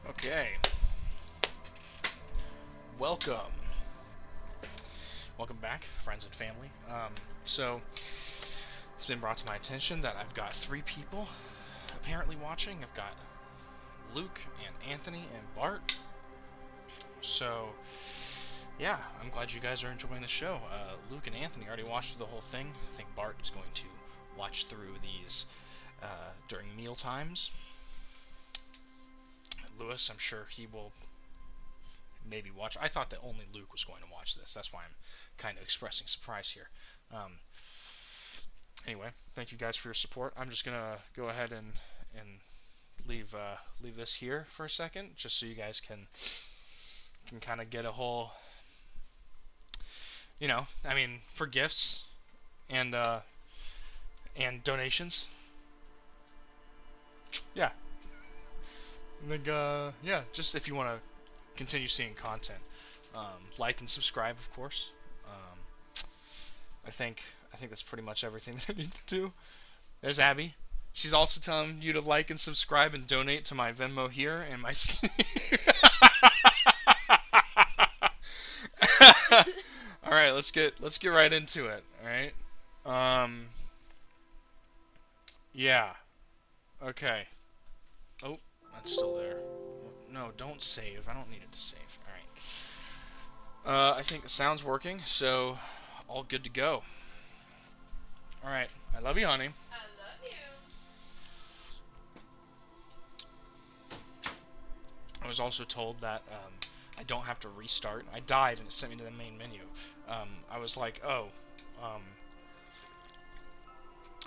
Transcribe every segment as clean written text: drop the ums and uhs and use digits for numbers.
Okay, welcome. Welcome back, friends and family. So, it's been brought to my attention that I've got 3 people apparently watching. I've got Luke and Anthony and Bart. So, yeah, I'm glad you guys are enjoying the show. Luke and Anthony already watched through the whole thing. I think Bart is going to watch through these during meal times. Lewis, I'm sure he will maybe watch. I thought that only Luke was going to watch this. That's why I'm kind of expressing surprise here. Anyway, thank you guys for your support. I'm just gonna go ahead and leave this here for a second, just so you guys can kind of get a whole, I mean, for gifts and donations. Yeah, I think yeah, just if you want to continue seeing content, like and subscribe, of course. I think that's pretty much everything that I need to do. There's Abby. She's also telling you to like and subscribe and donate to my Venmo here and my. All right, let's get right into it. All right. Yeah. Okay. Oh, that's still there. No, don't save. I don't need it to save. All right. I think the sound's working, so all good to go. All right. I love you, honey. I love you. I was also told that I don't have to restart. I died and it sent me to the main menu. I was like, oh,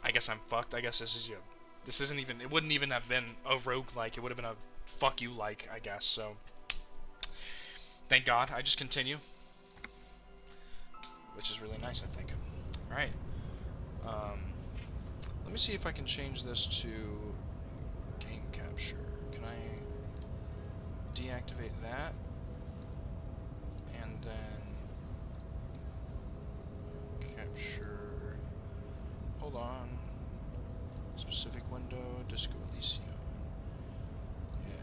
I guess I'm fucked. I guess this isn't even, it wouldn't even have been a roguelike. It would have been a fuck you like, I guess. So, thank God. I just continue, which is really nice, I think. All right. Let me see if I can change this to game capture. Can I deactivate that? And then capture. Hold on. Specific window, Disco Elysium. Yeah.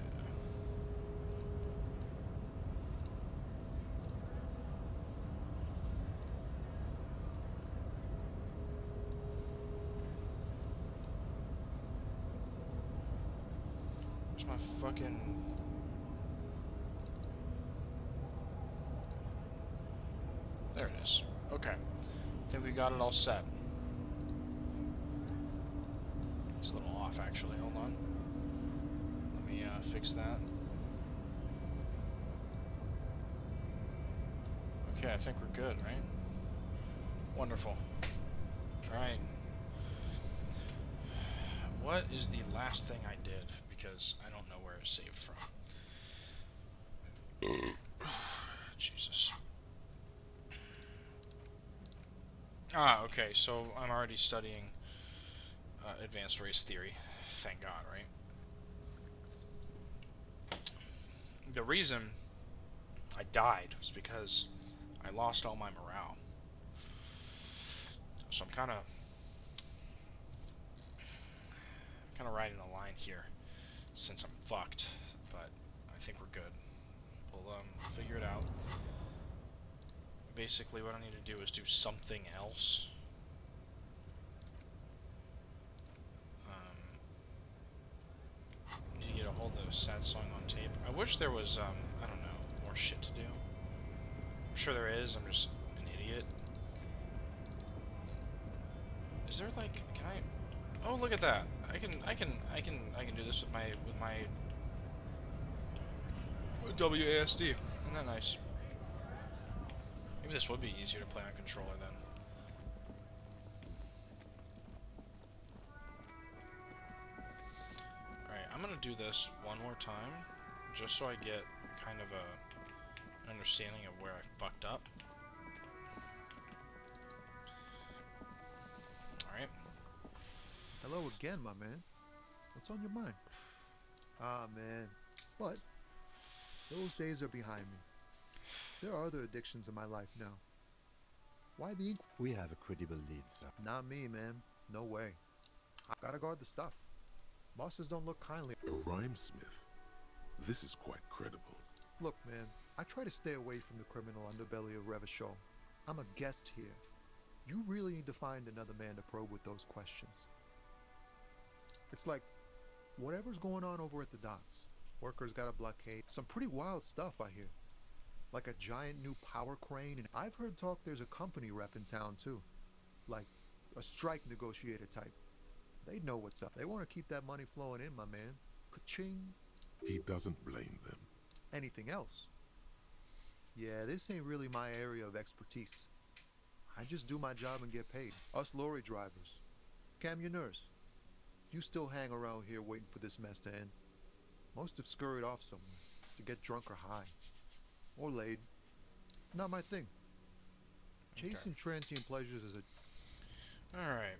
Where's my fucking... There it is. Okay. I think we got it all set. It's a little off, actually. Hold on. Let me fix that. Okay, I think we're good, right? Wonderful. Alright. What is the last thing I did? Because I don't know where it saved from. Jesus. Ah, okay, so I'm already studying advanced race theory. Thank God, right? The reason I died was because I lost all my morale. So I'm kind of riding the line here, since I'm fucked. But I think we're good. We'll figure it out. Basically, what I need to do is do something else. Need to get a hold of the sad song on tape. I wish there was I don't know, more shit to do. I'm sure there is. I'm just an idiot. Is there like, can I? Oh, look at that! I can do this with my WASD. Isn't that nice? Maybe this would be easier to play on controller then. Alright, I'm gonna do this one more time, just so I get kind of an understanding of where I fucked up. Alright. Hello again, my man. What's on your mind? Ah, man. What? Those days are behind me. There are other addictions in my life now. Why the ink? We have a credible lead, sir. Not me, man. No way. I gotta guard the stuff. Bosses don't look kindly. A rhymesmith. This is quite credible. Look, man, I try to stay away from the criminal underbelly of Revachol. I'm a guest here. You really need to find another man to probe with those questions. It's like, whatever's going on over at the docks. Workers got a blockade. Some pretty wild stuff, I hear. Like a giant new power crane, and I've heard talk there's a company rep in town, too. Like, a strike negotiator type. They know what's up. They want to keep that money flowing in, my man. Ka-ching. He doesn't blame them. Anything else? Yeah, this ain't really my area of expertise. I just do my job and get paid. Us lorry drivers. Camionneurs. You still hang around here waiting for this mess to end. Most have scurried off somewhere to get drunk or high. Or laid. Not my thing. Chasing transient pleasures is a... Alright.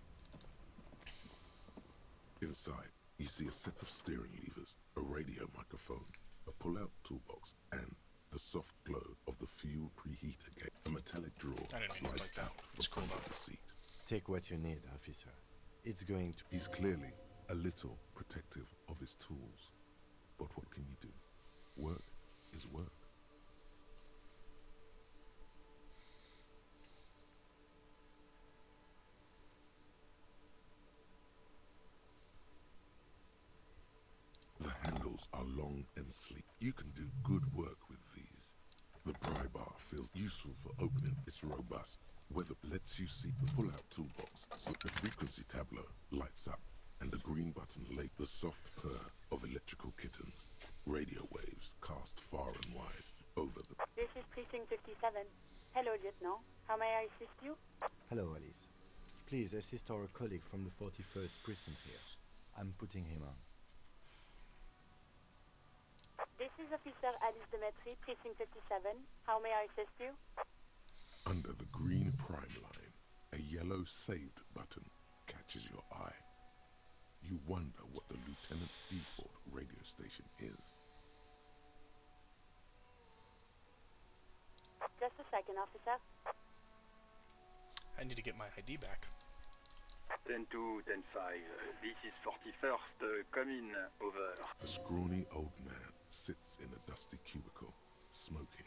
Inside, you see a set of steering levers, a radio microphone, a pull-out toolbox, and the soft glow of the fuel preheater gate. A metallic drawer I didn't know slides like that. out It's from cool under though. the seat. Take what you need, officer. It's going to... He's clearly a little protective of his tools. But what can you do? Work is work. The handles are long and sleek. You can do good work with these. The pry bar feels useful for opening. It's robust. Weather lets you see the pull-out toolbox, so the frequency tableau lights up, and the green button lays the soft purr of electrical kittens. Radio waves cast far and wide over the... This is Precinct 57. Hello, Lieutenant. How may I assist you? Hello, Alice. Please assist our colleague from the 41st precinct here. I'm putting him on. This is Officer Alice Demetri, Precinct 57. How may I assist you? Under the green prime line, a yellow saved button catches your eye. You wonder what the lieutenant's default radio station is. Just a second, officer. I need to get my ID back. 10-2, 10-5. This is 41st. Come in. Over. A scrawny old man sits in a dusty cubicle, smoking,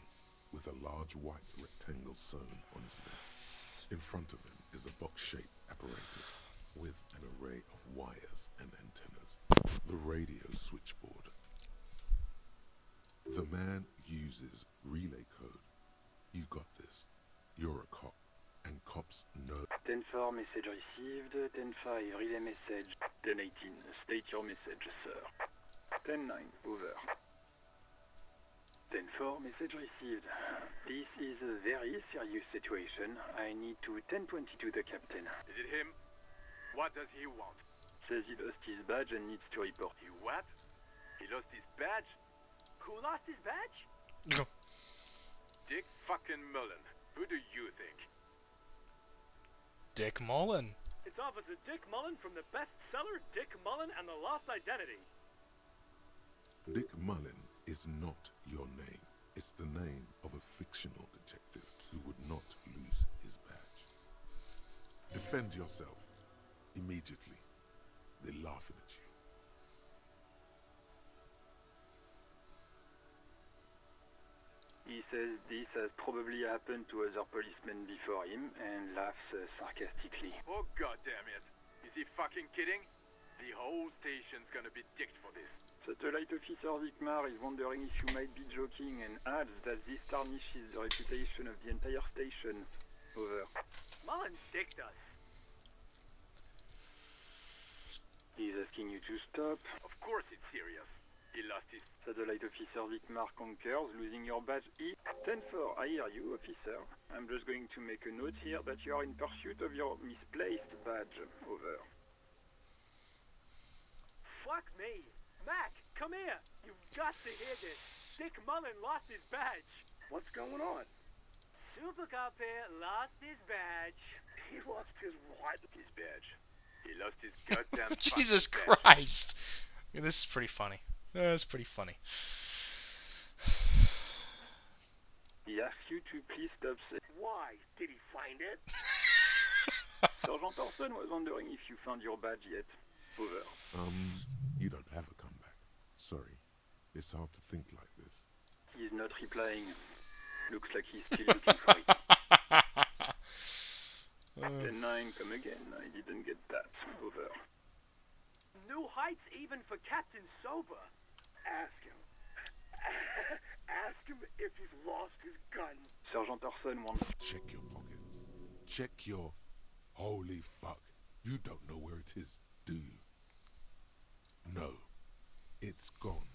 with a large white rectangle sewn on his vest. In front of him is a box-shaped apparatus with an array of wires and antennas. The radio switchboard. The man uses relay code. You got this. You're a cop, and cops know. 10-4, message received. 10-5, relay message. 10-18, state your message, sir. 10-9, over. 10-4, message received. This is a very serious situation. I need to 10-22 the captain. Is it him? What does he want? Says he lost his badge and needs to report. He what? He lost his badge? Who lost his badge? Dick fucking Mullen. Who do you think? Dick Mullen. It's Officer Dick Mullen from the bestseller Dick Mullen and the Lost Identity. Dick Mullen is not your name. It's the name of a fictional detective who would not lose his badge. Defend yourself. Immediately. They're laughing at you. He says this has probably happened to other policemen before him and laughs sarcastically. Oh goddamn it. Is he fucking kidding? The whole station's gonna be dicked for this. Satellite Officer Vicmar is wondering if you might be joking and adds that this tarnishes the reputation of the entire station. Over. Mullen dicked us. He's asking you to stop. Of course it's serious. He lost his... Satellite Officer Vicmar concurs, losing your badge is 10-4. I hear you, officer. I'm just going to make a note here that you are in pursuit of your misplaced badge. Over. Fuck me. Mac, come here. You've got to hear this. Dick Mullen lost his badge. What's going on? Super Cop here lost his badge. He lost his what? His badge. He lost his goddamn Jesus fucking badge. Christ. Yeah, this is pretty funny. That's pretty funny. He asks you to please stop saying. Why? Did he find it? Sergeant Orson was wondering if you found your badge yet. Over. You don't have a comeback. Sorry. It's hard to think like this. He's not replying. Looks like he's still looking for it. 10-9, come again. I didn't get that. Over. New heights even for Captain Sober. Ask him. Ask him if he's lost his gun. Sergeant Orson wants... Check your pockets. Check your... Holy fuck. You don't know where it is, do you? No. It's gone.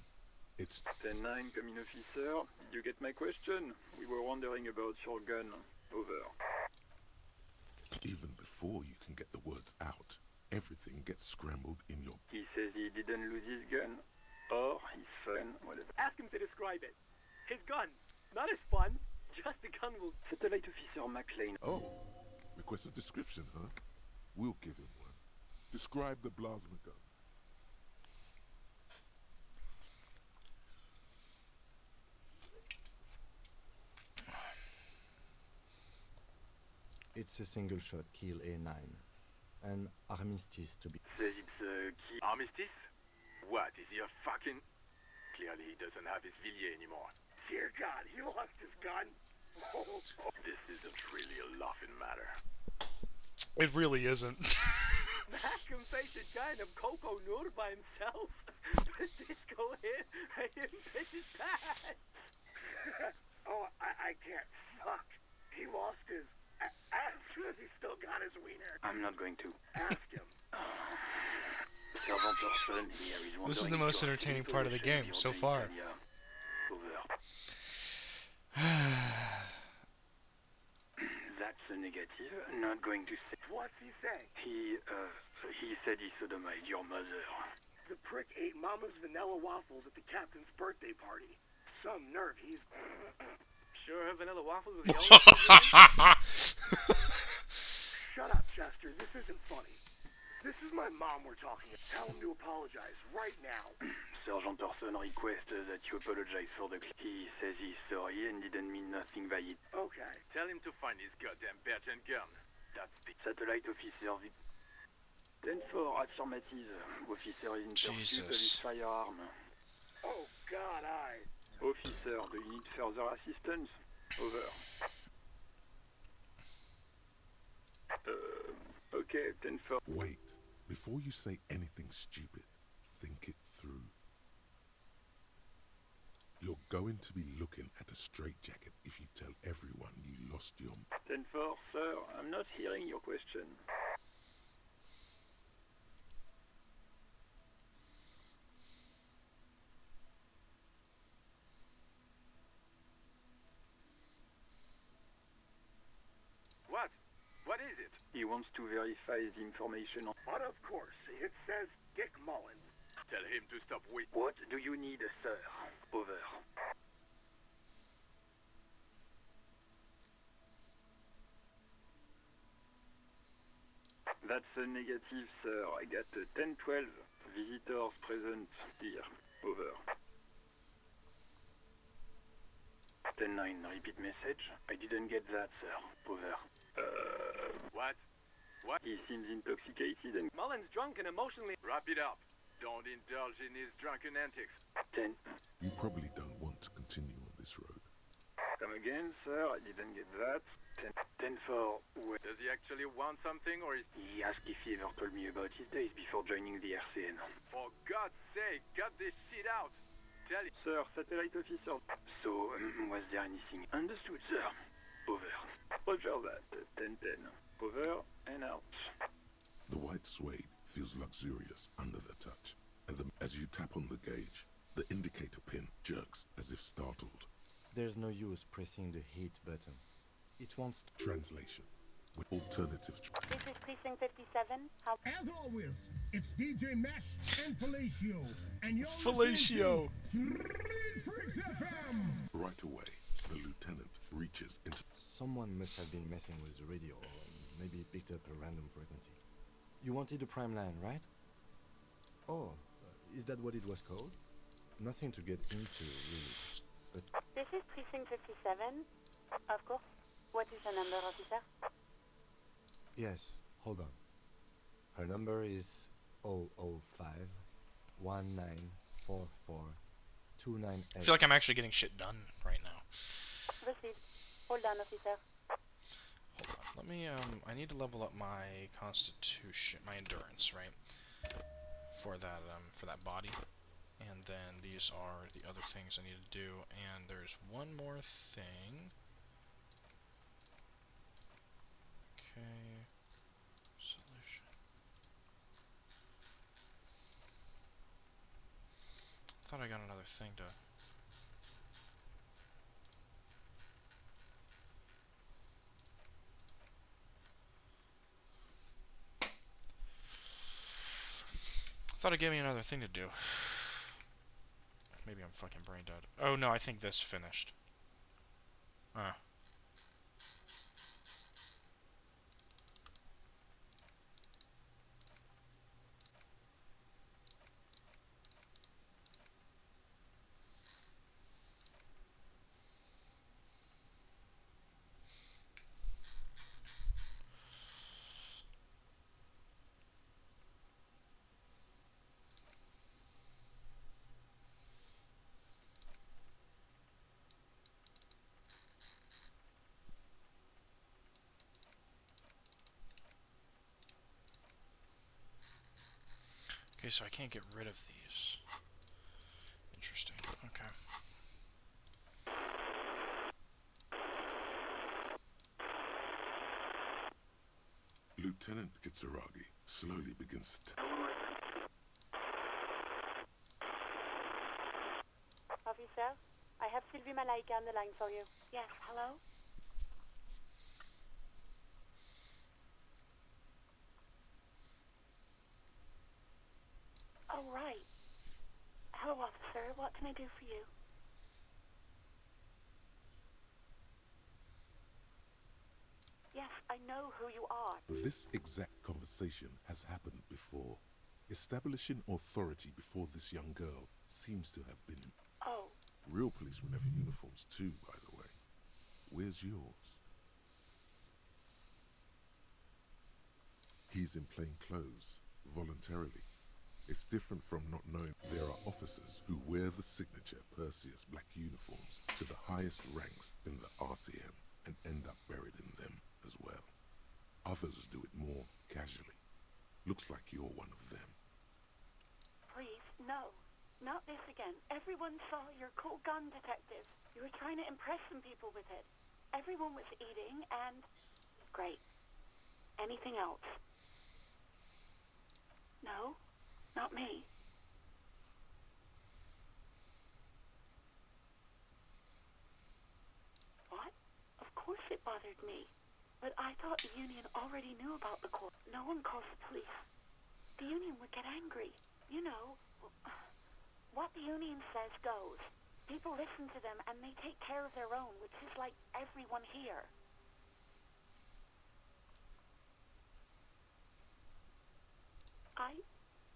It's... 10-9, come in, officer. Did you get my question? We were wondering about your gun. Over. Even before you can get the words out, everything gets scrambled in your... He says he didn't lose his gun. Or his fun, whatever. Ask him to describe it. His gun. Not his fun. Just the gun will... Satellite Officer McLean. Oh, request a description, huh? We'll give him one. Describe the plasma gun. It's a single-shot kill A9. An armistice to be... Says it's a key. Armistice? What, is he a fucking... Clearly he doesn't have his Villiers anymore. Dear God, he lost his gun. This isn't really a laughing matter. It really isn't. Mac can face a giant of Coco Nur by himself. But Disco hit him piss his pants. Oh, I can't. Fuck. He lost his... Ask him if he's still got his wiener. I'm not going to. Ask him. Sergeant Orson here is This is the wondering most if you are entertaining still part of the possession game your so far. Italia. Over. That's a negative. Not going to say. What's he say? He said he sodomized your mother. The prick ate Mama's vanilla waffles at the captain's birthday party. Some nerve, he's... Sure, vanilla waffles with yellow. Shut up, Chester. This isn't funny. This is my mom we're talking to. Tell him to apologize right now. Sergeant Orson requests that you apologize for the... He says he's sorry and didn't mean nothing by it. Okay. Tell him to find his goddamn badge and gun. That's the... Satellite Officer... 10-4, affirmative. Officer is in pursuit of his firearm. Oh, God, Officer, do you need further assistance? Over. Okay, 10-4. Wait. Before you say anything stupid, think it through. You're going to be looking at a straitjacket if you tell everyone you lost your... 10-4, sir. I'm not hearing your question. What? What is it? He wants to verify the information on... But of course, it says Dick Mullen. Tell him to stop waiting. What do you need, sir? Over. That's a negative, sir. I got a 10-12. Visitors present here. Over. 10-9, repeat message. I didn't get that, sir. Over. What? What? He seems intoxicated and... Mullen's drunk and emotionally... Wrap it up. Don't indulge in his drunken antics. 10. You probably don't want to continue on this road. Come again, sir. I didn't get that. 10-4. Wait. Does he actually want something, or is... He asked if he ever told me about his days before joining the RCN. For God's sake, cut this shit out! Tell him... Sir, satellite officer. So, was there anything? Understood, sir. Over. Roger that. 10-10. Over and out. The white suede feels luxurious under the touch, and as you tap on the gauge, the indicator pin jerks as if startled. There's no use pressing the hit button. It wants to... Translation. With alternative... This is Precinct 57. How... As always, it's DJ Mesh and Felicio, and you're Felicio. Freaks FM. Right away, the lieutenant reaches into... Someone must have been messing with the radio, or maybe picked up a random frequency. You wanted a prime line, right? Oh, is that what it was called? Nothing to get into, really. But This is Precinct 57. Of course. What is the number, officer? yes, hold on. Her number is 005 1944 I feel like I'm actually getting shit done right now. Received. Hold on, officer. Hold on. Let me, I need to level up my constitution, my endurance, right? For that body. And then these are the other things I need to do. And there's one more thing. Okay. Solution. I thought I got another thing to... I thought it gave me another thing to do. Maybe I'm fucking brain dead. Oh no, I think this finished. Okay, so I can't get rid of these. Interesting. Okay. Lieutenant Kitsuragi slowly begins to Officer, I have Sylvie Malaika on the line for you. Yes, hello? Oh, right. Hello, officer. What can I do for you? Yes, I know who you are. This exact conversation has happened before. Establishing authority before this young girl seems to have been... Oh. Real policemen have uniforms too, by the way. Where's yours? He's in plain clothes, voluntarily. It's different from not knowing there are officers who wear the signature Perseus black uniforms to the highest ranks in the RCM and end up buried in them as well. Others do it more casually. Looks like you're one of them. Please, no. Not this again. Everyone saw your cool gun detective. You were trying to impress some people with it. Everyone was eating and... Great. Anything else? No? Not me. What? Of course it bothered me. But I thought the Union already knew about the court. No one calls the police. The Union would get angry. You know, what the Union says goes. People listen to them and they take care of their own, which is like everyone here.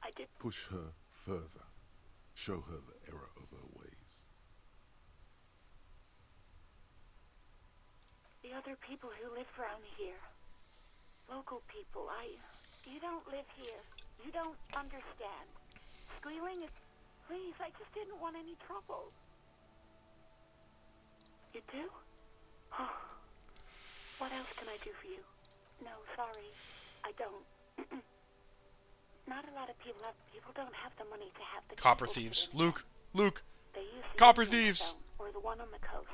I did... Push her further. Show her the error of her ways. The other people who live around here. Local people, You don't live here. You don't understand. Squealing is... Please, I just didn't want any trouble. You do? Oh. What else can I do for you? No, sorry. I don't. Not a lot of people don't have the money to have the... Copper thieves. Luke! Luke! They use the Copper Union thieves! phone, or the one on the coast.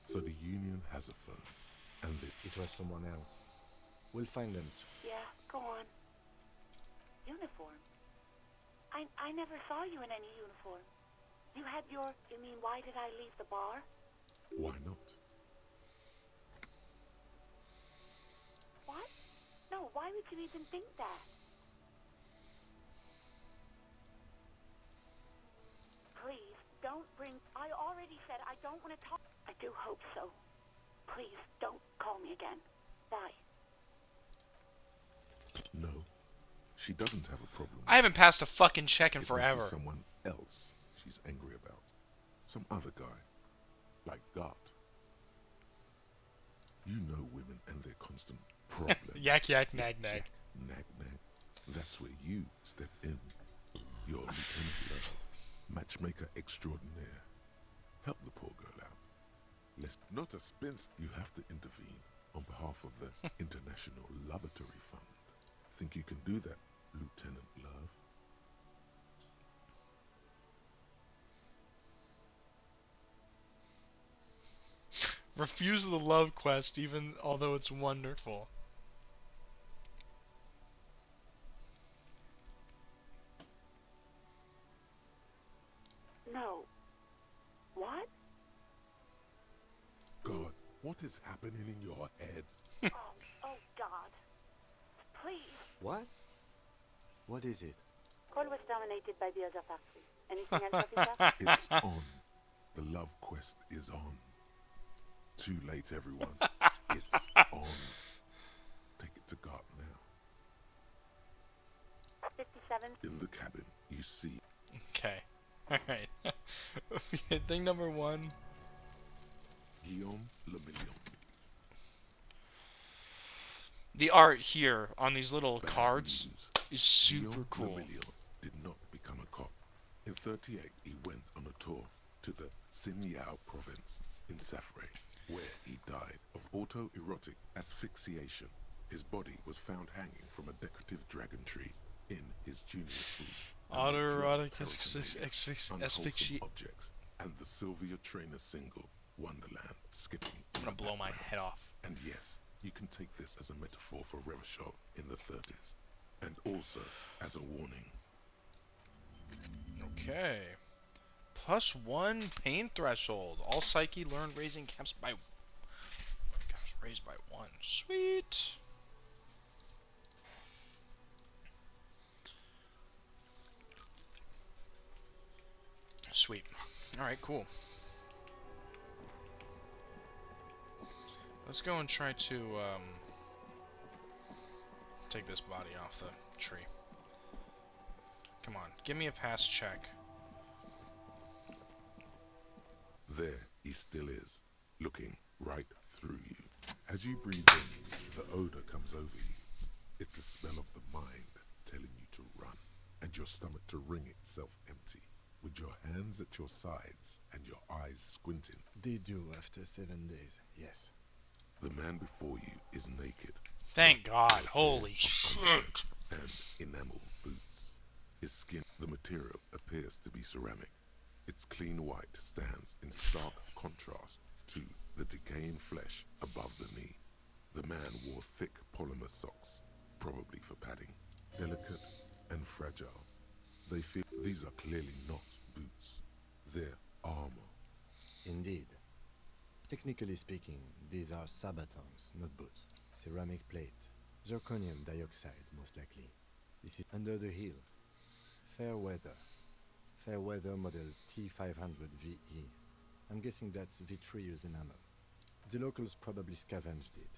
So the Union has a phone. And It was someone else. We'll find them. Yeah, go on. Uniform? I never saw you in any uniform. You had your... You mean, why did I leave the bar? Why not? What? No, why would you even think that? Please, don't bring... I already said I don't want to talk... I do hope so. Please, don't call me again. Bye. No. She doesn't have a problem. I haven't passed a fucking check in It must be forever. someone else she's angry about. Some other guy. Like Gart. You know women and their constant problems. Yak yak nag nag. Nag nag. That's where you step in. Your Lieutenant Love. matchmaker extraordinaire. Help the poor girl out. Let's not a spinster. You have to intervene on behalf of the International Lavatory Fund. Think you can do that, Lieutenant Love? Refuse the love quest, even although it's wonderful. No. What? God, what is happening in your head? Oh, God. Please. What? What is it? Call was dominated by the other factory. Anything else, officer? It's on. The love quest is on. Too late, everyone. It's on. Take it to guard now. 57. In the cabin, you see. Okay. Alright. Thing number 1. Guillaume Lemillion. The art here on these little Bad cards news. is super Guillaume cool. Lemillion did not become a cop. In 38, he went on a tour to the Sinyao province in Safre, where he died of autoerotic asphyxiation. His body was found hanging from a decorative dragon tree in his junior suite. Autoerotic Unwholesome asphyxiation. objects and the Sylvia Trainer single Wonderland skipping. I'm gonna blow my head off. And yes, you can take this as a metaphor for Revachol in the 30s, and also as a warning. Okay. +1 pain threshold. All psyche learned raising caps by... Gosh, raised by 1. Sweet. Sweet. Alright, cool. Let's go and try to take this body off the tree. Come on, give me a pass check. There he still is, looking right through you. As you breathe in, the odor comes over you. It's the smell of the mind telling you to run, and your stomach to wring itself empty, with your hands at your sides and your eyes squinting. They do after 7 days, yes. The man before you is naked. Thank God, with a holy pair of shit. underwear and enamel boots. His skin, the material appears to be ceramic. Its clean white stands in stark contrast to the decaying flesh above the knee. The man wore thick polymer socks, probably for padding. Delicate and fragile. They feel these are clearly not boots. They're armor. Indeed. Technically speaking, these are sabatons, not boots. Ceramic plate. Zirconium dioxide, most likely. This is under the heel. Fair weather. Fair weather model T500VE. I'm guessing that's vitreous enamel. The locals probably scavenged it.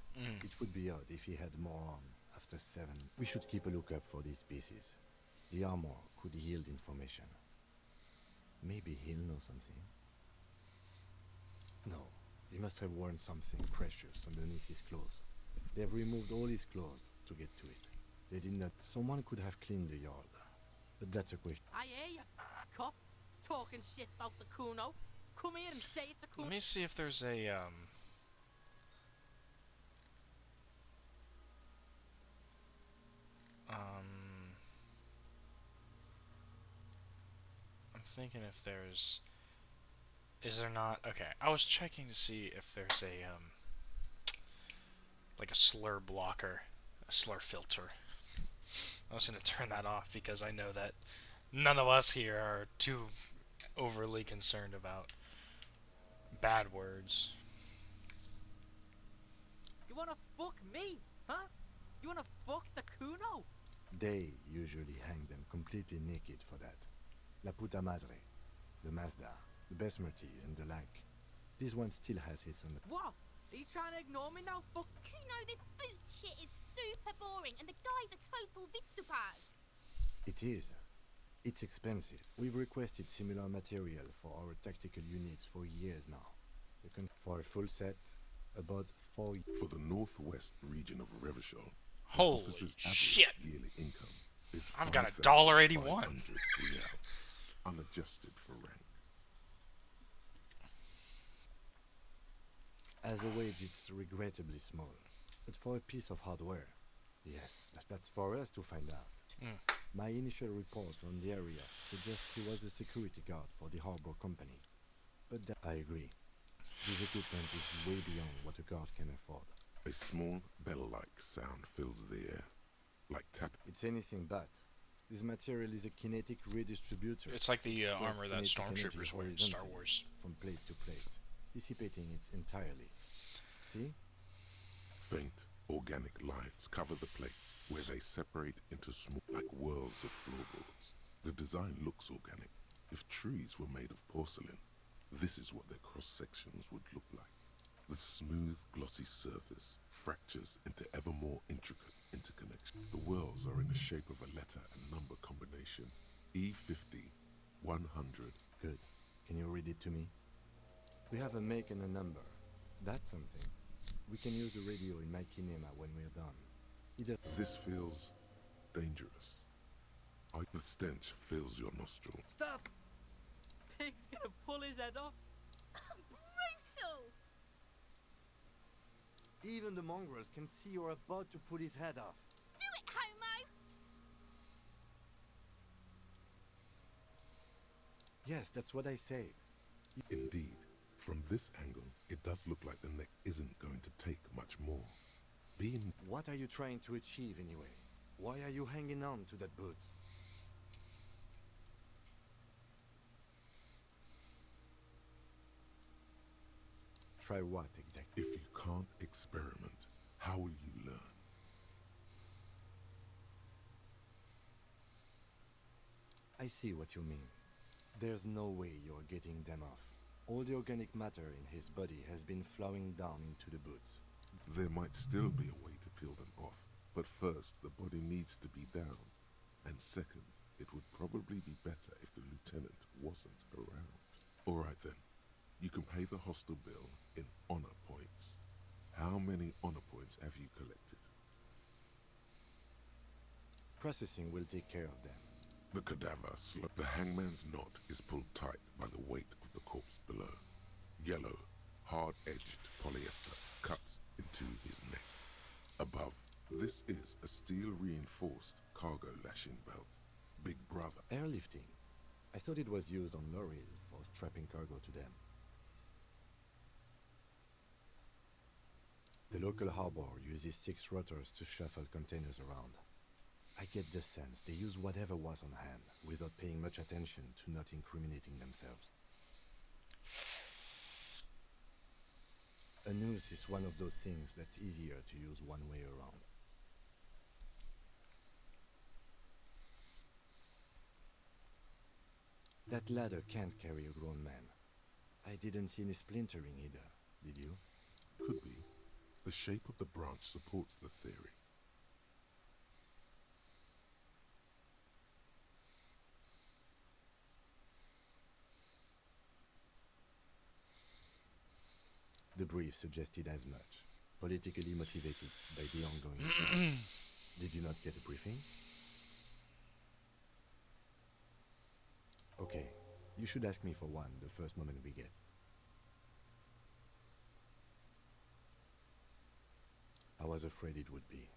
It would be odd if he had more on after 7. We should keep a lookout for these pieces. The armor could yield information. Maybe he'll know something. No, he must have worn something precious underneath his clothes. They've removed all his clothes to get to it. They did not. Someone could have cleaned the yard. But that's a question. I hear you, cop, talking shit about the Kuno. Come here and say it's a Kuno. Let me see if there's a I'm thinking if there's... Is there not? Okay, I was checking to see if there's a, like a slur blocker, a slur filter. I was going to turn that off because I know that none of us here are too overly concerned about bad words. You wanna fuck me, huh? You wanna fuck the Kuno? They usually hang them completely naked for that. La puta madre, the Mazda, the Besmerties, and the like. This one still has his on the... What? Are you trying to ignore me now, fuck? Kuno, this boots shit is super boring, and the guy's a total Victopaz. It is. It's expensive. We've requested similar material for our tactical units for years now. For a full set, about 4 years. For the northwest region of Revachol, Holy officer's shit! average yearly income is I've got $5,500 $1.81. real. unadjusted for rank. As a wage, it's regrettably small. But for a piece of hardware, yes, that's for us to find out. My initial report on the area suggests he was a security guard for the harbor company. But I agree. This equipment is way beyond what a guard can afford. A small bell-like sound fills the air, like tap. It's anything but. This material is a kinetic redistributor. It's like the It armor that spreads kinetic energy stormtroopers wear in Star horizontally Wars. from plate to plate, dissipating it entirely. See? Faint, organic lines cover the plates, where they separate into small, like whirls of floorboards. The design looks organic. If trees were made of porcelain, this is what their cross-sections would look like. The smooth, glossy surface fractures into ever more intricate interconnections. The whirls are in the shape of a letter and number combination. E50, 100. Good. Can you read it to me? We have a make and a number. That's something. We can use the radio in my kinema when we're done. This feels dangerous. The stench fills your nostril. Stop! Pig's gonna pull his head off. Brutal! Even the mongrels can see you're about to pull his head off. Do it, homo! Yes, that's what I said. Indeed, from this angle, it does look like the neck isn't going to take much more. What are you trying to achieve anyway? Why are you hanging on to that boot? Try what exactly? If you can't experiment, how will you learn? I see what you mean. There's no way you're getting them off. All the organic matter in his body has been flowing down into the boots. There might still be a way to peel them off, but first the body needs to be down. And second, it would probably be better if the lieutenant wasn't around. Alright then, you can pay the hostel bill in honor points. How many honor points have you collected? Processing will take care of them. The cadaver The hangman's knot is pulled tight by the weight of the corpse below. Yellow, hard-edged polyester cuts into his neck. Above, this is a steel-reinforced cargo lashing belt. Big brother. Airlifting. I thought it was used on lorries for strapping cargo to them. The local harbor uses 6 rotors to shuffle containers around. I get the sense they use whatever was on hand, without paying much attention to not incriminating themselves. A noose is one of those things that's easier to use one way around. That ladder can't carry a grown man. I didn't see any splintering either, did you? Could be. The shape of the branch supports the theory. The brief suggested as much, politically motivated by the ongoing strike. Did you not get a briefing? Okay, you should ask me for one the first moment we get. I was afraid it would be.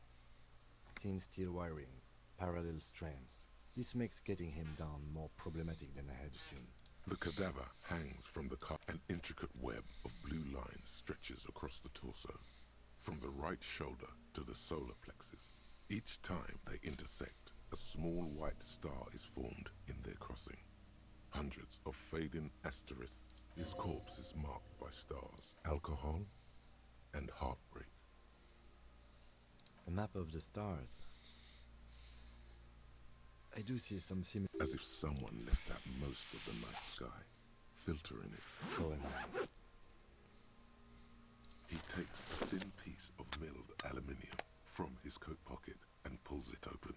Thin steel wiring, parallel strands. This makes getting him down more problematic than I had assumed. The cadaver hangs from the car. An intricate web of blue lines stretches across the torso, from the right shoulder to the solar plexus. Each time they intersect, a small white star is formed in their crossing. Hundreds of fading asterisks. His corpse is marked by stars, alcohol, and heartbreak. A map of the stars. I do see some similar... As if someone left out most of the night sky, filtering it. So am I. He takes a thin piece of milled aluminium from his coat pocket and pulls it open.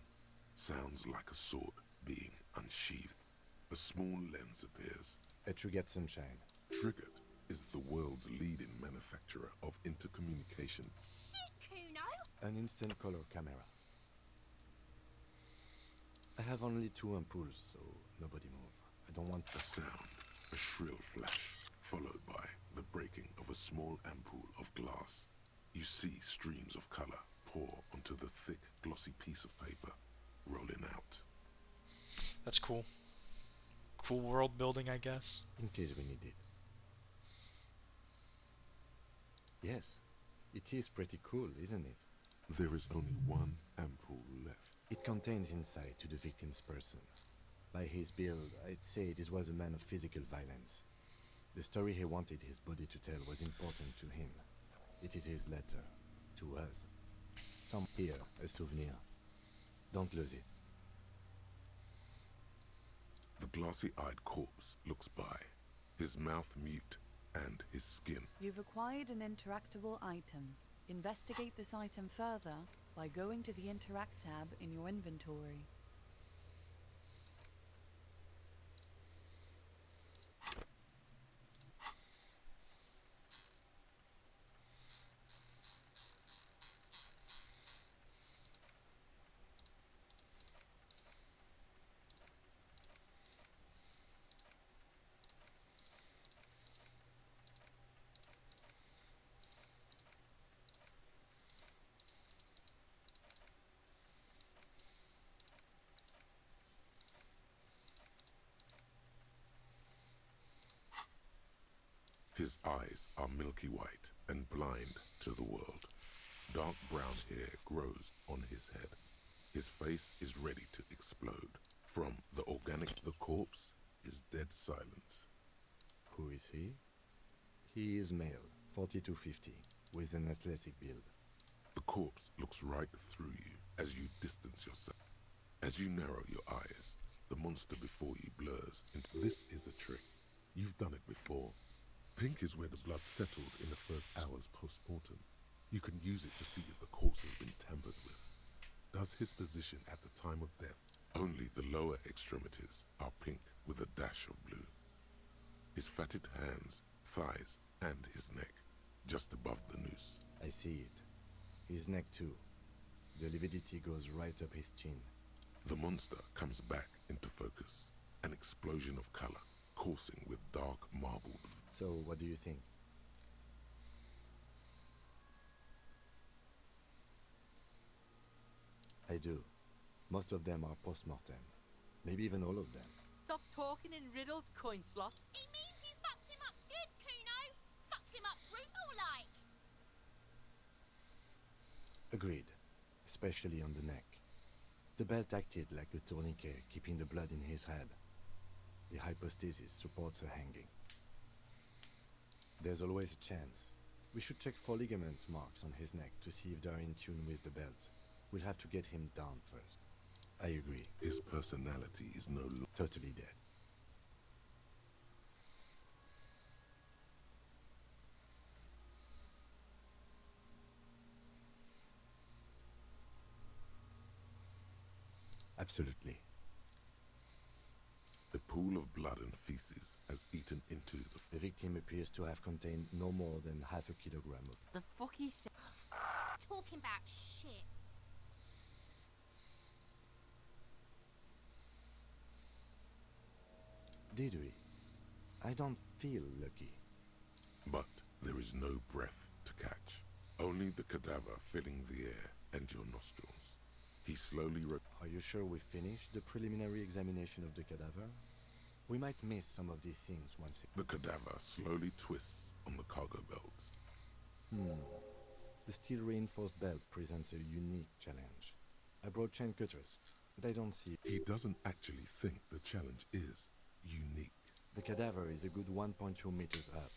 Sounds like a sword being unsheathed. A small lens appears. A Trigger Sunshine. Triggered is the world's leading manufacturer of intercommunication. Shit, Kuno! An instant color camera. I have only 2 ampoules, so nobody move. I don't want... A sound, a shrill flash, followed by the breaking of a small ampoule of glass. You see streams of color pour onto the thick, glossy piece of paper, rolling out. That's cool. Cool world building, I guess. In case we need it. Yes, it is pretty cool, isn't it? There is only one ampoule left. It contains insight to the victim's person. By his build, I'd say this was a man of physical violence. The story he wanted his body to tell was important to him. It is his letter, to us. Some here, a souvenir. Don't lose it. The glassy-eyed corpse looks by, his mouth mute and his skin. You've acquired an interactable item. Investigate this item further by going to the Interact tab in your inventory. His eyes are milky white and blind to the world. Dark brown hair grows on his head. His face is ready to explode. From the organic, the corpse is dead silent. Who is he? He is male, 40 to 50, with an athletic build. The corpse looks right through you as you distance yourself. As you narrow your eyes, the monster before you blurs. And this is a trick. You've done it before. Pink is where the blood settled in the first hours post-mortem. You can use it to see if the corpse has been tampered with. Does his position at the time of death? Only the lower extremities are pink with a dash of blue. His fatted hands, thighs, and his neck, just above the noose. I see it. His neck too. The lividity goes right up his chin. The monster comes back into focus. An explosion of color, coursing with dark marbled. So, what do you think? I do. Most of them are post-mortem. Maybe even all of them. Stop talking in riddles, coin slot. It means you fucked him up good, Kuno. Fucked him up brutal like. Agreed. Especially on the neck. The belt acted like a tourniquet, keeping the blood in his head. The hypostasis supports a hanging. There's always a chance. We should check for ligament marks on his neck to see if they're in tune with the belt. We'll have to get him down first. I agree. His personality is no longer totally dead. Absolutely. The pool of blood and feces has eaten into The victim appears to have contained no more than half a kilogram of... The fuck he said? Talking about shit. Did we? I don't feel lucky. But there is no breath to catch. Only the cadaver filling the air and your nostrils. He slowly... Are you sure we finished the preliminary examination of the cadaver? We might miss some of these things once... The cadaver slowly twists on the cargo belt. The steel-reinforced belt presents a unique challenge. I brought chain cutters, but I don't see... He doesn't actually think the challenge is unique. The cadaver is a good 1.2 meters up.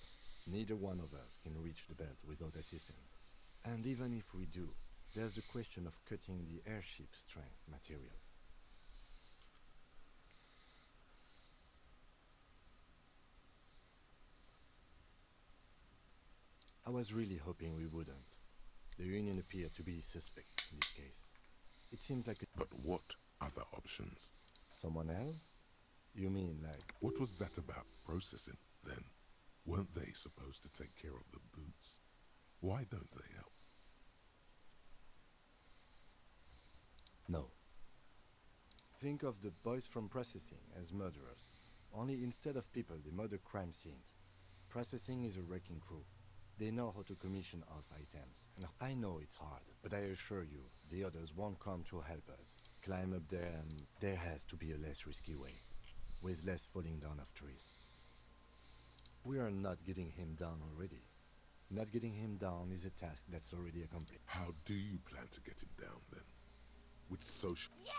Neither one of us can reach the belt without assistance. And even if we do, there's the question of cutting the airship strength material. I was really hoping we wouldn't. The Union appeared to be suspect in this case. It seems like a... But what other options? Someone else? You mean like... What was that about processing, then? Weren't they supposed to take care of the boots? Why don't they help? No. Think of the boys from processing as murderers. Only instead of people, they murder crime scenes. Processing is a wrecking crew. They know how to commission off items, and I know it's hard, but I assure you, the others won't come to help us. Climb up there, and there has to be a less risky way, with less falling down of trees. We are not getting him down already. Not getting him down is a task that's already accomplished. How do you plan to get him down, then? With social... Yeah!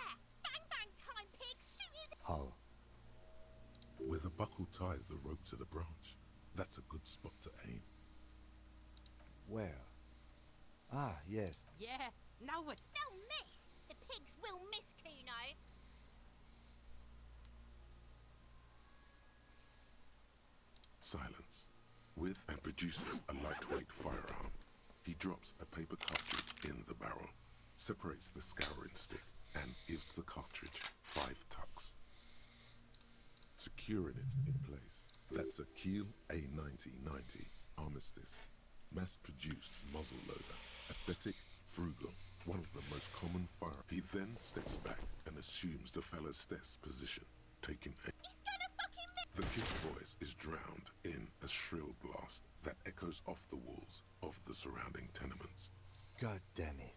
Bang bang time, pig! Shoot his... How? Where the buckle ties the rope to the branch. That's a good spot to aim. Where? Ah, yes. Yeah, now what? They'll miss! The pigs will miss, Kuno! Silence. With and produces a lightweight firearm. He drops a paper cartridge in the barrel, separates the scouring stick, and gives the cartridge 5 tucks, securing it in place. That's a Kiel A9090 Armistice, mass-produced muzzleloader, ascetic, frugal, one of the most common fire. He then steps back and assumes the fellow's death's position, taking a... He's gonna fucking miss! The kid's voice is drowned in a shrill blast that echoes off the walls of the surrounding tenements. God damn it.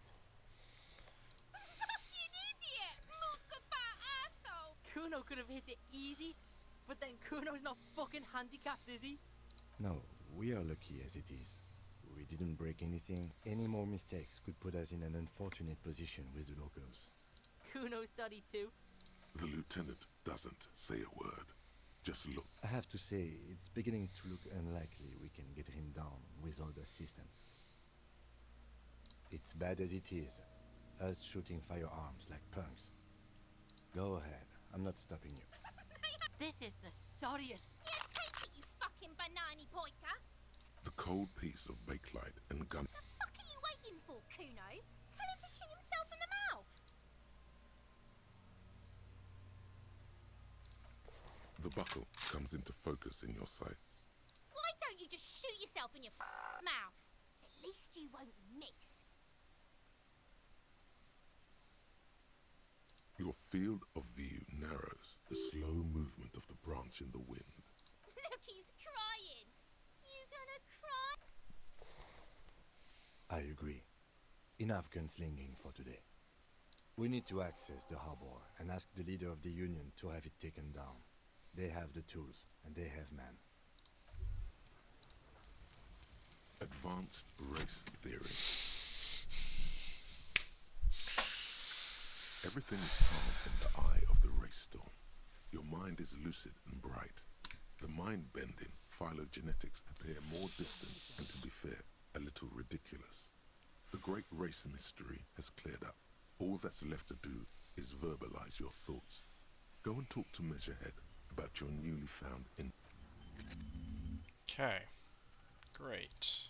Fucking idiot! Mugabat asshole! Kuno could have hit it easy, but then Kuno's not fucking handicapped, is he? No, we are lucky as it is. We didn't break anything. Any more mistakes could put us in an unfortunate position with the locals. Kuno's sorry too. The lieutenant doesn't say a word, just look. I have to say, it's beginning to look unlikely we can get him down without assistance. It's bad as it is, us shooting firearms like punks. Go ahead, I'm not stopping you. This is the sorriest. Yeah, take it, you fucking banana boyka! The cold piece of bakelite and gun. The fuck are you waiting for, Kuno? Tell him to shoot himself in the mouth! The buckle comes into focus in your sights. Why don't you just shoot yourself in your mouth? At least you won't miss. Your field of view narrows, the slow movement of the branch in the wind. Look, he's crying! You gonna cry? I agree. Enough gunslinging for today. We need to access the harbor and ask the leader of the Union to have it taken down. They have the tools, and they have men. Advanced race theory. Everything is calm in the eye of the race storm. Your mind is lucid and bright. The mind-bending phylogenetics appear more distant and, to be fair, a little ridiculous. The great race mystery has cleared up. All that's left to do is verbalize your thoughts. Go and talk to Measurehead about your newly found in... Okay. Great.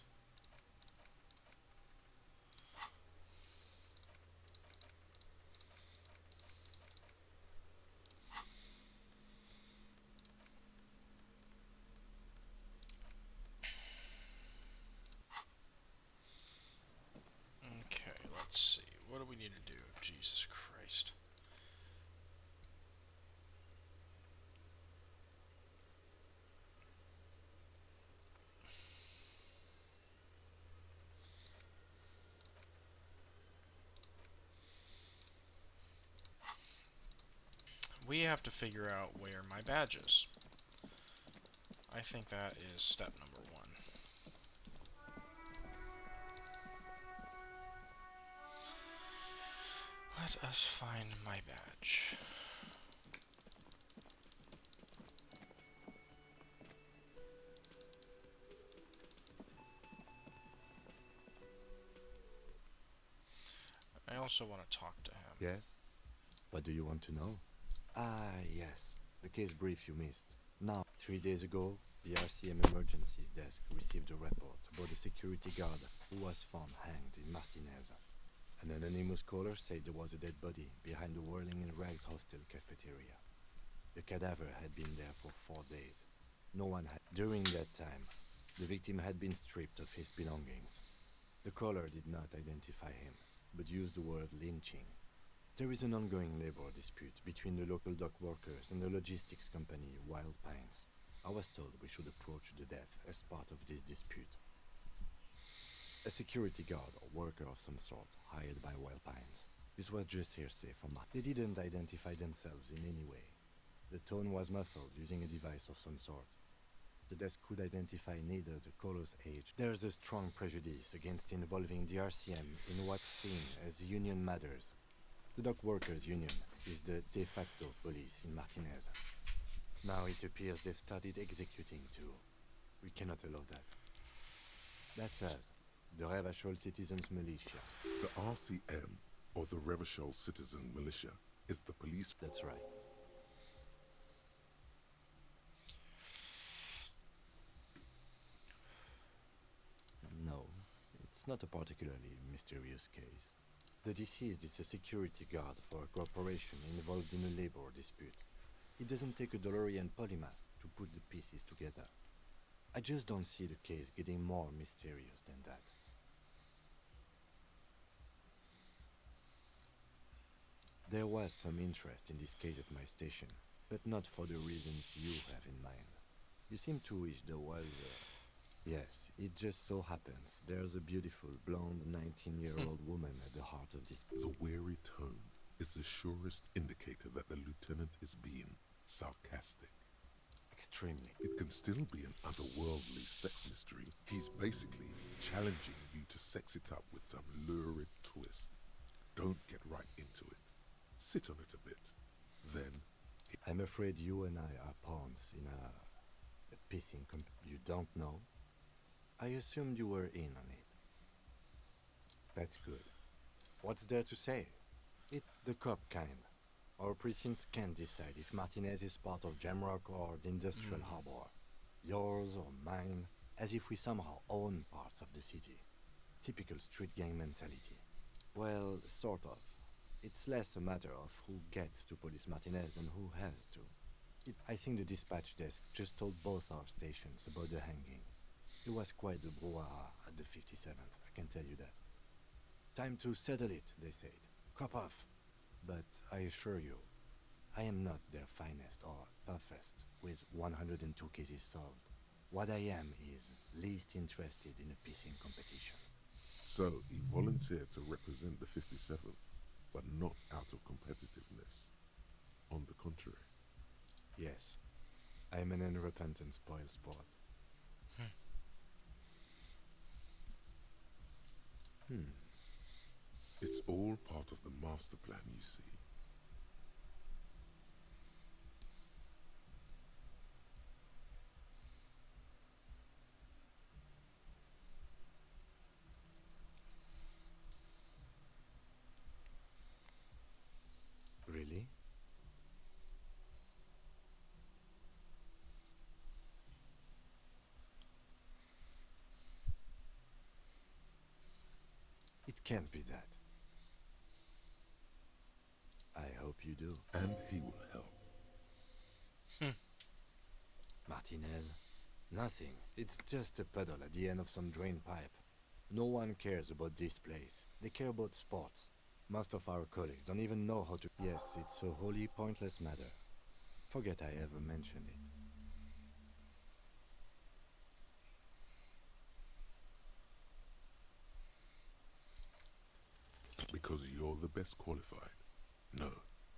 Okay, let's see. What do we need to do? Jesus Christ. We have to figure out where my badge is. I think that is step number 1. Let us find my badge. I also want to talk to him. Yes? What do you want to know? Ah, yes. The case brief you missed. Now, 3 days ago, the RCM Emergencies Desk received a report about a security guard who was found hanged in Martinez. An anonymous caller said there was a dead body behind the Whirling in Rags hostel cafeteria. The cadaver had been there for 4 days. No one had... During that time, the victim had been stripped of his belongings. The caller did not identify him, but used the word lynching. There is an ongoing labor dispute between the local dock workers and the logistics company Wild Pines. I was told we should approach the death as part of this dispute. A security guard or worker of some sort hired by Wild Pines. This was just hearsay from Mark. They didn't identify themselves in any way. The tone was muffled using a device of some sort. The desk could identify neither the caller's age. There's a strong prejudice against involving the RCM in what's seen as union matters. The dock workers' union is the de facto police in Martinez. Now it appears they've started executing too. We cannot allow that. That's us, the Revachol Citizens Militia. The RCM, or the Revachol Citizen Militia, is the police. That's right. No, it's not a particularly mysterious case. The deceased is a security guard for a corporation involved in a labor dispute. It doesn't take a DeLorean polymath to put the pieces together. I just don't see the case getting more mysterious than that. There was some interest in this case at my station, but not for the reasons you have in mind. You seem to wish there was Yes, it just so happens there's a beautiful, blonde, 19-year-old woman at the heart of this. The weary tone is the surest indicator that the lieutenant is being sarcastic. Extremely. It can still be an otherworldly sex mystery. He's basically challenging you to sex it up with some lurid twist. Don't get right into it. Sit on it a bit. Then... I'm afraid you and I are pawns in a pissing You don't know? I assumed you were in on it. That's good. What's there to say? It's the cop kind. Our precincts can't decide if Martinez is part of Jamrock or the Industrial Harbor. Yours or mine, as if we somehow own parts of the city. Typical street gang mentality. Well, sort of. It's less a matter of who gets to police Martinez than who has to. I think the dispatch desk just told both our stations about the hanging. It was quite the brouhaha at the 57th, I can tell you that. Time to settle it, they said. Cop off. But I assure you, I am not their finest or toughest with 102 cases solved. What I am is least interested in a pissing competition. So, he volunteered to represent the 57th, but not out of competitiveness. On the contrary. Yes, I'm an unrepentant spoil sport. It's all part of the master plan, you see. Really? It can't be that. I hope you do. And he will help. Martinez? Nothing. It's just a puddle at the end of some drain pipe. No one cares about this place. They care about sports. Most of our colleagues don't even know how to... Yes, it's a wholly pointless matter. Forget I ever mentioned it. Because you're the best qualified. No,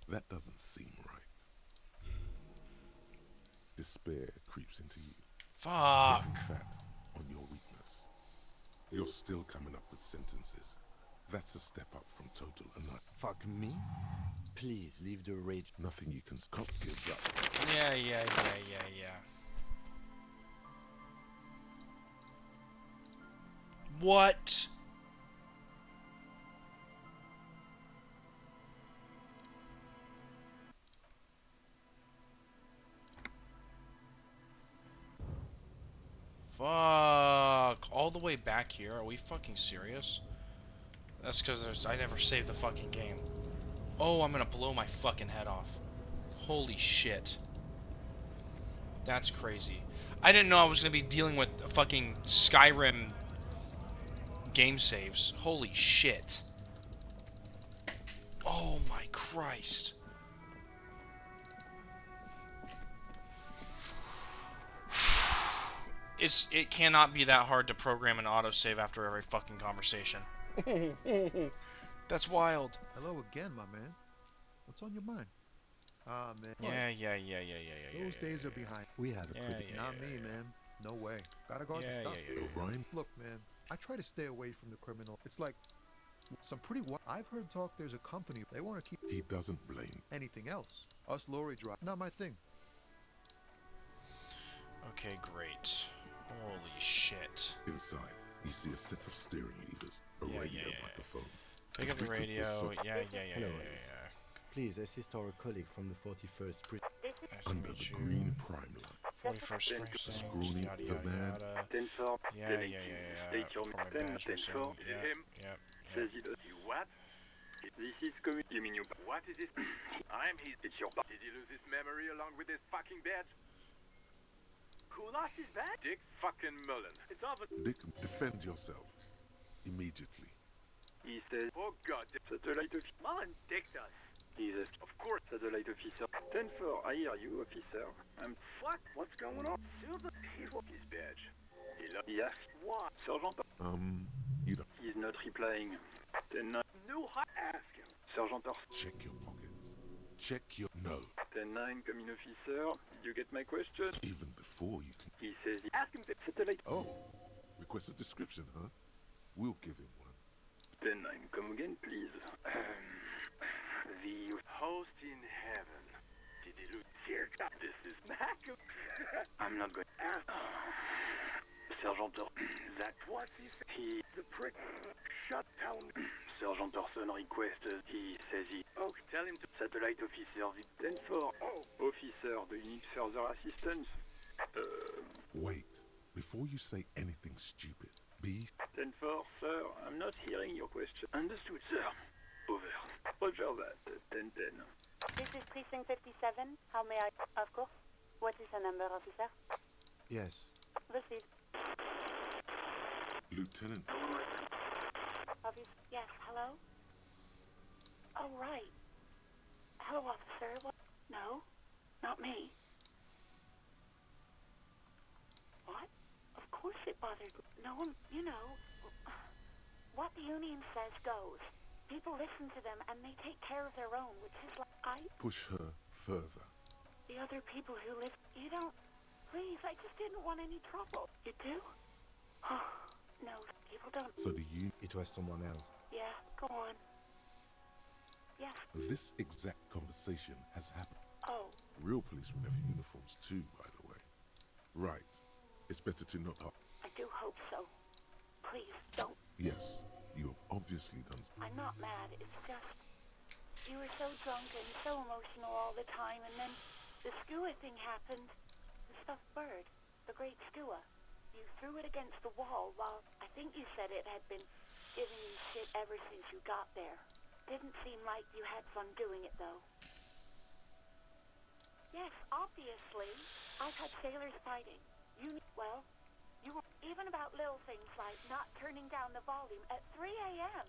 that doesn't seem right. Despair creeps into you. Fuck. Getting fat on your weakness. You're still coming up with sentences. That's a step up from total annihilation. Fuck me? Please leave the rage. Nothing you can stop gives up. Yeah. What? Fuck. All the way back here? Are we fucking serious? That's because I never saved the fucking game. Oh, I'm gonna blow my fucking head off. Holy shit. That's crazy. I didn't know I was gonna be dealing with fucking Skyrim game saves. Holy shit. Oh my Christ. It cannot be that hard to program an autosave after every fucking conversation. That's wild. Hello again, my man. What's on your mind? Ah, man. Yeah. Those days are behind. We have a pretty... Not me, man. No way. Gotta guard the stuff. Orion? Look, man. I try to stay away from the criminal. It's like some pretty... I've heard talk there's a company. They want to keep... He doesn't blame. Anything else. Us lorry drive. Not my thing. Okay, great. Holy shit. Inside, you see a set of steering levers, a radio microphone. Pick up the radio. Yeah. Please assist our colleague from the 41st Street. Under the green prime line. 41st precinct. Scrawny, the man. State your name. 10-4. Yep. Says it. You what? This is coming. You mean you... What is this? I'm his... It's your... Did he lose his memory along with his fucking badge? Who lost his badge? Dick fucking Mullen. It's off. Dick, defend yourself. Immediately. He says... Oh god. Satellite officer. Mullen dicked us. He's a... Of course. Satellite officer. 10-4. I hear you, officer. I'm... What? What's going on? Silver. His badge. Yes. What? Sergeant... You don't... He's not replying. 10-9. New hot. Ask him. Sergeant... Check your pockets. Check your... No. 10-9, come in, officer. Did you get my question? Even before you can... He says... Ask him. Satellite... Oh. Request a description, huh? We'll give him one. 10-9, come again, please. The... Host in heaven. Did he lose? Dear God. This is... Mac. I'm not going... Sergeant... That... What's he say? He... The prick. Shut down. Sergeant Orson requested. He says he... Oh, tell him to... Satellite officer... 10-4. Oh. Officer, do you need further assistance? Wait. Before you say anything stupid, be... 10-4, sir. I'm not hearing your question. Understood, sir. Over. Roger that. 10-10. This is Precinct 57. How may I... Of course. What is the number, officer? Yes. Received. Lieutenant. Officer. Yes, hello? Oh, right. Hello, officer. What? No, not me. What? Of course it bothered me. No one, you know, what the Union says goes. People listen to them and they take care of their own, which is like, Push her further. The other people who live, you don't, please, I just didn't want any trouble. You do? Oh, no, people don't. So do you... It was someone else. Yeah, go on. Yes. This exact conversation has happened. Oh. Real policemen have uniforms too, by the way. Right. It's better to not... I do hope so. Please, don't. Yes, you have obviously done... I'm not mad, it's just... You were so drunk and so emotional all the time, and then the skua thing happened. The stuffed bird, the great skua. You threw it against the wall while I think you said it had been giving you shit ever since you got there. Didn't seem like you had fun doing it, though. Yes, obviously. I've had sailors fighting. Well, you were even about little things like not turning down the volume at 3 a.m.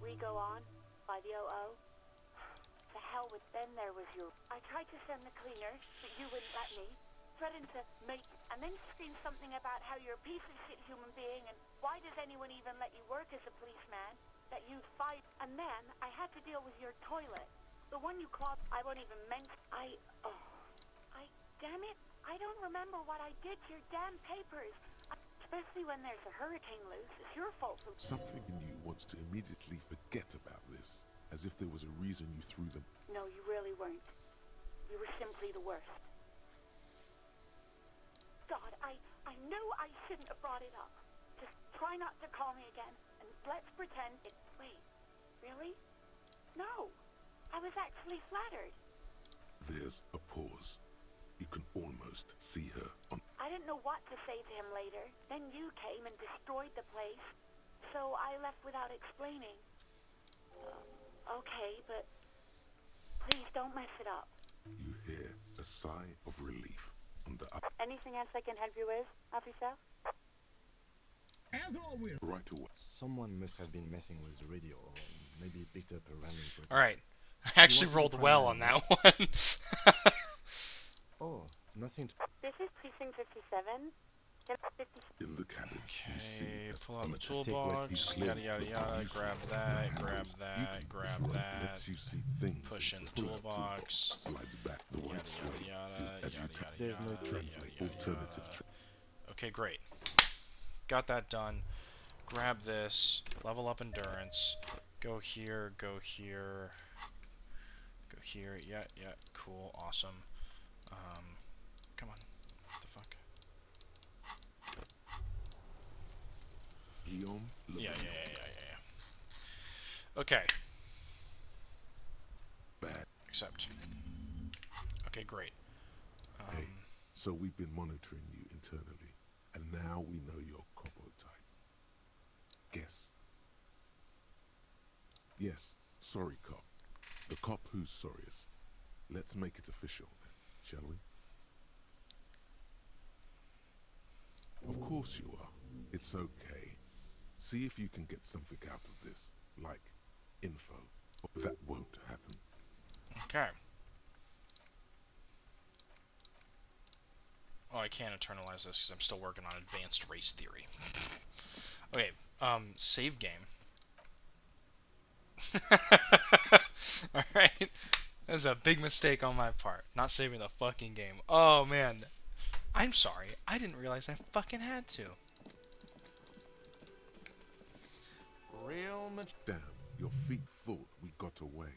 We go on by the OO. To hell with then there was your... I tried to send the cleaner, but you wouldn't let me. Threatened to make... And then you screamed something about how you're a piece of shit human being and why does anyone even let you work as a policeman? That you'd fight. And then I had to deal with your toilet. The one you clogged. I won't even mention... Damn it. I don't remember what I did to your damn papers. Especially when there's a hurricane loose. It's your fault for... Something in you wants to immediately forget about this. As if there was a reason you threw them. No, you really weren't. You were simply the worst. God, I knew I shouldn't have brought it up. Just try not to call me again, and let's pretend it... Wait, really? No, I was actually flattered. There's a pause. You can almost see her on... I didn't know what to say to him later. Then you came and destroyed the place. So I left without explaining. Okay, but please don't mess it up. You hear a sigh of relief on the up... Anything else I can help you with, officer? As always. Right away. Someone must have been messing with the radio, or maybe it picked up a random frequency. Alright. I actually wanted the rolled well prime on line, that one. Oh, nothing to... This is precinct 57. In the cabin, you see Okay, as pull out the unexpected toolbox, clear yada yada the yada, police grab and that, the grab handles. You that, can grab rope that, lets you see things push in the pull-out toolbox, slides back the white yada flame yada as you yada tap yada There's no yada, translate yada alternative yada. Okay, great. Got that done. Grab this, level up endurance, go here, go here, go here, yeah, cool, awesome. Come on, what the fuck? Guillaume, Yeah. Okay, bad. accept. Okay, great. Hey, so we've been monitoring you internally, and now we know your Copo type. Guess. Yes, sorry, cop. The cop who's sorriest. Let's make it official then, shall we? Of course you are. It's okay. See if you can get something out of this, like info. That won't happen. Okay. Oh, I can't internalize this because I'm still working on advanced race theory. Okay, save game. Alright. That was a big mistake on my part. Not saving the fucking game. Oh, man. I'm sorry. I didn't realize I fucking had to. Real much. Damn, your feet thought we got away.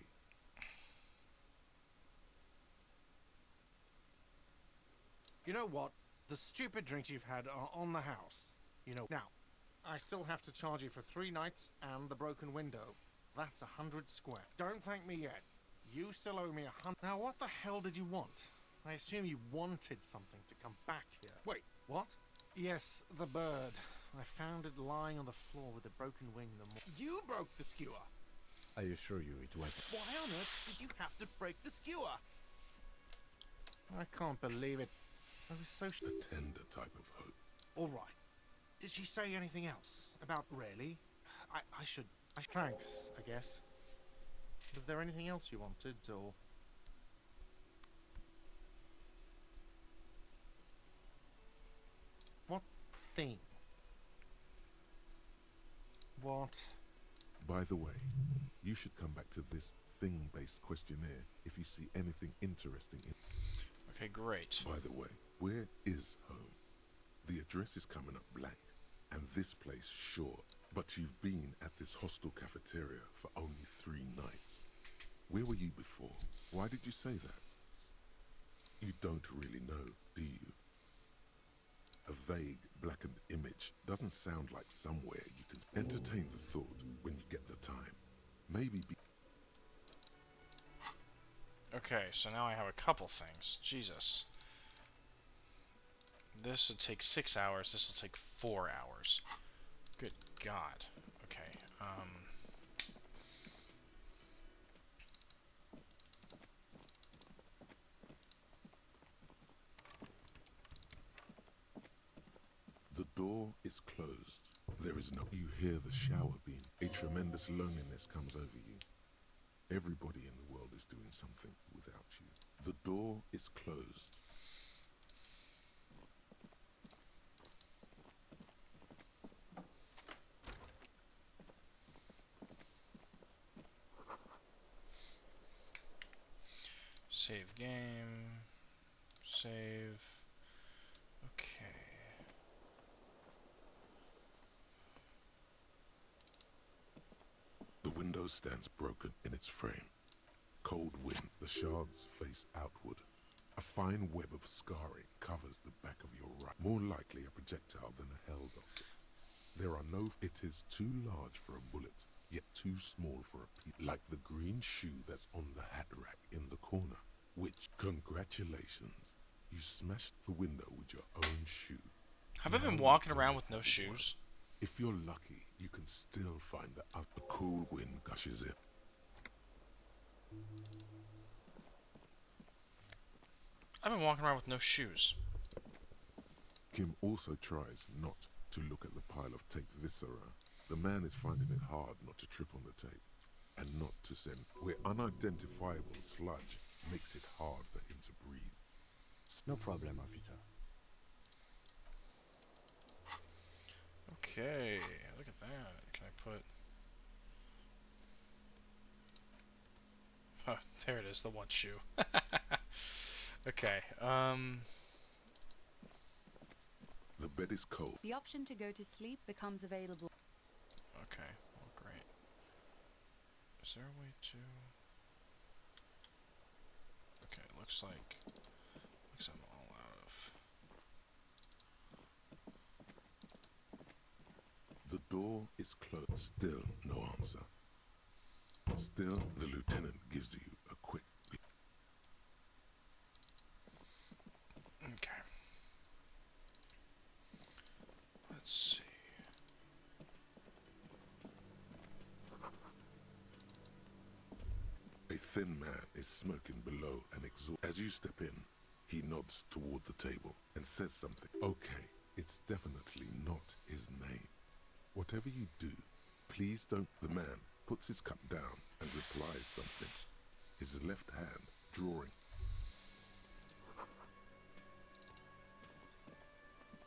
You know what? The stupid drinks you've had are on the house. You know. Now, I still have to charge you for 3 nights and the broken window. That's 100 square. Don't thank me yet. You still owe me 100. Now, what the hell did you want? I assume you wanted something to come back here. Wait, what? Yes, the bird. I found it lying on the floor with a broken wing the morning. You broke the skewer! I assure you it wasn't. Why on earth did you have to break the skewer? I can't believe it. I was so A tender type of hope. All right. Did she say anything else about really? I should. Thanks, I guess. Was there anything else you wanted, or? What thing? What? By the way, you should come back to this thing-based questionnaire if you see anything interesting in. Okay, great. By the way, where is home? The address is coming up blank, and this place sure. But you've been at this hostel cafeteria for only 3 nights. Where were you before? Why did you say that? You don't really know, do you? A vague, blackened image doesn't sound like somewhere you can entertain the thought when you get the time. Maybe be... Okay, so now I have a couple things. Jesus. This would take 6 hours, this will take 4 hours. Good God. Okay, The door is closed. There is no... You hear the shower being... A tremendous loneliness comes over you. Everybody in the world is doing something without you. The door is closed. save game. Save. Okay. The window stands broken in its frame. Cold wind, the shards face outward. A fine web of scarring covers the back of your right, more likely a projectile than a held object. There are no... It is too large for a bullet, yet too small for a piece. Like the green shoe that's on the hat rack in the corner. Which, congratulations, you smashed the window with your own shoe. Have I been walking around with no shoes? If you're lucky, you can still find the cool wind gushes in. I've been walking around with no shoes. Kim also tries not to look at the pile of tape viscera. The man is finding it hard not to trip on the tape. and not to send, where unidentifiable sludge makes it hard for him to breathe. No problem, officer. Okay, look at that. Can I put... Huh, there it is, the one shoe. Okay, The bed is cold. The option to go to sleep becomes available. okay, well, great. Is there a way to... Okay, looks like I'm all out of... The door is closed. Still no answer. Still, the lieutenant gives you a quick... Okay. Let's see. A thin man is smoking below an exhaust. As you step in, he nods toward the table and says something. Okay, it's definitely not his name. Whatever you do, please don't... The man puts his cup down and replies something. His left hand drawing.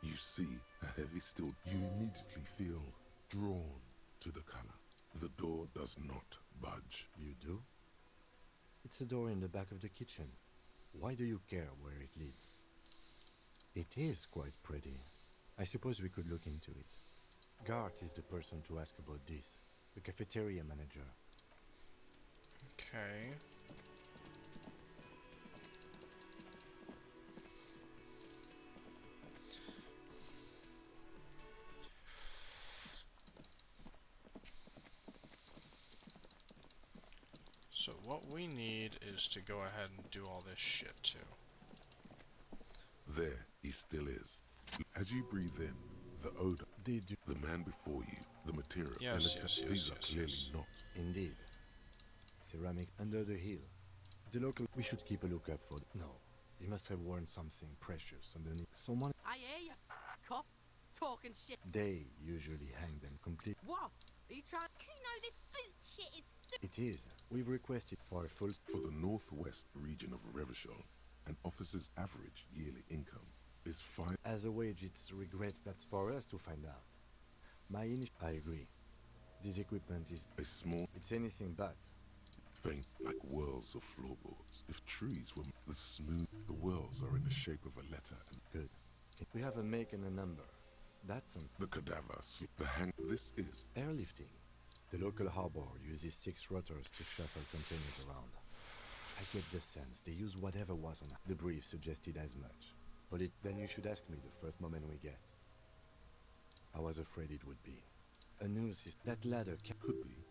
You see a heavy steel. You immediately feel drawn to the color. The door does not budge. You do? It's a door in the back of the kitchen. Why do you care where it leads? It is quite pretty. I suppose we could look into it. Gart is the person to ask about this. The cafeteria manager. Okay. So what we need is to go ahead and do all this shit too. There he still is. As you breathe in, the odor, the man before you, the material, Yes, these are clearly not. Indeed. Ceramic under the heel. The local... We should keep a lookout for... No. He must have worn something precious underneath. Someone... I hear you, cop. Talking shit. They usually hang them complete. What? Are you trying... Kuno, this boots shit is It is. We've requested for a full... For the northwest region of Revachol, an officer's average yearly income is 5... As a wage, it's regret that's for us to find out. I agree. This equipment is... A small... It's anything but. Faint like whirls of floorboards. If trees were the smooth, the whirls are in the shape of a letter. Good. We have a make and a number. That's the cadaver. The hang... This is... Airlifting. The local harbor uses 6 rotors to shuffle containers around. I get the sense they use whatever was on the brief suggested as much. But then you should ask me the first moment we get. I was afraid it would be. A noose is... That ladder could be.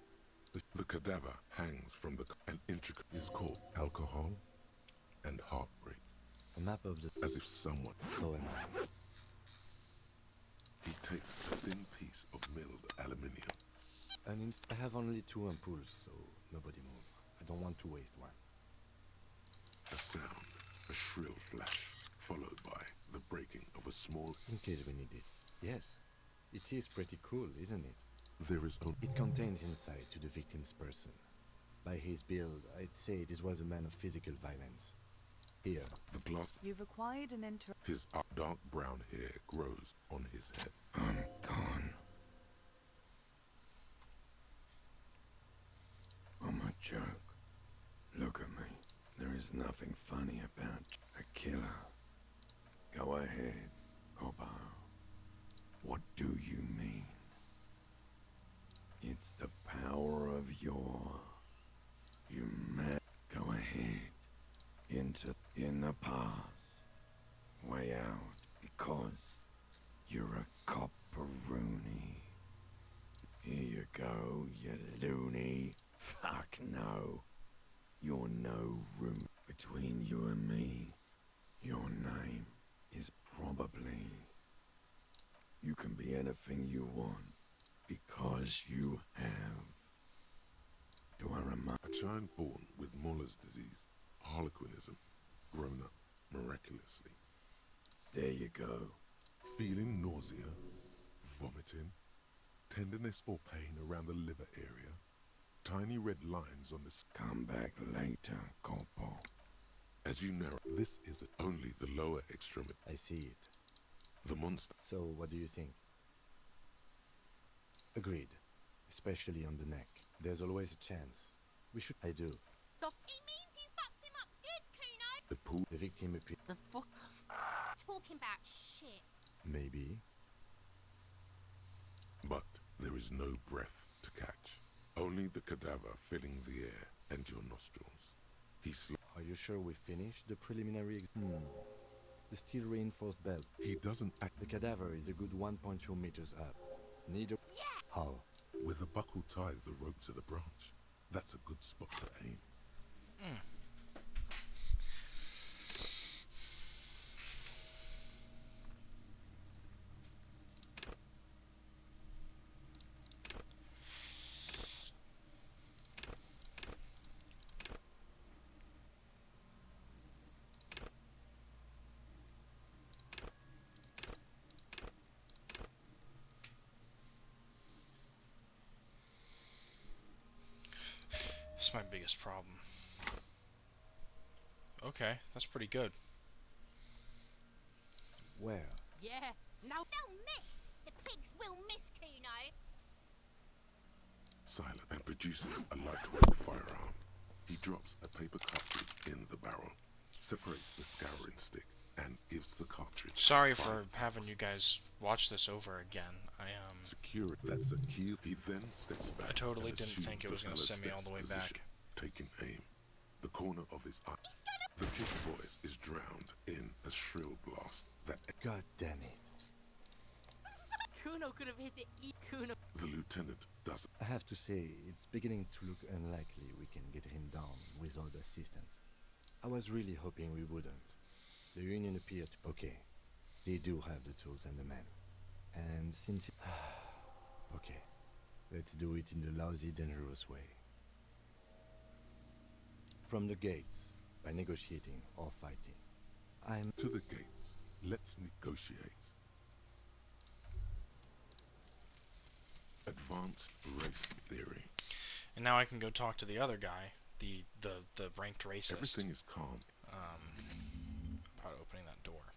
The cadaver hangs from the... An intricate is called alcohol and heartbreak. A map of the... As if someone... So am I. He takes a thin piece of milled aluminium. I have only 2 ampoules, so nobody move. I don't want to waste one. A sound, a shrill flash, followed by the breaking of a small... In case we need it. Yes, it is pretty cool, isn't it? There is only... It contains insight to the victim's person. By his build, I'd say this was a man of physical violence. Here. The glass... You've acquired an His dark brown hair grows on his head. I'm gone. I'm a joke. Look at me. There is nothing funny about a killer. Go ahead, Coppo. What do you mean? It's the power of you mad. Go ahead. In the past. Way out. Because you're a copperoonie. Here you go, you loony. Fuck no. You're no room between you and me. Your name is probably... You can be anything you want, because you have. Do I remind... A child born with Muller's disease, harlequinism, grown up miraculously. There you go. Feeling nausea, vomiting, tenderness or pain around the liver area. Tiny red lines on the Come back later, Corpo. As you narrow, this is only the lower extremity. I see it. The monster. So, what do you think? Agreed. Especially on the neck. There's always a chance. We should... I do. Stop. He means you fucked him up good, Kuno. The pool. The victim appears... The fuck? Talking about shit. Maybe. But there is no breath to catch. Only the cadaver filling the air and your nostrils. Are you sure we finished the preliminary The steel reinforced belt. He doesn't act. The cadaver is a good 1.2 meters up. Need a... Yeah! How? Where the buckle ties the rope to the branch. That's a good spot to aim. That's my biggest problem. Okay, that's pretty good. Where? Yeah. Now They'll miss. The pigs will miss, Kuno. Silent and produces a lightweight firearm. He drops a paper cartridge in the barrel, separates the scouring stick, and gives the cartridge. Sorry for having you guys watch this over again. Secure it. That's a key. He then steps back. I totally and didn't assumes think it the was going to fella send me all steps the way position, back. Taking aim. The corner of his eye. The kid's voice is drowned in a shrill blast that... God damn it. Kuno could have hit it. Kuno. The lieutenant doesn't. I have to say, it's beginning to look unlikely we can get him down without assistance. I was really hoping we wouldn't. The Union appeared okay. They do have the tools and the men. And since... okay. Let's do it in the lousy, dangerous way. From the gates, by negotiating or fighting. I'm... To the gates. Let's negotiate. Advanced race theory. And now I can go talk to the other guy, the ranked racist. Everything is calm. About opening that door.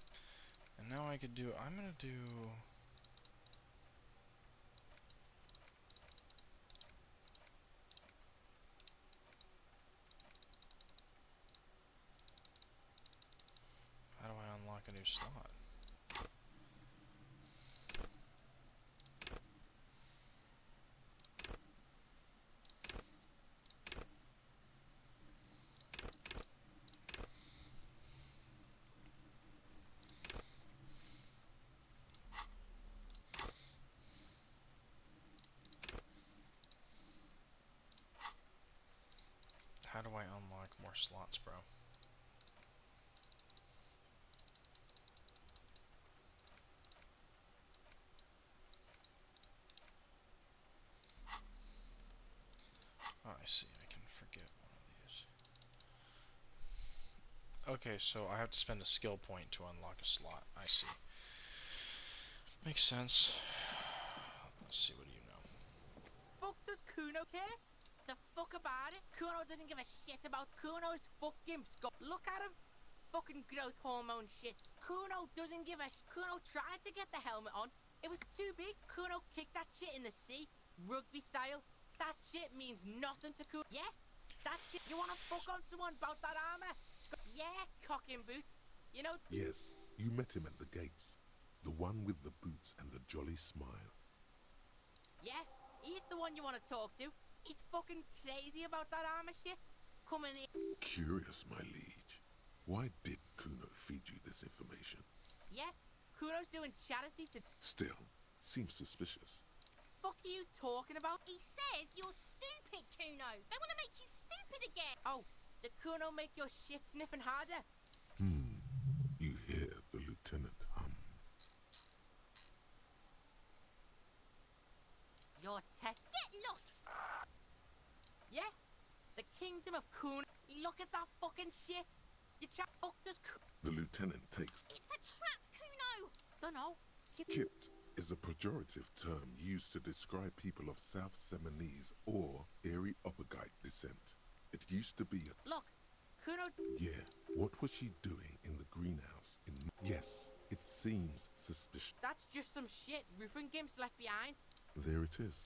And now I could do... I'm gonna do... How do I unlock a new slot? How do I unlock more slots, bro? Oh, I see. I can forget one of these. Okay, so I have to spend a skill point to unlock a slot. I see. Makes sense. Let's see, what do you know? Fuck does Kuno care? The fuck about it? Kuno doesn't give a shit about Kuno's fucking skull. Look at him. Fucking growth hormone shit. Kuno doesn't give a Kuno tried to get the helmet on. It was too big. Kuno kicked that shit in the sea. Rugby style. That shit means nothing to Kuno. Yeah? That shit. You wanna fuck on someone about that armor? Yeah, cock and boots. You know... Yes, you met him at the gates. The one with the boots and the jolly smile. Yeah, he's the one you wanna talk to. He's fucking crazy about that armor shit. Coming in. Curious, my liege. Why did Kuno feed you this information? Yeah, Kuno's doing charity to... Still, seems suspicious. Fuck are you talking about? He says you're stupid, Kuno. They want to make you stupid again. Oh, did Kuno make your shit sniffing harder? You hear the lieutenant hum. Your test... Get lost. Yeah? The kingdom of Kuno. Look at that fucking shit. You fucked us. The lieutenant takes... It's a trap, Kuno. Dunno. Kit is a pejorative term used to describe people of South Seminese or Erie-Opagite descent. It used to be a... Look, Kuno... Yeah, what was she doing in the greenhouse in... Yes, it seems suspicious. That's just some shit roofing gimps left behind. There it is.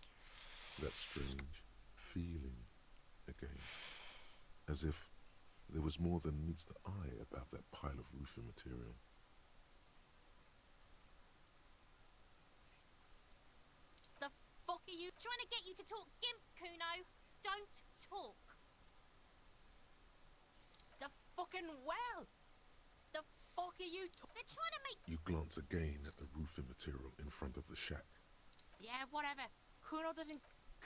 That strange feeling again. As if there was more than meets the eye about that pile of roofing material. The fuck are you trying to get you to talk gimp, Kuno? Don't talk. The fucking well! The fuck are you They're trying to make... You glance again at the roofing material in front of the shack. Yeah, whatever. Kuno doesn't...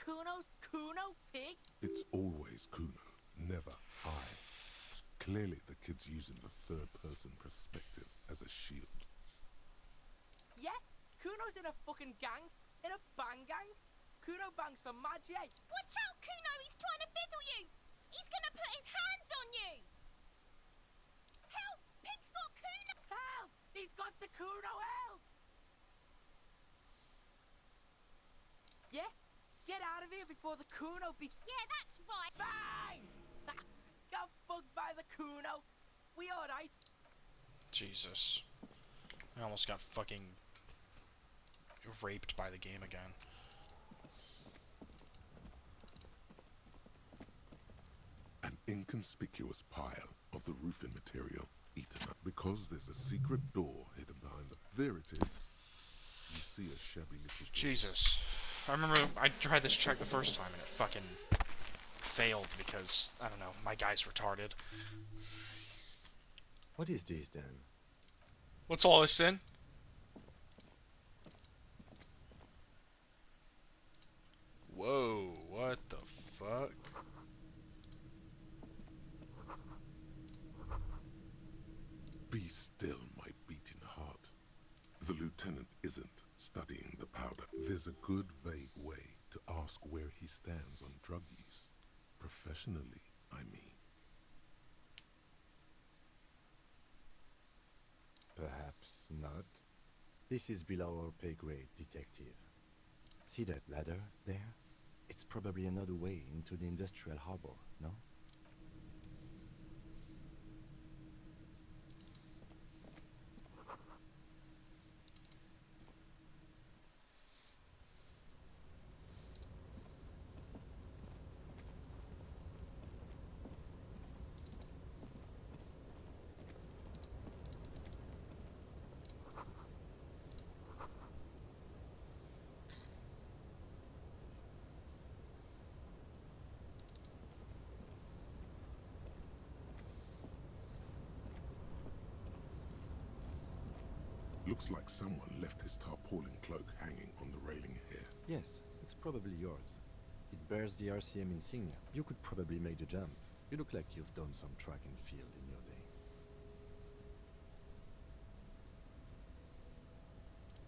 Kuno's Kuno, pig? It's always Kuno, never I. Clearly the kid's using the third-person perspective as a shield. Yeah? Kuno's in a fucking gang. In a bang gang. Kuno bangs for Magie. Watch out, Kuno! He's trying to fiddle you! He's gonna put his hands on you! Help! Pig's got Kuno! Help! He's got the Kuno, help! Yeah? Get out of here before the Kuno beats... Yeah, that's right! Bang! Got fucked by the Kuno. We alright? Jesus. I almost got fucking raped by the game again. An inconspicuous pile of the roofing material eaten up because there's a secret door hidden behind them. There it is. You see a shabby little door. Jesus. I remember I tried this check the first time and it fucking failed because, I don't know, my guy's retarded. What is this then? What's all this in? Whoa, what the fuck? Be still, my beating heart. The lieutenant isn't studying the powder. There's a good vague way to ask where he stands on drug use. Professionally, I mean. Perhaps not. This is below our pay grade, detective. See that ladder there? It's probably another way into the industrial harbor, no? Looks like someone left his tarpaulin cloak hanging on the railing here. Yes, it's probably yours. It bears the RCM insignia. You could probably make the jump. You look like you've done some track and field in your day.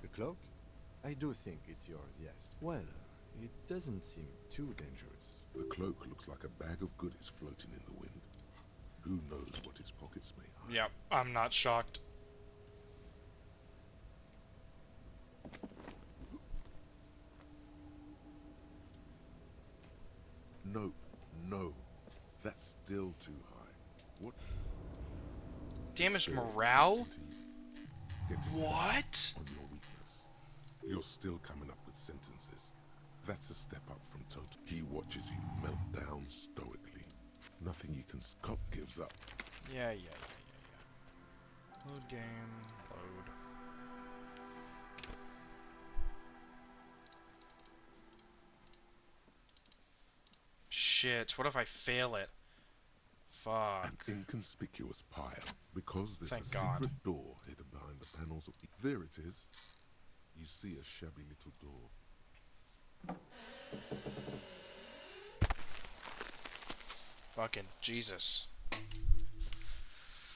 The cloak? I do think it's yours, yes. Well, it doesn't seem too dangerous. The cloak looks like a bag of goodies floating in the wind. Who knows what his pockets may hide? Yep, I'm not shocked. Nope, no. That's still too high. What? Damaged Spare morale? attention to you. Getting What? on your weakness. You're still coming up with sentences. That's a step up from total. He watches you melt down stoically. Nothing you can... Cop gives up. Yeah. Load game, load. Shit, what if I fail it? Fuck. An inconspicuous pile. Because there's Thank a God. secret door hidden behind the panels of... There it is. You see a shabby little door. Fucking Jesus.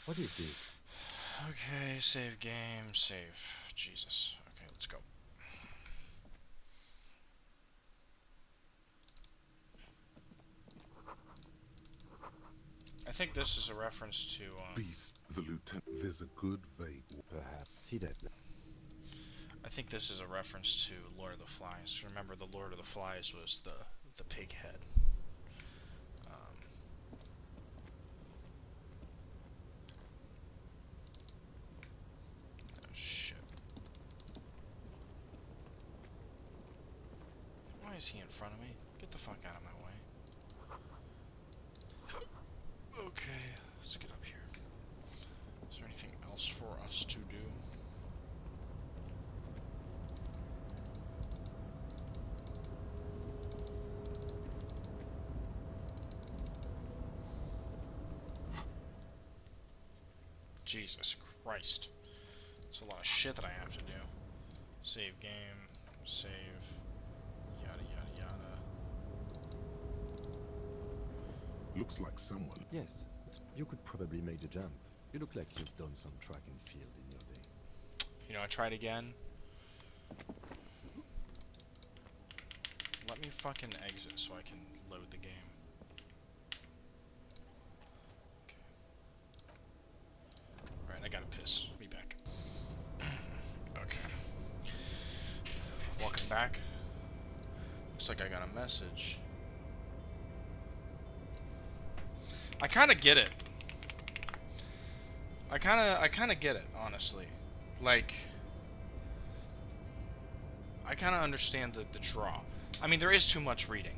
What is this? Okay, save game, save. Jesus. Okay, let's go. I think this is a reference to, Beast, the lieutenant. There's a good vague... Perhaps. See that? I think this is a reference to Lord of the Flies. Remember, the Lord of the Flies was the pig head. Oh shit. Why is he in front of me? Get the fuck out of my way. Okay, let's get up here. Is there anything else for us to do? Jesus Christ. It's a lot of shit that I have to do. Save game, save, yada yada yada. Looks like someone. Yes, you could probably make the jump. You look like you've done some track and field in your day. You know, I tried again. Let me fucking exit so I can load the game. Okay. Alright, I gotta piss. Be back. Okay. Welcome back. Looks like I got a message. I kinda get it. I kinda get it, honestly. Like, I kinda understand the draw. I mean, there is too much reading,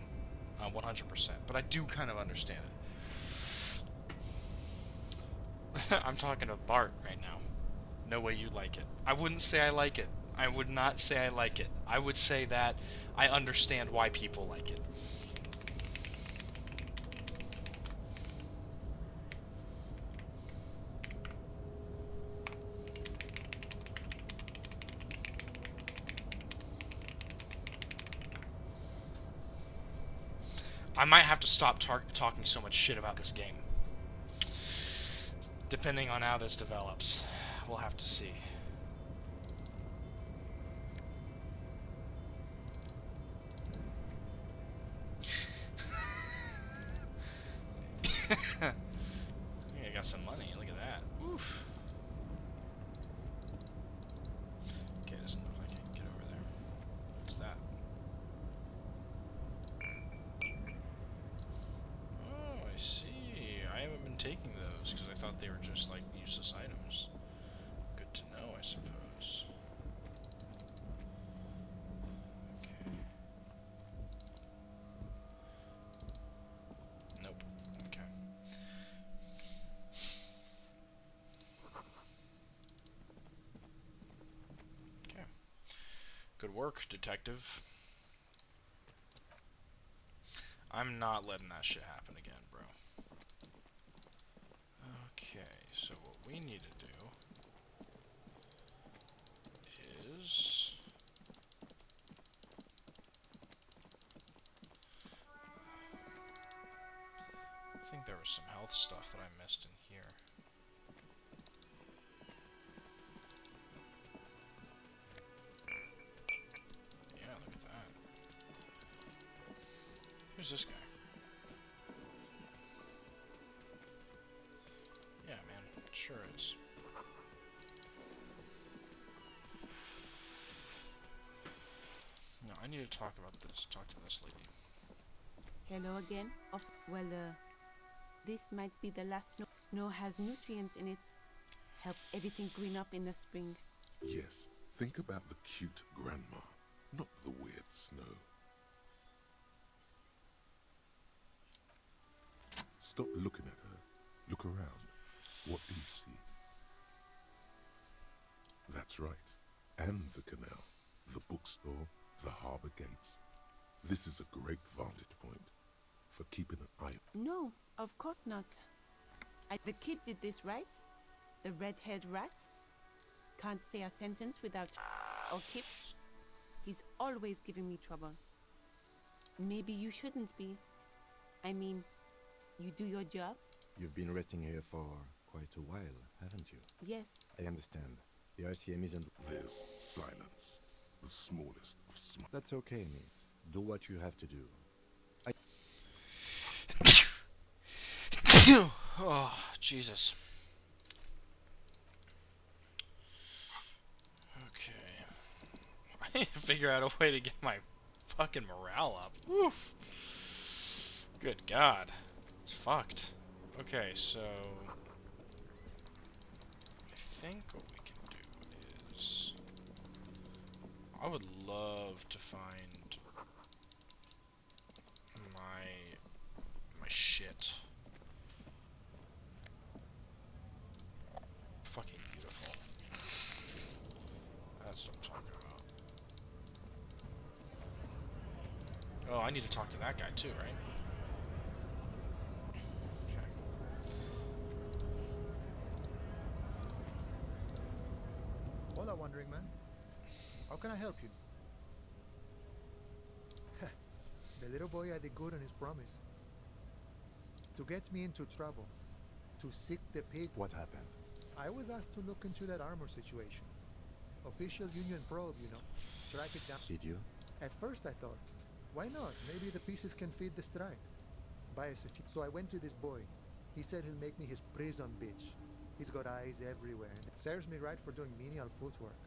100%, but I do kind of understand it. I'm talking to Bart right now. No way you like it. I wouldn't say I like it. I would not say I like it. I would say that I understand why people like it. I might have to stop talking so much shit about this game. Depending on how this develops. We'll have to see. I got some money. Look at that. Oof. Okay, doesn't look like I can get over there. What's that? Oh, I see. I haven't been taking those because I thought they were just like useless items. Good to know, I suppose. Okay. Nope. Okay. Okay. Good work, detective. I'm not letting that shit happen again, bro. Okay, so what we need to do is... I think there was some health stuff that I missed in here. Yeah, look at that. Who's this guy? Yeah, man, sure is. No, I need to talk about this. Talk to this lady. Hello again. This might be the last snow. Snow has nutrients in it. Helps everything green up in the spring. Yes, think about the cute grandma, not the weird snow. Stop looking at her. Look around. What do you see? That's right. And the canal, the bookstore, the harbour gates. This is a great vantage point for keeping an eye. No, of course not. The kid did this, right? The red-haired rat? Can't say a sentence without or kipped. He's always giving me trouble. Maybe you shouldn't be. I mean, you do your job? You've been resting here for quite a while, haven't you? Yes. I understand. The RCM isn't... There's silence. The smallest of small... That's okay, miss. Do what you have to do. Oh, Jesus. Okay. need to figure out a way to get my fucking morale up. Woof. Good God. It's fucked. Okay, so I think what we can do is I would love to find my shit. Fucking beautiful. That's what I'm talking about. Oh, I need to talk to that guy too, right? Okay. Hola, Wandering Man. How can I help you? The little boy had it good on his promise. To get me into trouble. To seek the pig. What happened? I was asked to look into that armor situation. Official Union probe, you know. Track it down. Did you? At first I thought, why not? Maybe the pieces can feed the strike. Buy us a few. So I went to this boy. He said he'll make me his prison bitch. He's got eyes everywhere. Serves me right for doing menial footwork.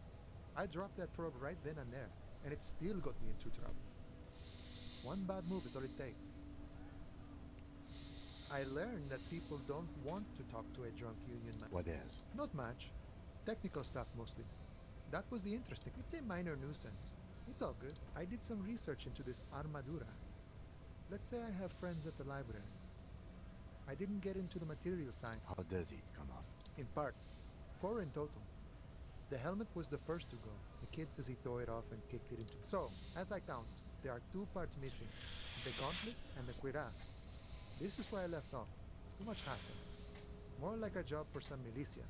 I dropped that probe right then and there, and it still got me into trouble. One bad move is all it takes. I learned that people don't want to talk to a drunk union man. What else? Not much. Technical stuff mostly. That was the interesting. It's a minor nuisance. It's all good. I did some research into this armadura. Let's say I have friends at the library. I didn't get into the material science. How does it come off? In parts. 4 in total. The helmet was the first to go. The kid says he tore it off and kicked it into... So, as I count, there are 2 parts missing. The gauntlets and the cuirass. This is why I left off. Too much hassle. More like a job for some militia.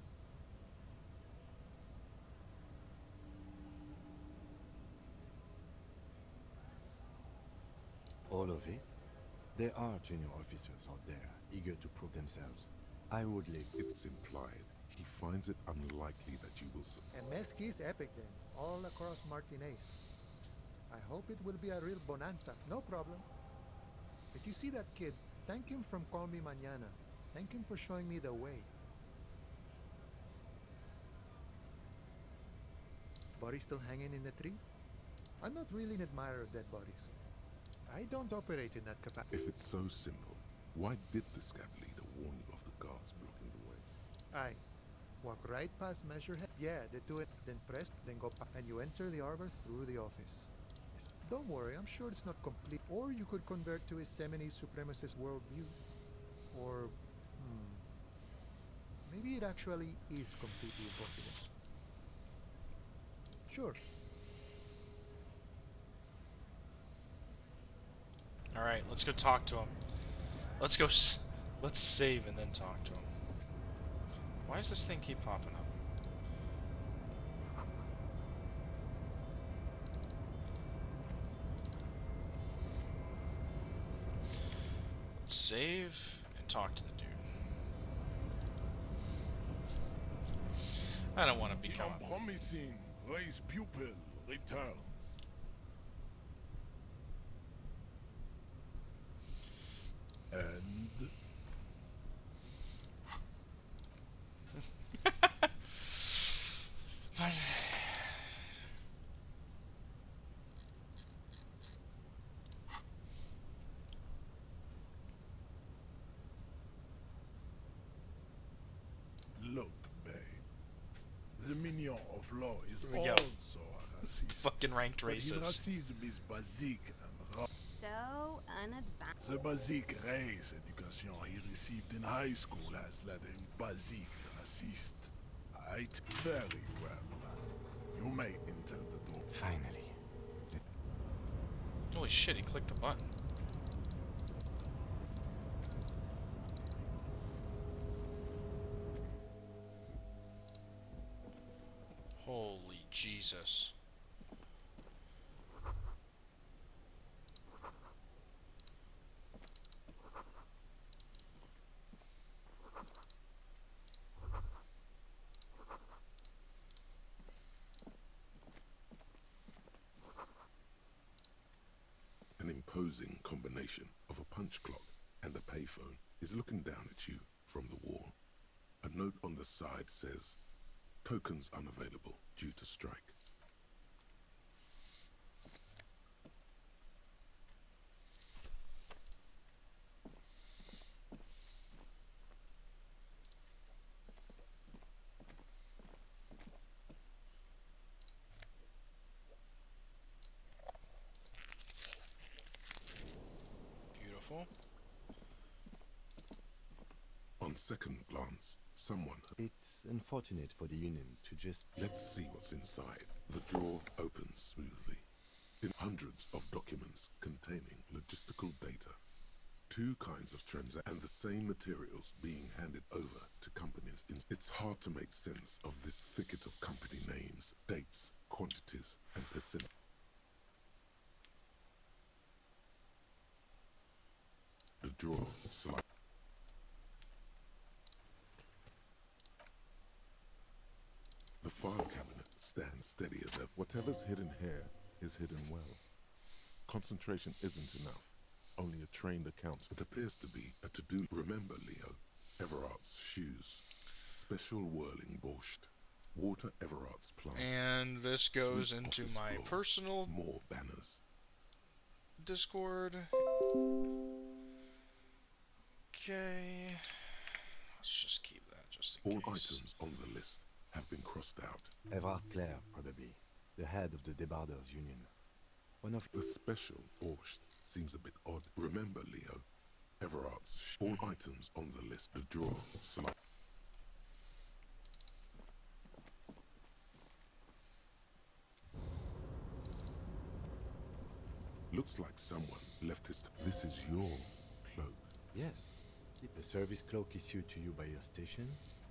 All of it? There are junior officers out there, eager to prove themselves. I would leave. It's implied. He finds it unlikely that you will... And Mesqui's epic then, all across Martinez. I hope it will be a real bonanza. No problem. If you see that kid, thank him from Call Me Mañana. Thank him for showing me the way. Body still hanging in the tree? I'm not really an admirer of dead bodies. I don't operate in that capacity. If it's so simple, why did the scab leader warn you of the guards blocking the way? Aye. Walk right past Measurehead. Yeah, they do it. Then press, then go past. And you enter the arbor through the office. Yes. Don't worry, I'm sure it's not complete. Or you could convert to his Semini supremacist worldview. Or, maybe it actually is completely impossible. Sure. Alright, let's go talk to him. Let's go let's save and then talk to him. Why does this thing keep popping up? Let's save and talk to the dude. I don't want to become... Promising race pupil returns. And look, babe. The minion of law is Here we go. also a racist. Fucking ranked But his racist. racism is basic and raw. So unadvanced. The basic race education he received in high school has led him basic racist. Right? Very well. You may enter the door. Finally. Holy shit, he clicked the button. Holy Jesus. An imposing combination of a punch clock and a payphone is looking down at you from the wall. A note on the side says, tokens unavailable due to strike. Beautiful. On second glance, someone... It's unfortunate for the Union to just... Let's see what's inside. The drawer opens smoothly. In hundreds of documents containing logistical data. 2 kinds of transactions and the same materials being handed over to companies. It's hard to make sense of this thicket of company names, dates, quantities, and percent. The drawer slide. The file cabinet stands steady as ever. Whatever's hidden here is hidden well. Concentration isn't enough. Only a trained accountant. It appears to be a to-do. Remember, Leo, Everard's shoes. Special whirling borscht. Water Everard's plants. And this goes Sweep into office my floor. personal More banners. Discord. Okay. Let's just keep that just in All case. items on the list have been crossed out. Everard Clare, probably. The head of the Debarders Union. One of... The special borscht seems a bit odd. Remember, Leo, Everard's all items on the list. The drawer slide. Looks like someone left his... This is your cloak. Yes. The service cloak issued to you by your station?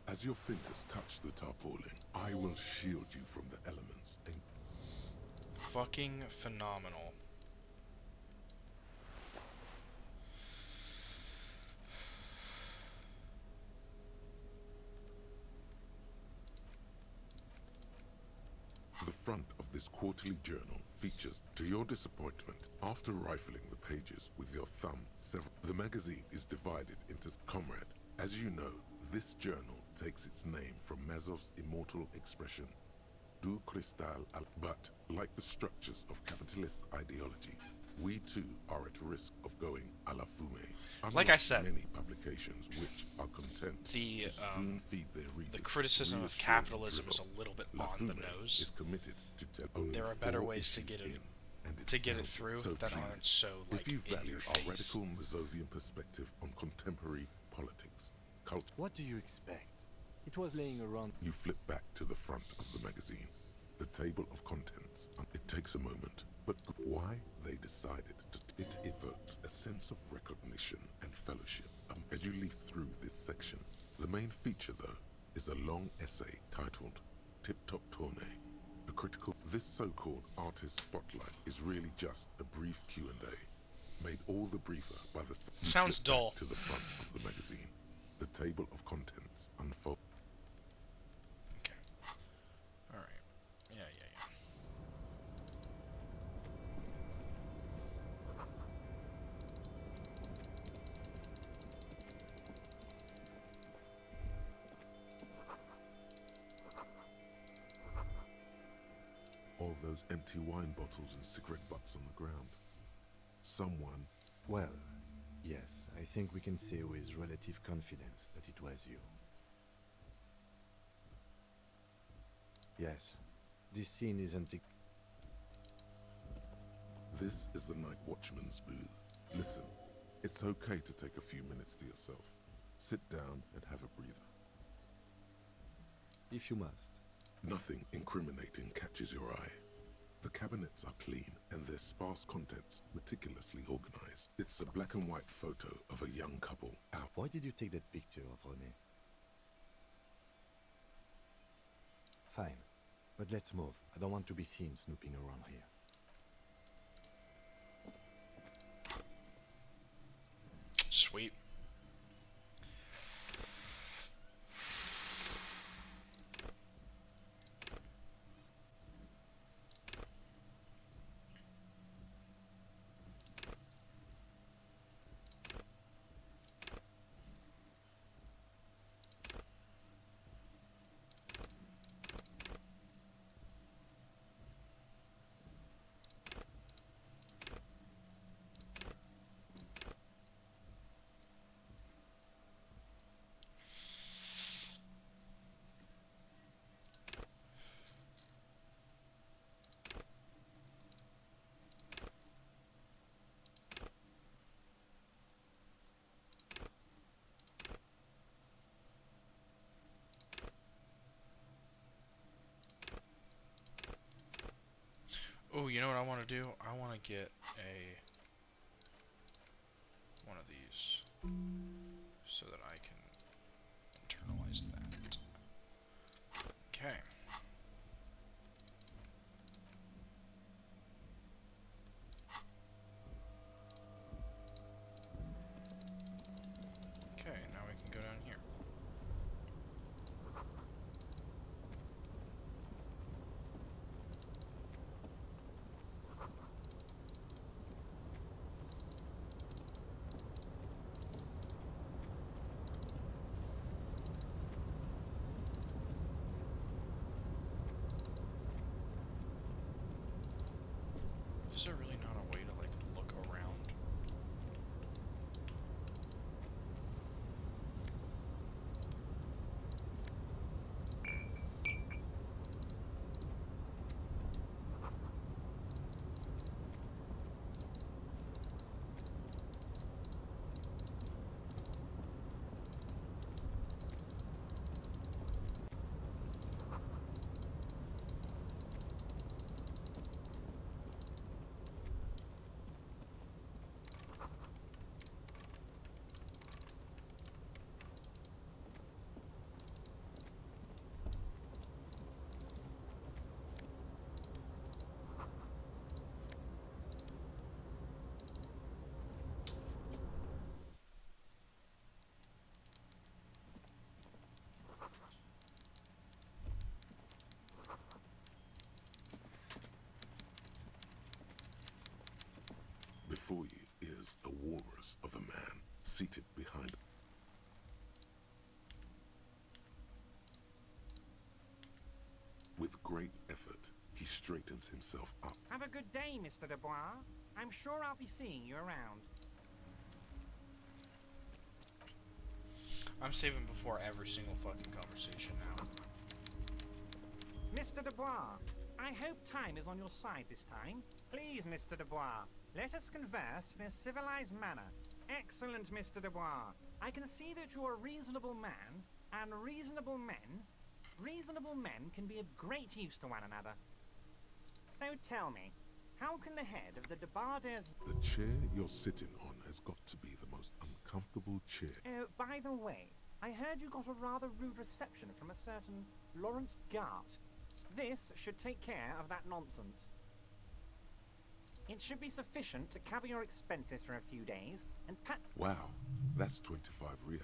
As your fingers touch the tarpaulin, I will shield you from the elements and... Fucking phenomenal. The front of this quarterly journal features, to your disappointment, after rifling the pages with your thumb, the magazine is divided into... Comrade, as you know, this journal takes its name from Mazov's immortal expression, Du Cristal al... But, like the structures of capitalist ideology, we too are at risk of going a la fume. Like I said, many publications which are content the to spoon-feed their readers, the criticism of reassuring capitalism is drivel. a little bit La on the Fume nose. is committed to tell only There are better 4 ways to issues get it in, and to get it sounds through so that pleased. aren't so like If you in value your our face. radical Mazovian perspective on contemporary politics, culture, What do you expect? It was laying around... you flip back to the front of the magazine, the table of contents. It takes a moment, but why they decided to... It evokes a sense of recognition and fellowship. As you leaf through this section, the main feature, though, is a long essay titled Tip Top Tournée, a critical... This so-called artist spotlight is really just a brief Q&A, made all the briefer by the... Sounds dull. To the front of the magazine, the table of contents unfold. Okay. All right. Yeah. All those empty wine bottles and cigarette butts on the ground. Someone... Well, yes, I think we can say with relative confidence that it was you. Yes, this scene isn't... This is the night watchman's booth. Listen, it's okay to take a few minutes to yourself. Sit down and have a breather. If you must. Nothing incriminating catches your eye. The cabinets are clean and their sparse contents meticulously organized. It's a black and white photo of a young couple out. Why did you take that picture of René? Fine, but let's move. I don't want to be seen snooping around here. Sweet. you know what I want to do? I want to get one of these so that I can internalize that. Okay. Okay, now we can go down here. Is there really not a way to, like, look around? Before you is a walrus of a man seated behind. With great effort, he straightens himself up. Have a good day, Mr. Dubois. I'm sure I'll be seeing you around. I'm saving before every single fucking conversation now. Mr. Dubois, I hope time is on your side this time. Please, Mr. Dubois, let us converse in a civilized manner. Excellent, Mr. Dubois. I can see that you're a reasonable man, and reasonable men can be of great use to one another. So tell me, how can the head of the Debarders... The chair you're sitting on has got to be the most uncomfortable chair. Oh, by the way, I heard you got a rather rude reception from a certain Lawrence Gart. This should take care of that nonsense. It should be sufficient to cover your expenses for a few days and Wow, that's 25 real.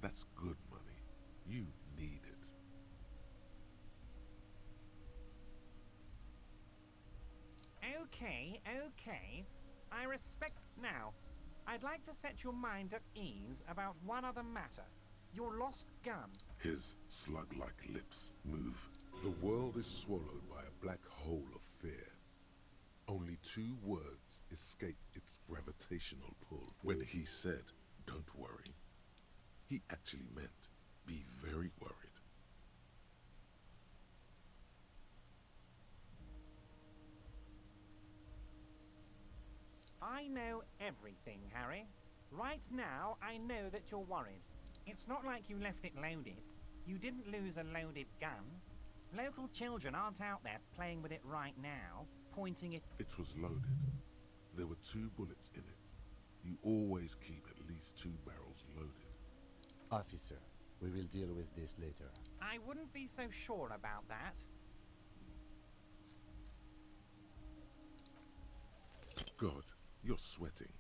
That's good money. You need it. Okay. I respect... Now, I'd like to set your mind at ease about one other matter. Your lost gun. His slug-like lips move. The world is swallowed by a black hole of fear. Only 2 words escape its gravitational pull. When he said, "Don't worry," he actually meant, be very worried. I know everything, Harry. Right now, I know that you're worried. It's not like you left it loaded. You didn't lose a loaded gun. Local children aren't out there playing with it right now, pointing it... It was loaded. There were 2 bullets in it. You always keep at least 2 barrels loaded. Officer, we will deal with this later. I wouldn't be so sure about that. God, you're sweating.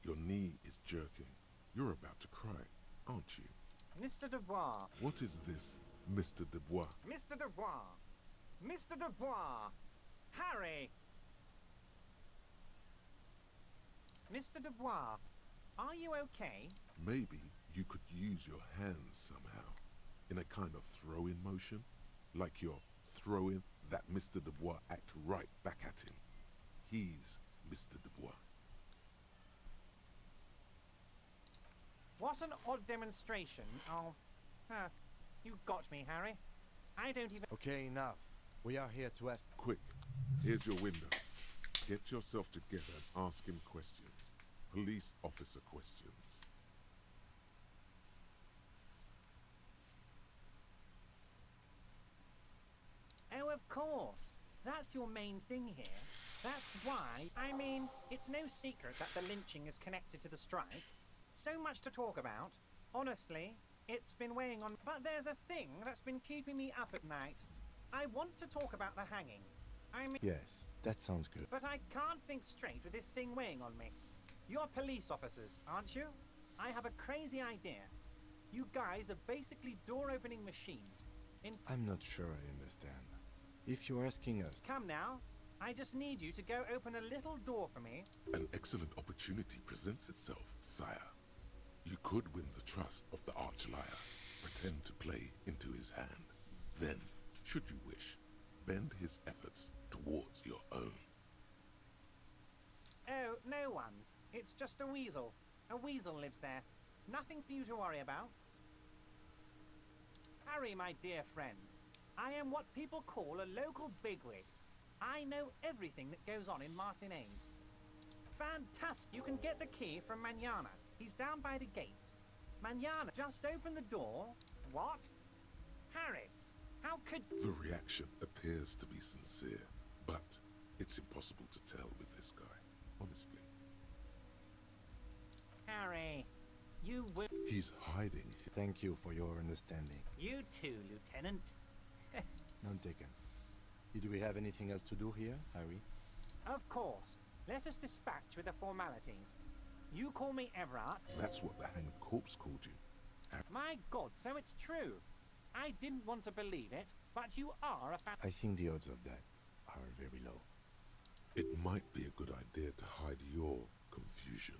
Your knee is jerking. You're about to cry, aren't you? Mr. Dubois. What is this, Mr. Dubois? Mr. Dubois. Mr. Dubois. Harry. Mr. Dubois, are you okay? Maybe you could use your hands somehow, in a kind of throw-in motion, like you're throwing that Mr. Dubois act right back at him. He's Mr. Dubois. What an odd demonstration of... you got me, Harry. I don't even... Okay, enough. We are here to ask... Quick, here's your window. Get yourself together and ask him questions. Police officer questions. Oh, of course. That's your main thing here. That's why, I mean, it's no secret that the lynching is connected to the strike. So much to talk about. Honestly, it's been weighing on... But there's a thing that's been keeping me up at night. I want to talk about the hanging. I mean... Yes, that sounds good. But I can't think straight with this thing weighing on me. You're police officers, aren't you? I have a crazy idea. You guys are basically door-opening machines. I'm not sure I understand. If you're asking us... Come now. I just need you to go open a little door for me. An excellent opportunity presents itself, sire. You could win the trust of the arch-liar, pretend to play into his hand. Then, should you wish, bend his efforts towards your own. Oh, no one's. It's just a weasel. A weasel lives there. Nothing for you to worry about. Harry, my dear friend, I am what people call a local bigwig. I know everything that goes on in Martinez. Fantastic! You can get the key from Manana. He's down by the gates. Manana, just open the door. What? Harry, how could... The reaction appears to be sincere, but it's impossible to tell with this guy, honestly. Harry, you will... He's hiding. Thank you for your understanding. You too, Lieutenant. None taken. Did we have anything else to do here, Harry? Of course. Let us dispatch with the formalities. You call me Everard. That's what the hanged corpse called you. My God, so it's true. I didn't want to believe it, but you are a fan. I think the odds of that are very low. It might be a good idea to hide your confusion.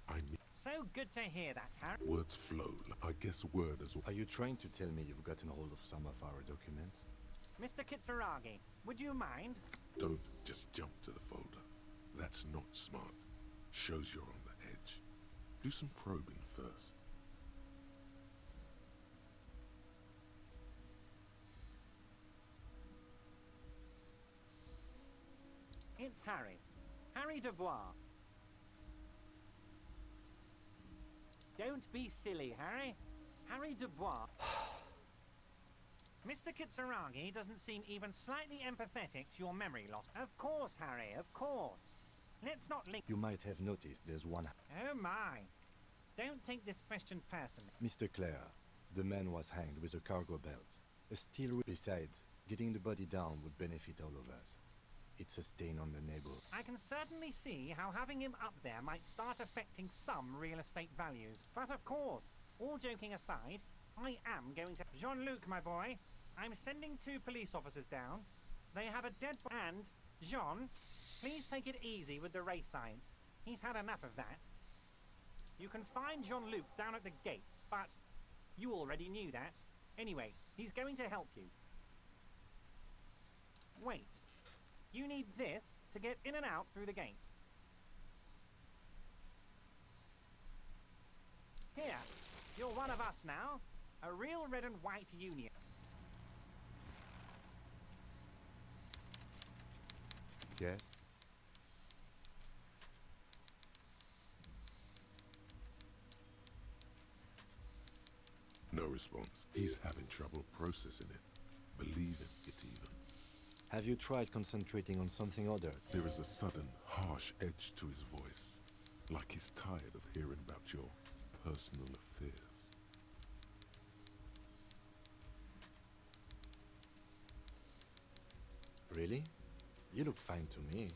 I mean... So good to hear that, Harry. Words flow. I guess word as well. Are you trying to tell me you've gotten hold of some of our documents? Mr. Kitsuragi, would you mind? Don't just jump to the folder. That's not smart. Shows you're on the edge. Do some probing first. It's Harry. Harry Dubois. Don't be silly, Harry. Harry Dubois. Mr. Kitsuragi doesn't seem even slightly empathetic to your memory loss. Of course, Harry, of course. Let's not link... You might have noticed there's one... Oh my. Don't take this question personally. Mr. Clare, the man was hanged with a cargo belt. A steel... Besides, getting the body down would benefit all of us. It's a stain on the neighborhood. I can certainly see how having him up there might start affecting some real estate values. But of course, all joking aside, I am going to... Jean-Luc, my boy, I'm sending 2 police officers down. They have a dead... And, Jean, please take it easy with the race science. He's had enough of that. You can find Jean-Luc down at the gates, but you already knew that. Anyway, he's going to help you. Wait. You need this to get in and out through the gate. Here, you're one of us now. A real red and white union. Yes? No response. He's having trouble processing it. Believing it even. Have you tried concentrating on something other? There is a sudden, harsh edge to his voice. Like he's tired of hearing about your personal affairs. Really? You look fine to me.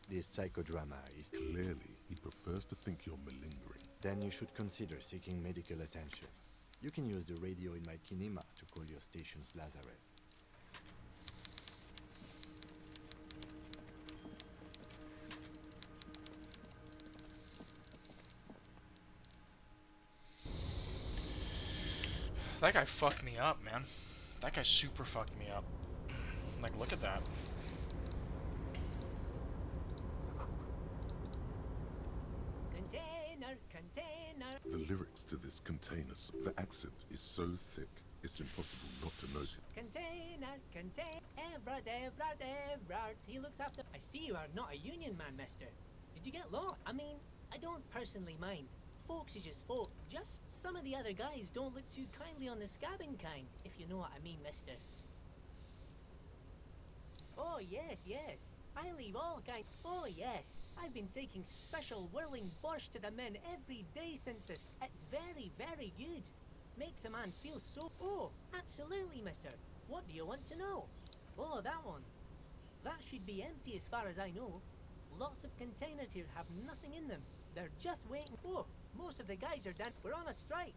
This psychodrama is... Clearly, he prefers to think you're malingering. Then you should consider seeking medical attention. You can use the radio in my kinema to call your station's Lazareth. That guy fucked me up, man. That guy super fucked me up. Like, look at that. Container, container. The lyrics to this container, the accent is so thick, it's impossible not to note it. Container, container. Everard. He looks after... I see you are not a union man, mister. Did you get lost? I mean, I don't personally mind. Folks is just folk. Just some of the other guys don't look too kindly on the scabbing kind, if you know what I mean, mister. Oh, yes, yes. I leave all kinds. Oh, yes. I've been taking special whirling borscht to the men every day since this. It's very, very good. Makes a man feel so. Oh, absolutely, mister. What do you want to know? Oh, that one. That should be empty as far as I know. Lots of containers here have nothing in them. They're just waiting. Oh, most of the guys are down. We're on a strike.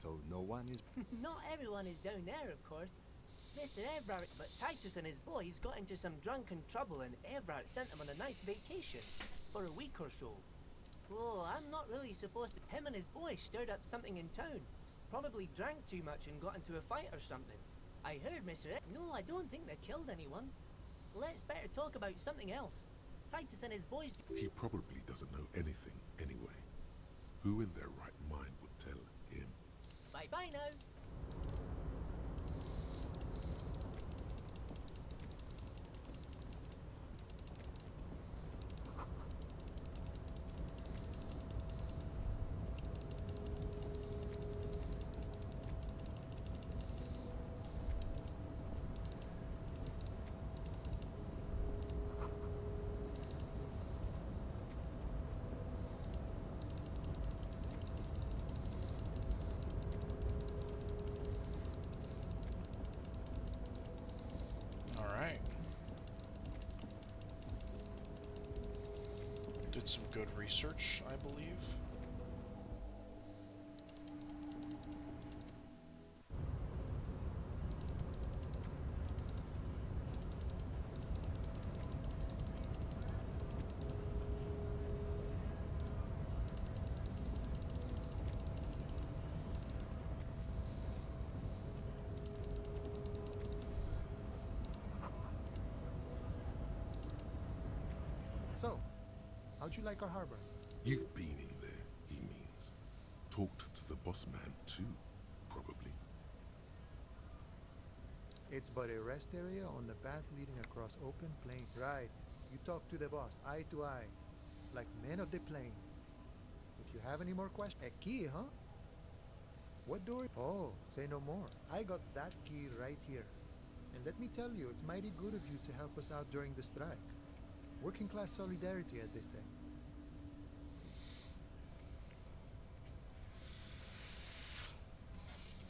So no one is... Not everyone is down there, of course. Mr. Everard, but Titus and his boys got into some drunken trouble and Everard sent them on a nice vacation for a week or so. Oh, I'm not really supposed to... Him and his boys stirred up something in town. Probably drank too much and got into a fight or something. I heard Mr. No, I don't think they killed anyone. Let's better talk about something else. Titus and his boys... He probably doesn't know anything anyway. Who in their right mind would tell him? Bye-bye now. Alright. Did some good research, I believe. So, how'd you like our harbor? You've been in there, he means. Talked to the boss man too, probably. It's but a rest area on the path leading across open plain. Right. You talk to the boss, eye to eye, like men of the plain. If you have any more questions... A key, huh? What door? Oh, say no more. I got that key right here. And let me tell you, it's mighty good of you to help us out during the strike. Working class solidarity, as they say.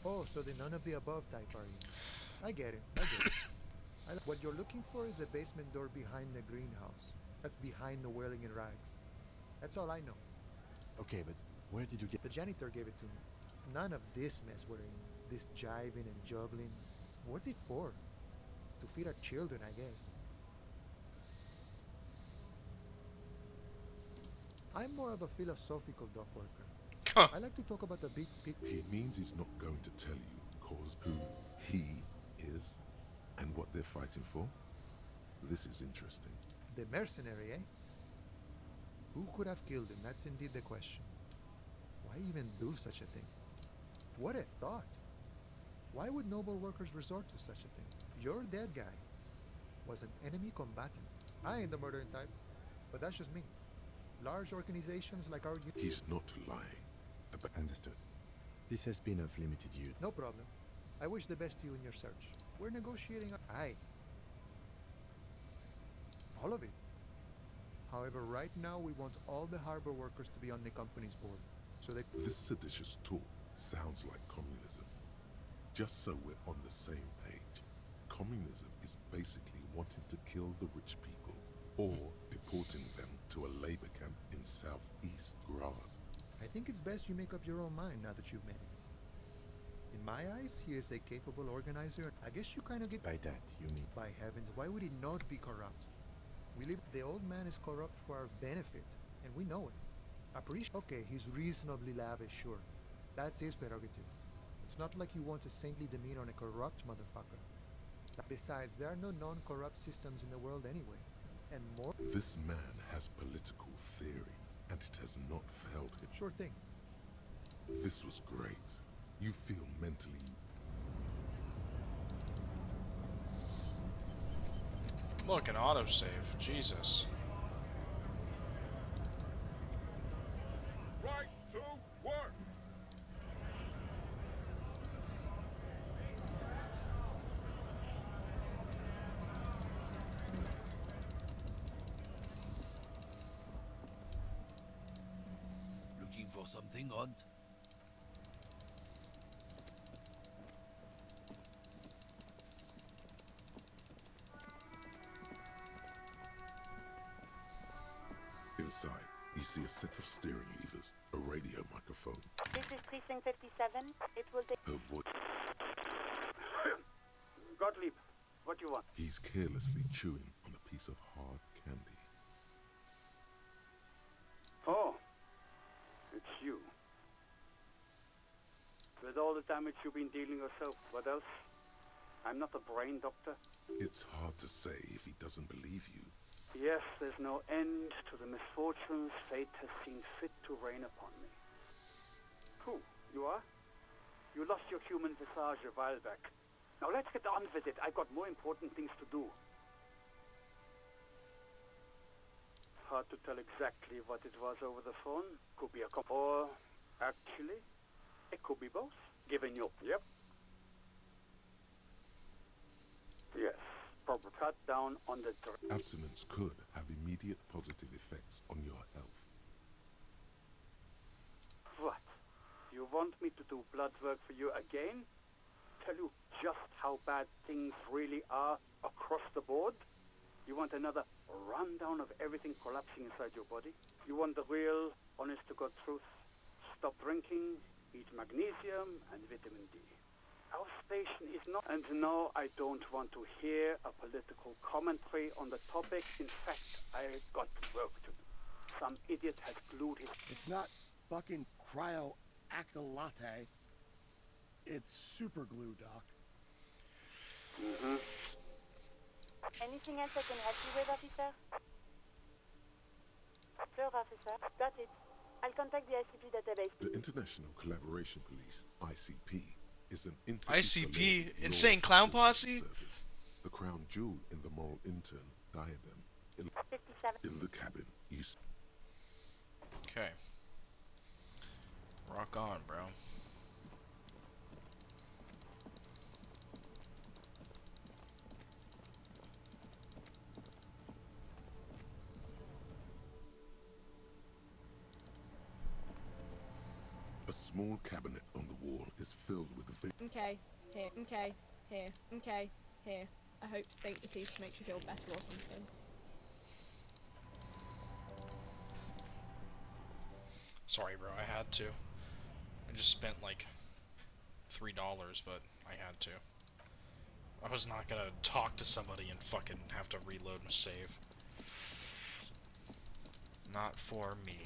Oh, so the none of the above type, are you? I get it. What you're looking for is a basement door behind the greenhouse. That's behind the whirling in rags. That's all I know. Okay, but where did you get... The janitor gave it to me. None of this mess we're in. This jiving and juggling. What's it for? To feed our children, I guess. I'm more of a philosophical dock worker. I like to talk about the big picture. He means he's not going to tell you cause who he is and what they're fighting for. This is interesting. The mercenary, eh? Who could have killed him? That's indeed the question. Why even do such a thing? What a thought. Why would noble workers resort to such a thing? Your dead guy was an enemy combatant. I ain't the murdering type, but that's just me. Large organizations like our... He's not lying. Understood. This has been of limited use. No problem. I wish the best to you in your search. We're negotiating... Aye. All of it. However, right now we want all the harbor workers to be on the company's board. So they... This seditious talk sounds like communism. Just so we're on the same page. Communism is basically wanting to kill the rich people or deporting them to a labor camp in southeast Grad. I think it's best you make up your own mind now that you've met him. In my eyes, he is a capable organizer. I guess you kind of get... By that, you mean? By heavens, why would he not be corrupt? We live... The old man is corrupt for our benefit, and we know it. Okay, he's reasonably lavish, sure. That's his prerogative. It's not like you want a saintly demeanor on a corrupt motherfucker. Besides, there are no non-corrupt systems in the world anyway. And more... This man has political theory, and it has not failed him. Sure thing. This was great. You feel mentally... Look, an autosave. Jesus. Right to work! something, Aunt? Inside, you see a set of steering levers, a radio microphone. This is Precinct 57. It will take... Her voice. Gottlieb, what do you want? He's carelessly chewing on a piece of hard candy. Oh, it's you. With all the damage you've been dealing yourself, what else? I'm not a brain doctor. It's hard to say if he doesn't believe you. Yes, there's no end to the misfortunes fate has seen fit to rain upon me. Who? You are? You lost your human visage a while back. Now let's get on with it. I've got more important things to do. Hard to tell exactly what it was over the phone. Could be a or actually, it could be both. Given you. Yep. Yes. Proper cut down on the... Abstinence could have immediate positive effects on your health. What? You want me to do blood work for you again? Tell you just how bad things really are across the board? You want another rundown of everything collapsing inside your body? You want the real, honest-to-God truth? Stop drinking, eat magnesium and vitamin D. Our station is not... And no, I don't want to hear a political commentary on the topic. In fact, I've got work to do. Some idiot has glued his... It's not fucking cryo-acta-latte. It's super glue, Doc. Mm-hmm. Anything else I can help you with, officer? Sure, officer. Got it. I'll contact the ICP database. The International Collaboration Police, ICP, is an ICP, Insane Clown Posse? Service, the crown jewel in the moral intern diadem. In the cabin, you... Okay. Rock on, bro. A small cabinet on the wall is filled with... Okay, here, okay, here, okay, here. I hope state deceased makes you feel better or something. Sorry, bro, I had to. I just spent like $3, but I had to. I was not gonna talk to somebody and fucking have to reload my save. Not for me.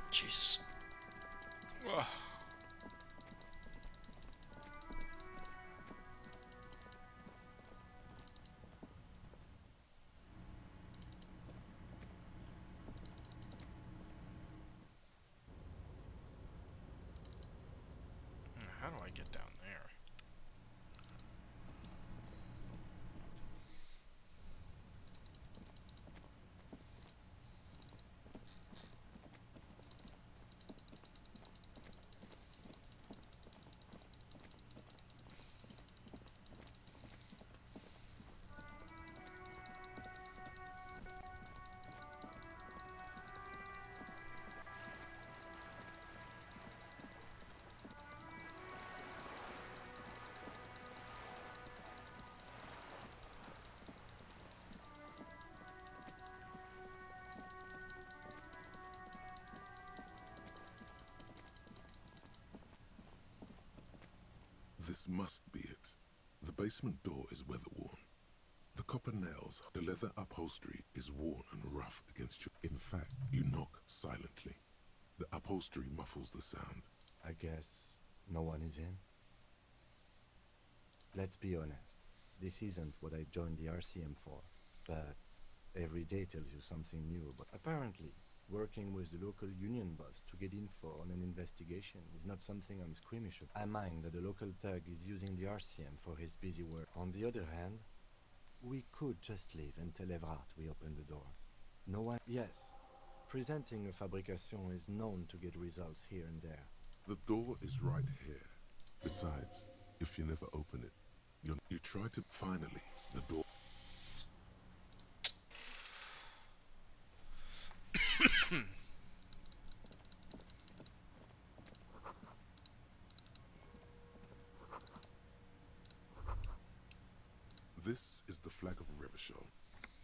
Jesus. Ugh. How do I get down there? This must be it. The basement door is weather-worn. The copper nails, the leather upholstery is worn and rough against you. In fact, you knock silently. The upholstery muffles the sound. I guess no one is in. Let's be honest. This isn't what I joined the RCM for, but every day tells you something new. But apparently, working with the local union boss to get info on an investigation is not something I'm squeamish about. I mind that the local thug is using the RCM for his busy work. On the other hand, we could just leave and tell Evrat we opened the door. No one... Yes, presenting a fabrication is known to get results here and there. The door is right here. Besides, if you never open it, you try to... Finally, the door... This is the flag of Revachol.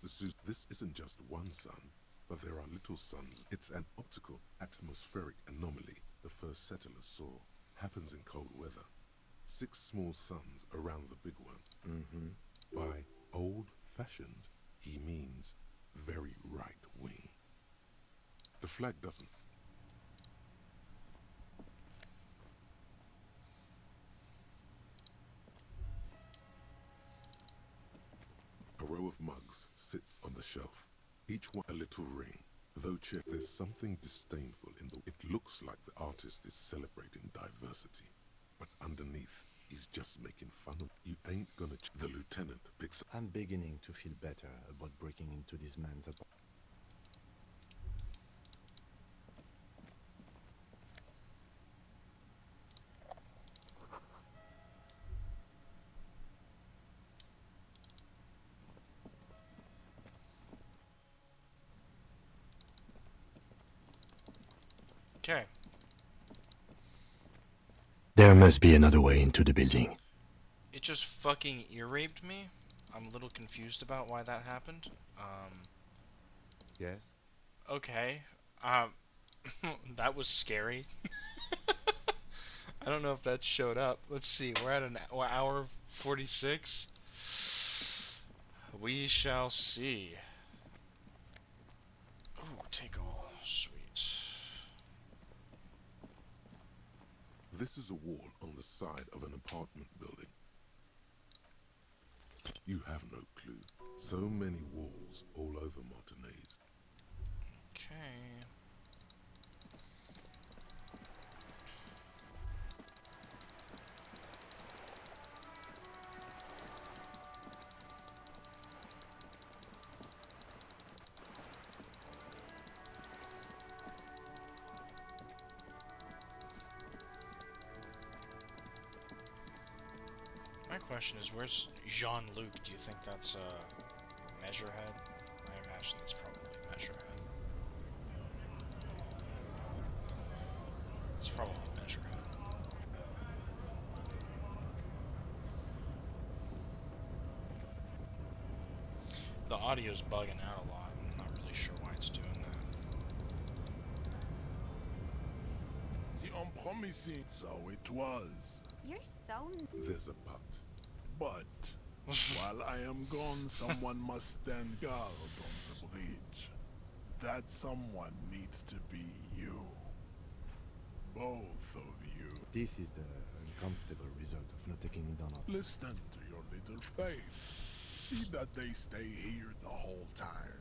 This isn't just one sun, but there are little suns. It's an optical atmospheric anomaly the first settlers saw. Happens in cold weather. 6 small suns around the big one. Mm-hmm. By old-fashioned, he means very right-wing. The flag doesn't... A row of mugs sits on the shelf, each one a little ring. Though check, there's something disdainful in the... It looks like the artist is celebrating diversity, but underneath, he's just making fun of... You ain't gonna... The lieutenant picks up... I'm beginning to feel better about breaking into this man's apartment. Okay. There must be another way into the building. It just fucking ear raped me. I'm a little confused about why that happened. Yes? Okay. That was scary. I don't know if that showed up. Let's see. We're at an hour 46. We shall see. Ooh, take all. Sweet. This is a wall on the side of an apartment building. You have no clue. So many walls all over Martinez. Okay. My question is, where's Jean-Luc? Do you think that's Measurehead? I imagine that's probably Measurehead. It's probably Measurehead. The audio's bugging out a lot. I'm not really sure why it's doing that. The unpromising, so it was. You're so... There's a but. But while I am gone, someone must stand guard on the bridge. That someone needs to be you. Both of you. This is the uncomfortable result of not taking it down. Listen to your little faith. See that they stay here the whole time.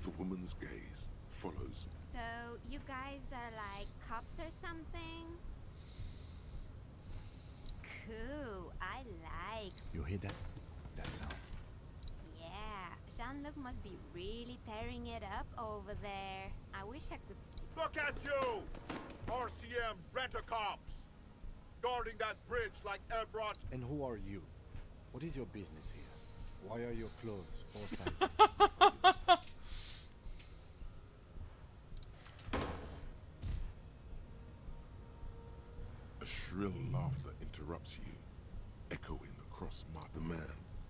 The woman's gaze follows. So, you guys are like cops or something? Cool, I like. You hear that? That sound? Yeah, Jean-Luc must be really tearing it up over there. I wish I could see. Look at you! RCM rent-a-cops! Guarding that bridge like Evrod. And who are you? What is your business here? Why are your clothes 4 sizes? A shrill laughter interrupts you, echoing across the man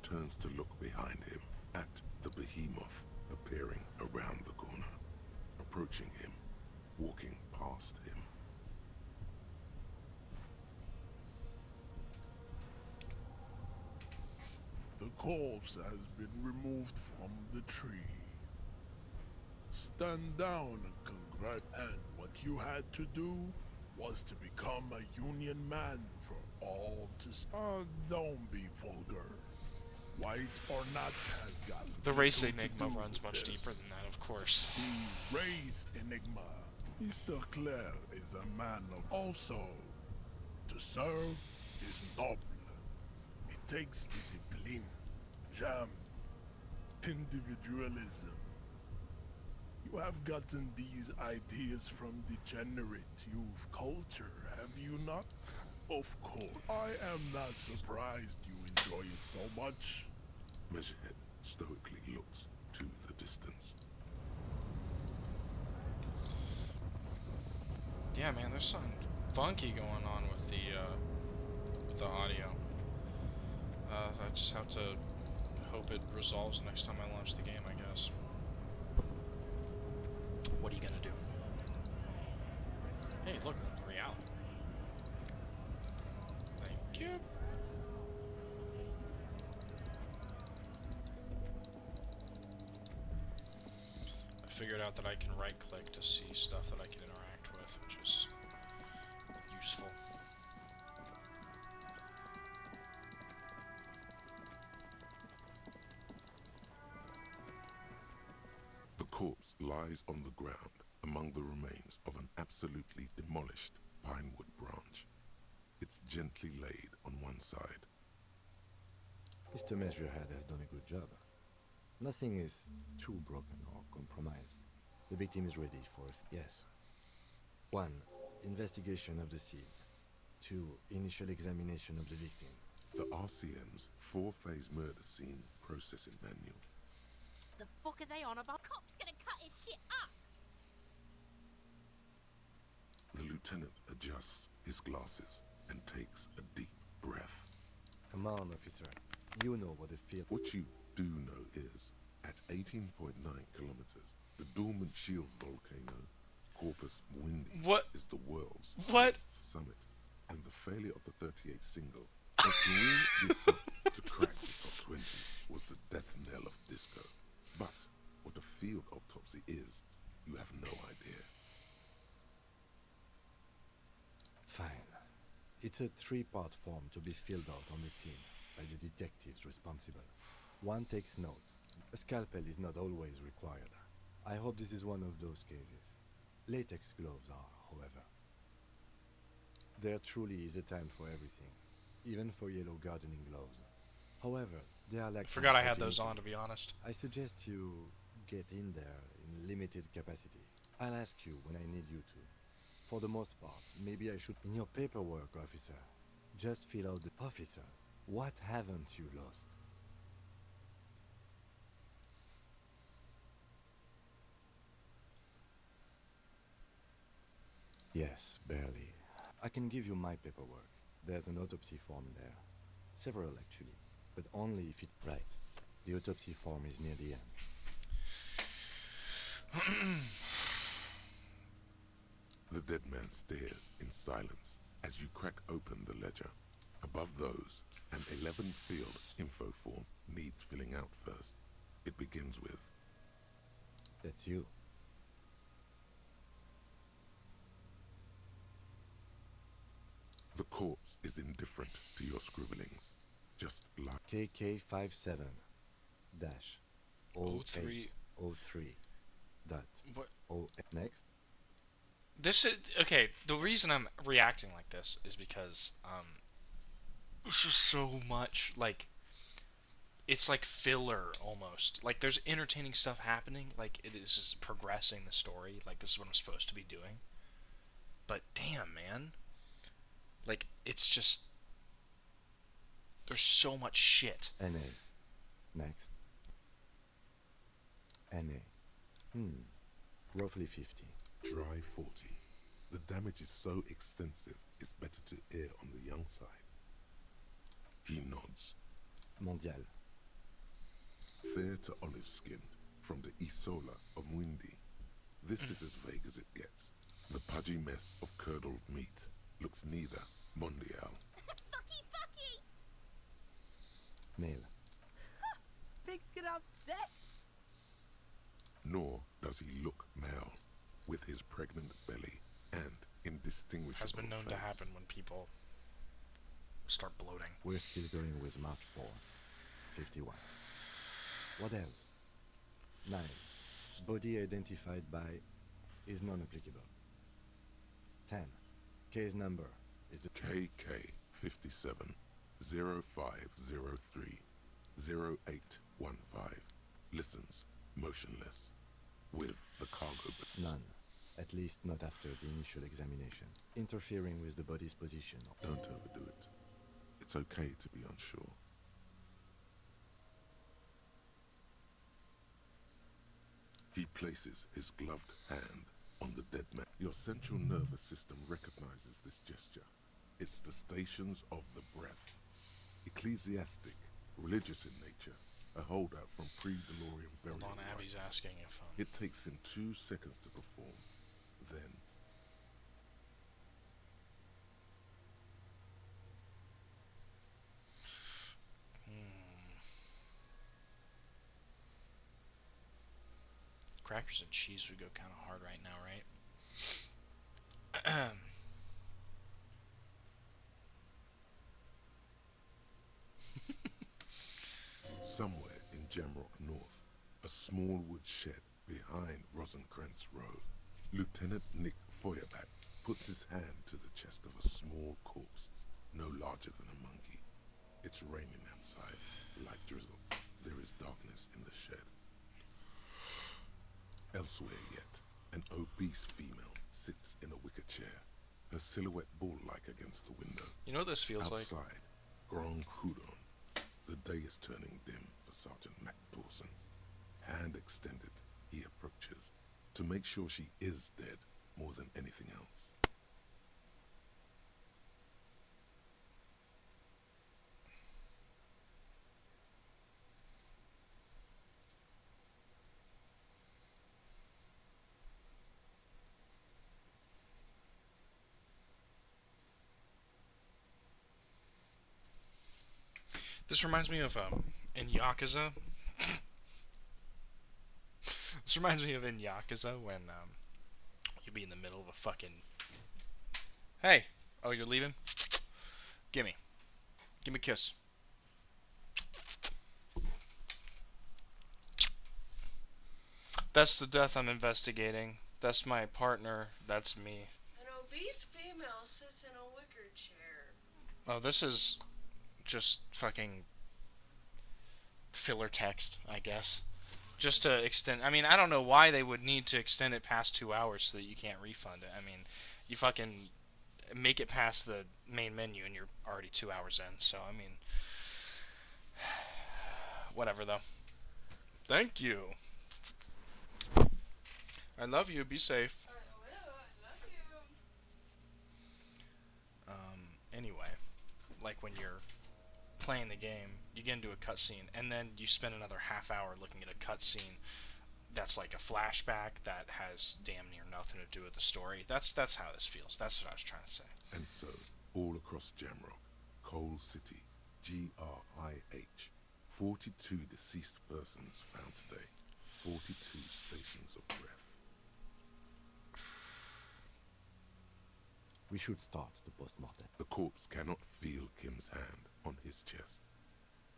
turns to look behind him at the behemoth appearing around the corner, approaching him, walking past him. The corpse has been removed from the tree. Stand down and congratulate. And what you had to do was to become a Union man for all to see. Don't be vulgar. White or not has got The race little to enigma do runs with much this. deeper than that, of course. The race enigma. Mr. Claire is a man of also. To serve is noble. It takes discipline, jam, individualism. You have gotten these ideas from degenerate youth culture, have you not? Of course. I am not surprised you enjoy it so much. Measurehead stoically looks Yeah, man, there's something funky going on with the audio. I just have to hope it resolves next time I launch the game, I guess. What are you gonna do? Hey, look, reality. Thank you. I figured out that I can right-click to see stuff that I can interact with, which is useful. The corpse lies on the ground among the remains of an absolutely demolished pinewood branch. It's gently laid on one side. Mr. Measurehead has done a good job. Nothing is too broken or compromised. The victim is ready for yes. 1. Investigation of the scene. 2. Initial examination of the victim. The RCM's 4-phase murder scene processing manual. The fuck are they on about? Cop's gonna cut his shit up. The lieutenant adjusts his glasses and takes a deep breath. Come on, officer. You know what it feels. What you do know is, at 18.9 kilometers, the dormant shield volcano, Corpus Mundi, is the world's highest summit, and the failure of the 38 single, a career descent to crack the top 20, was the death knell of disco. But what a field autopsy is, you have no idea. Fine. It's a 3-part form to be filled out on the scene by the detectives responsible. 1 takes notes. A scalpel is not always required. I hope this is one of those cases. Latex gloves are, however. There truly is a time for everything, even for yellow gardening gloves. However, they are like... I forgot I had those on, to be honest. I suggest you get in there in limited capacity. I'll ask you when I need you to. For the most part, maybe I should... In your paperwork, officer, just fill out the... Officer, what haven't you lost? Yes, barely. I can give you my paperwork. There's an autopsy form there. Several, actually. But only if it... Right. The autopsy form is near the end. The dead man stares in silence as you crack open the ledger. Above those, an 11-field info form needs filling out first. It begins with... That's you. The corpse is indifferent to your scribblings. Just like... KK57 dash 0803 dot What? Next. This is okay. The reason I'm reacting like this is because this is so much like it's like filler almost. Like there's entertaining stuff happening. Like it is just progressing the story. Like this is what I'm supposed to be doing. But damn, man. Like it's just there's so much shit. NA. Next. NA. Roughly 50. Dry 40. The damage is so extensive, it's better to err on the young side. He nods. Mondial. Fair to olive-skinned, from the Isola of Muindi. This is as vague as it gets. The pudgy mess of curdled meat looks neither mondial. Fucky, fucky! Male. Pigs can have sex. Nor does he look male, with his pregnant belly and indistinguishable Has been known face. to happen when people start bloating. We're still going with March 4th. 51. What else? 9. Body identified by is non-applicable. 10. Case number is the KK 57 0503 0815. Listens, motionless, with the cargo. None. At least not after the initial examination. Interfering with the body's position. Don't overdo it. It's okay to be unsure. He places his gloved hand on the dead man. Your central nervous system recognizes this gesture. It's the stations of the breath. Ecclesiastic, religious in nature, a holdout from pre-DeLorean burial Hold on, Abby's rites. asking if It takes him 2 seconds to perform. Then crackers and cheese would go kind of hard right now, right? somewhere in Jamrock North, a small wood shed behind Rosencrantz Road, Lieutenant Nick Feuerback puts his hand to the chest of a small corpse, no larger than a monkey. It's raining outside, light drizzle. There is darkness in the shed. Elsewhere yet, an obese female sits in a wicker chair, her silhouette bull-like against the window. You know what this feels like? Outside, Grand Coudon. The day is turning dim for Sergeant Mac Dawson. Hand extended, he approaches, to make sure she is dead more than anything else. This reminds me of in Yakuza. This reminds me of in Yakuza when you'd be in the middle of a fucking. Hey, oh, you're leaving? Give me a kiss. That's the death I'm investigating. That's my partner. That's me. An obese female sits in a wicker chair. Oh, this is just fucking filler text, I guess. Just to extend. I mean, I don't know why they would need to extend it past 2 hours so that you can't refund it. I mean, you fucking make it past the main menu and you're already 2 hours in. So, I mean, whatever though. Thank you. I love you. Be safe. I will. I love you. Anyway, like when you're playing the game, you get into a cutscene, and then you spend another half hour looking at a cutscene that's like a flashback that has damn near nothing to do with the story. That's how this feels. That's what I was trying to say. And so, all across Jamrock, Coal City, GRIH, 42 deceased persons found today, 42 stations of breath. We should start the post-mortem. The corpse cannot feel Kim's hand on his chest.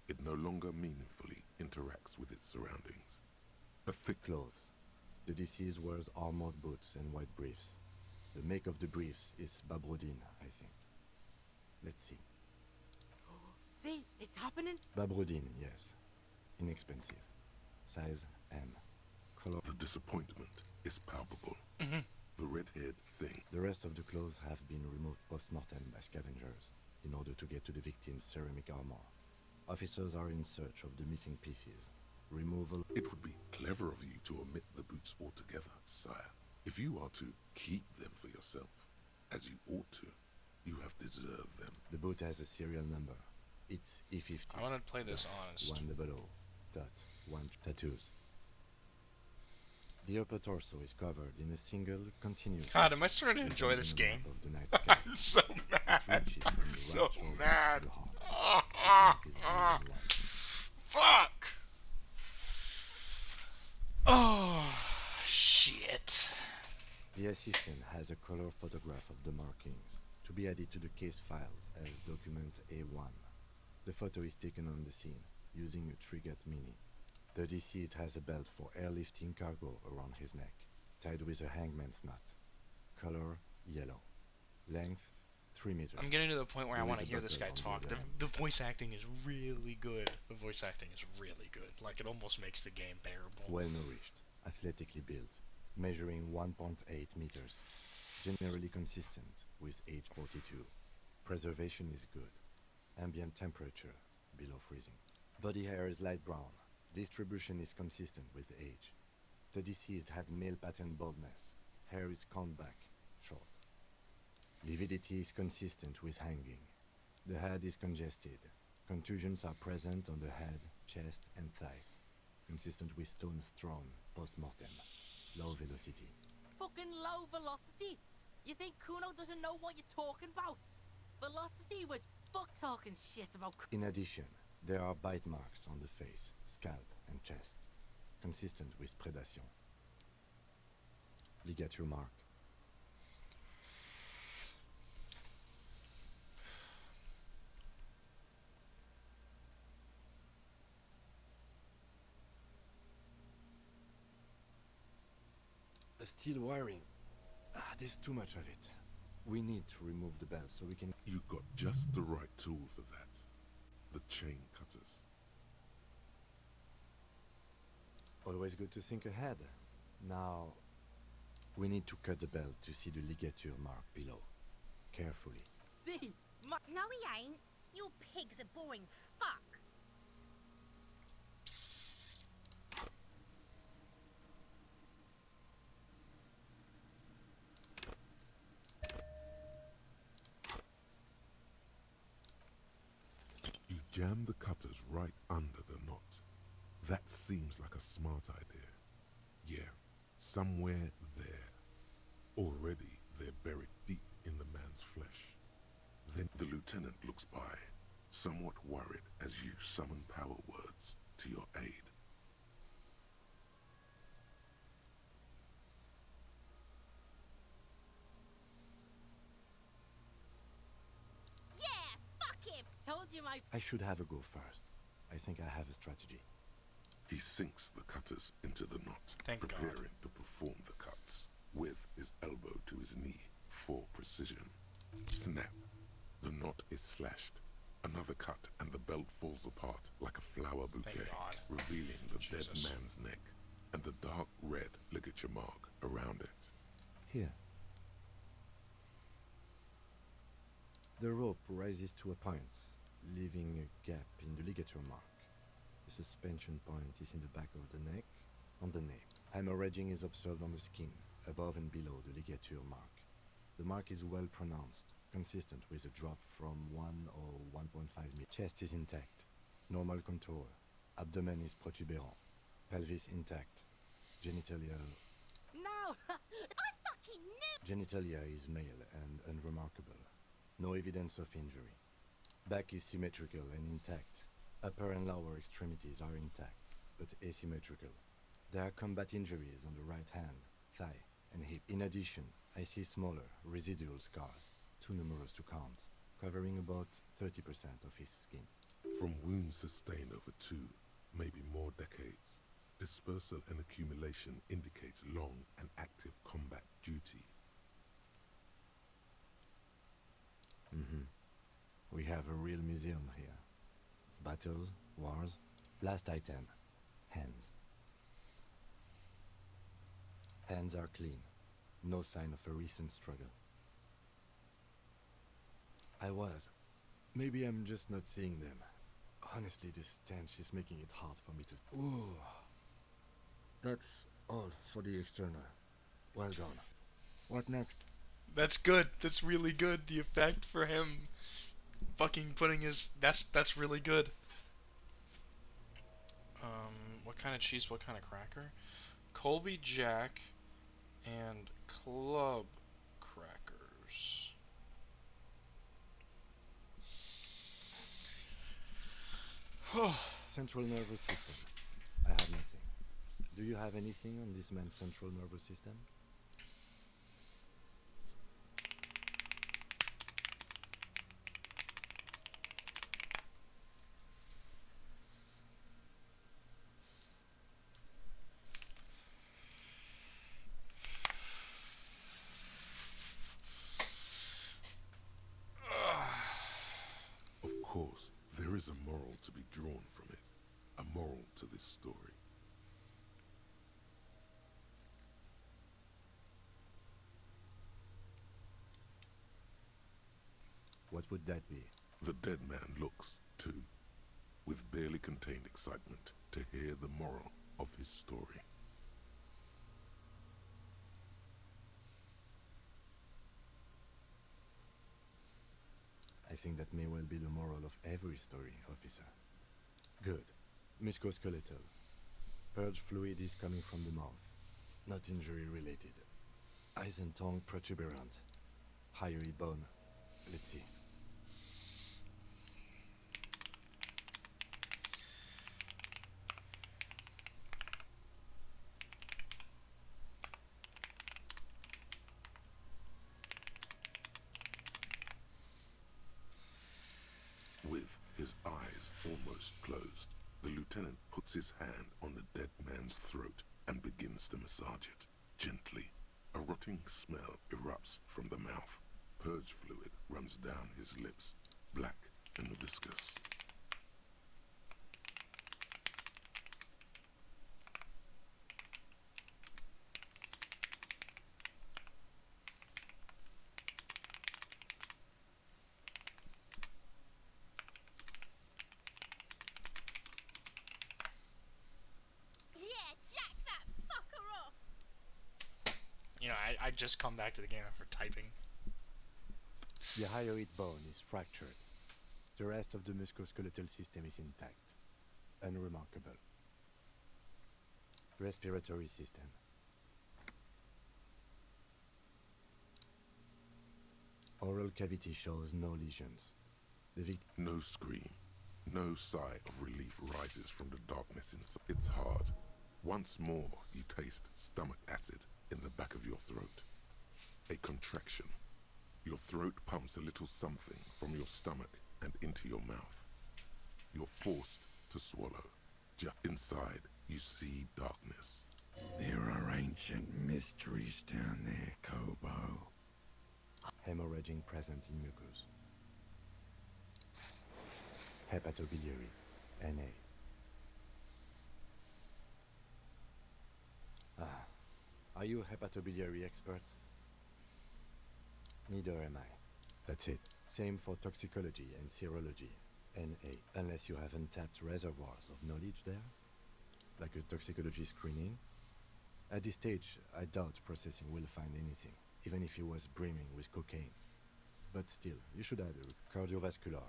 It no longer meaningfully interacts with its surroundings. A thick Clothes. The deceased wears armored boots and white briefs. The make of the briefs is Babrodine, I think. Let's see. See, it's happening. Babrodine, yes. Inexpensive. Size M. Color. The disappointment is palpable. The red-haired thing. The rest of the clothes have been removed post-mortem by scavengers in order to get to the victim's ceramic armor. Officers are in search of the missing pieces. Removal. It would be clever of you to omit the boots altogether, sire. If you are to keep them for yourself, as you ought to, you have deserved them. The boot has a serial number. It's E50. I want to play this honest. 100.1 tattoos. The upper torso is covered in a single continuous. God, am I starting to enjoy this game? I'm so mad. So mad. Fuck. Oh, shit. The assistant has a color photograph of the markings to be added to the case files as document A1. The photo is taken on the scene using a Trigat Mini. The deceased has a belt for airlifting cargo around his neck, tied with a hangman's knot. Color yellow. Length 3 meters. I'm getting to the point where I There want to is a hear this guy buckle on talk. the The voice acting is really good. The voice acting is really good. Like, it almost makes the game bearable. Well nourished, athletically built, measuring 1.8 meters. Generally consistent with age 42. Preservation is good. Ambient temperature below freezing. Body hair is light brown. Distribution is consistent with age. The deceased had male pattern baldness. Hair is combed back, short. Lividity is consistent with hanging. The head is congested. Contusions are present on the head, chest, and thighs. Consistent with stones thrown post-mortem. Low velocity. Fucking low velocity? You think Kuno doesn't know what you're talking about? Velocity was fuck talking shit about. In addition, there are bite marks on the face, scalp, and chest. Consistent with predation. Ligature mark. Steel wiring. There's too much of it. We need to remove the bell so we can... You got just the right tool for that. The chain cutters. Always good to think ahead. Now, we need to cut the bell to see the ligature mark below. Carefully. See? No, he ain't. You pig's a boring fuck. You jam the cutters right under the knot. That seems like a smart idea. Yeah, somewhere there. Already they're buried deep in the man's flesh. Then the lieutenant looks by, somewhat worried as you summon power words to your aid. Yeah, fuck him! Told you my... I should have a go first. I think I have a strategy. He sinks the cutters into the knot, Thank preparing to perform the cuts, with his elbow to his knee for precision. Snap. The knot is slashed. Another cut, and the belt falls apart like a flower bouquet, revealing the dead man's neck and the dark red ligature mark around it. Here. The rope rises to a point, leaving a gap in the ligature mark. The suspension point is in the back of the neck, on the nape. Hemorrhaging is observed on the skin, above and below the ligature mark. The mark is well pronounced, consistent with a drop from 1 or 1.5 mm. Chest is intact, normal contour. Abdomen is protuberant, pelvis intact. Genitalia... No! I fucking knew! Genitalia is male and unremarkable. No evidence of injury. Back is symmetrical and intact. Upper and lower extremities are intact, but asymmetrical. There are combat injuries on the right hand, thigh, and hip. In addition, I see smaller, residual scars, too numerous to count, covering about 30% of his skin. From wounds sustained over 2, maybe more decades, dispersal and accumulation indicates long and active combat duty. We have a real museum here. Of battles, wars. Last item. Hands. Hands are clean. No sign of a recent struggle. Maybe I'm just not seeing them. Honestly, this stench is making it hard for me to... Ooh. That's all for the external. Well done. What next? That's good. That's really good. The effect for him fucking putting his... That's really good. What kind of cheese, what kind of cracker? Colby Jack and club crackers. Central nervous system. I have nothing. Do you have anything on this man's central nervous system? Of course, there is a moral to be drawn from it. A moral to this story. What would that be? The dead man looks, too, with barely contained excitement to hear the moral of his story. think that may well be the moral of every story, officer. Good. Musculoskeletal. Purge fluid is coming from the mouth. Not injury related. Eyes and tongue protuberant. Hyoid bone. Let's see. With his eyes almost closed, the lieutenant puts his hand on the dead man's throat and begins to massage it. Gently, a rotting smell erupts from the mouth. Purge fluid runs down his lips, black and viscous. Yeah, jack that fucker off! You know, I just come back to the game after typing. The hyoid bone is fractured. The rest of the musculoskeletal system is intact. Unremarkable. Respiratory system. Oral cavity shows no lesions. No scream, no sigh of relief rises from the darkness inside. It's hard. Once more, you taste stomach acid in the back of your throat. A contraction. Your throat pumps a little something from your stomach and into your mouth. You're forced to swallow. Just inside, you see darkness. There are ancient mysteries down there, Kobo. Hemorrhaging present in mucus. Hepatobiliary. Na. Are you a hepatobiliary expert? Neither am I. That's it. Same for toxicology and serology. Na. Unless you have untapped reservoirs of knowledge there? Like a toxicology screening? At this stage, I doubt processing will find anything, even if he was brimming with cocaine. But still, you should have a cardiovascular.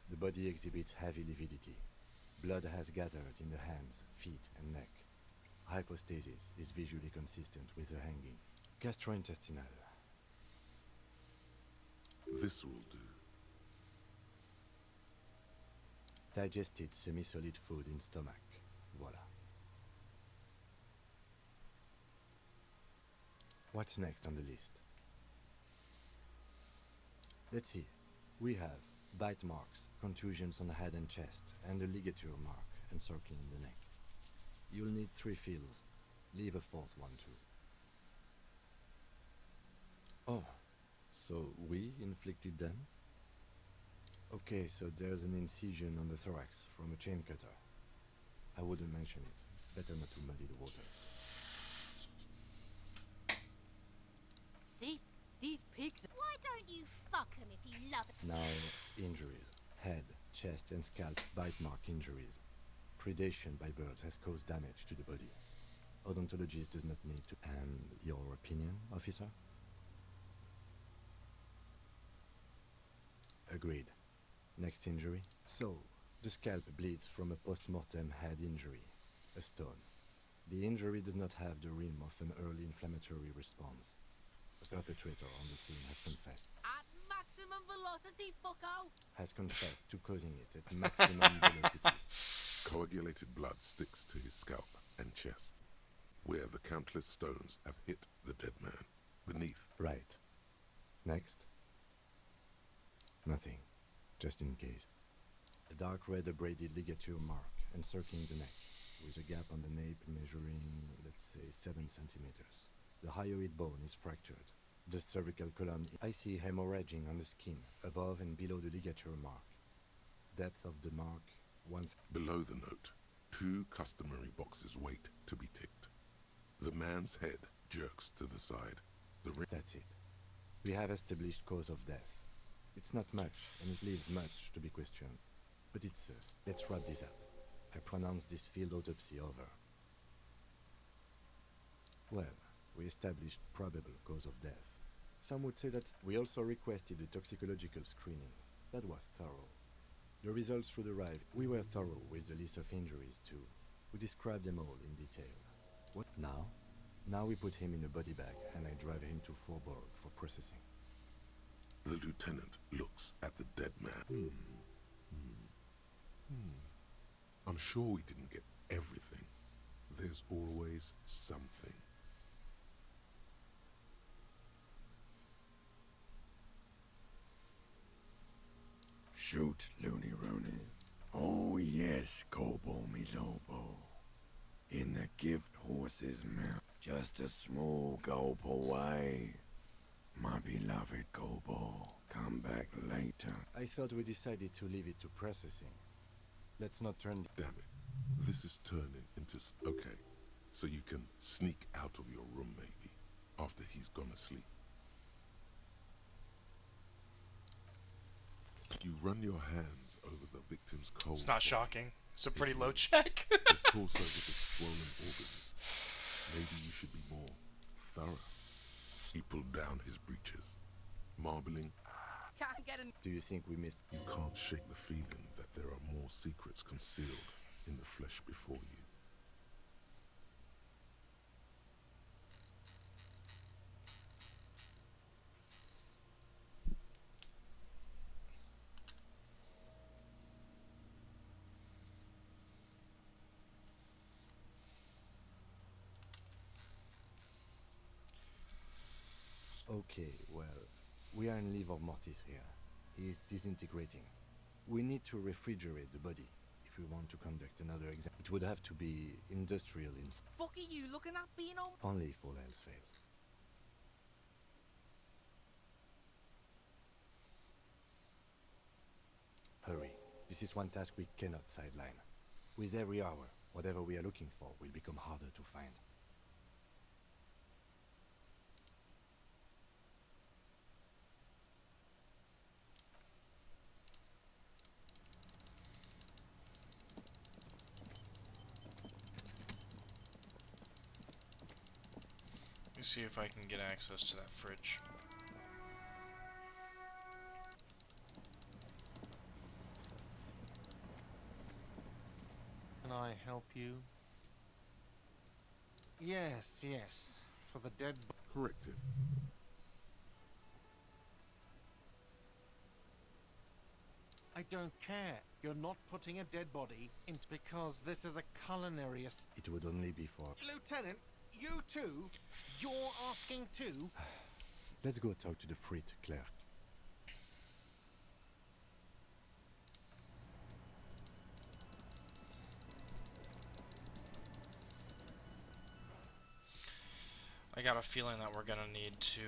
The body exhibits heavy lividity. Blood has gathered in the hands, feet, and neck. Hypostasis is visually consistent with the hanging. Gastrointestinal. This will do. Digested semi-solid food in stomach. Voila. What's next on the list? Let's see. We have bite marks, contusions on the head and chest, and a ligature mark encircling the neck. You'll need 3 fields. Leave a 4th one too. Oh, so we inflicted them? Okay, so there's an incision on the thorax from a chain cutter. I wouldn't mention it. Better not to muddy the water. See? These pigs. Why don't you fuck 'em if you love it? Now, injuries. Head, chest and scalp bite mark injuries. Predation by birds has caused damage to the body. Odontologist does not need to... And your opinion, officer? Agreed. Next injury. So, the scalp bleeds from a post-mortem head injury, a stone. The injury does not have the rim of an early inflammatory response. The perpetrator on the scene has confessed. At maximum velocity, fucko! Has confessed to causing it at maximum velocity. Coagulated blood sticks to his scalp and chest, where the countless stones have hit the dead man. Beneath. Right. Next. Nothing. Just in case. A dark red abraded ligature mark encircling the neck, with a gap on the nape measuring, let's say, 7 centimeters. The hyoid bone is fractured. The cervical column. I see hemorrhaging on the skin, above and below the ligature mark. Depth of the mark, once... Below the note, 2 customary boxes wait to be ticked. The man's head jerks to the side. That's it. We have established cause of death. It's not much, and it leaves much to be questioned. But it's... let's wrap this up. I pronounce this field autopsy over. Well, we established probable cause of death. Some would say that we also requested a toxicological screening. That was thorough. The results should arrive. We were thorough with the list of injuries too. We described them all in detail. What now? Now we put him in a body bag and I drive him to Forborg for processing. The lieutenant looks at the dead man. I'm sure we didn't get everything. There's always something. Shoot, Looney Rooney. Oh yes, Kobo mi Lobo. In the gift horse's mouth, just a small gulp away. My beloved Kobo, come back later. I thought we decided to leave it to processing. Let's not turn... Damn it. This is turning into... Okay, so you can sneak out of your room maybe, after he's gone to sleep. You run your hands over the victim's cold It's not body, shocking. It's a pretty his low ribs, check. his torso with its swollen organs. Maybe you should be more thorough. He pulled down his breeches, marbling. Can't get an... Do you think we missed... You can't shake the feeling that there are more secrets concealed in the flesh before you. Okay, well, we are in livor mortis here. He is disintegrating. We need to refrigerate the body if we want to conduct another exam. It would have to be industrial in... Fuck are you looking at, Beano? Only if all else fails. Hurry. This is one task we cannot sideline. With every hour, whatever we are looking for will become harder to find. Let me see if I can get access to that fridge. Can I help you? Yes, yes. For the dead... Corrected. I don't care. You're not putting a dead body in because this is a culinary... It would only be for... Lieutenant, you too? You're asking too? Let's go talk to the frit clerk. I got a feeling that we're gonna need to,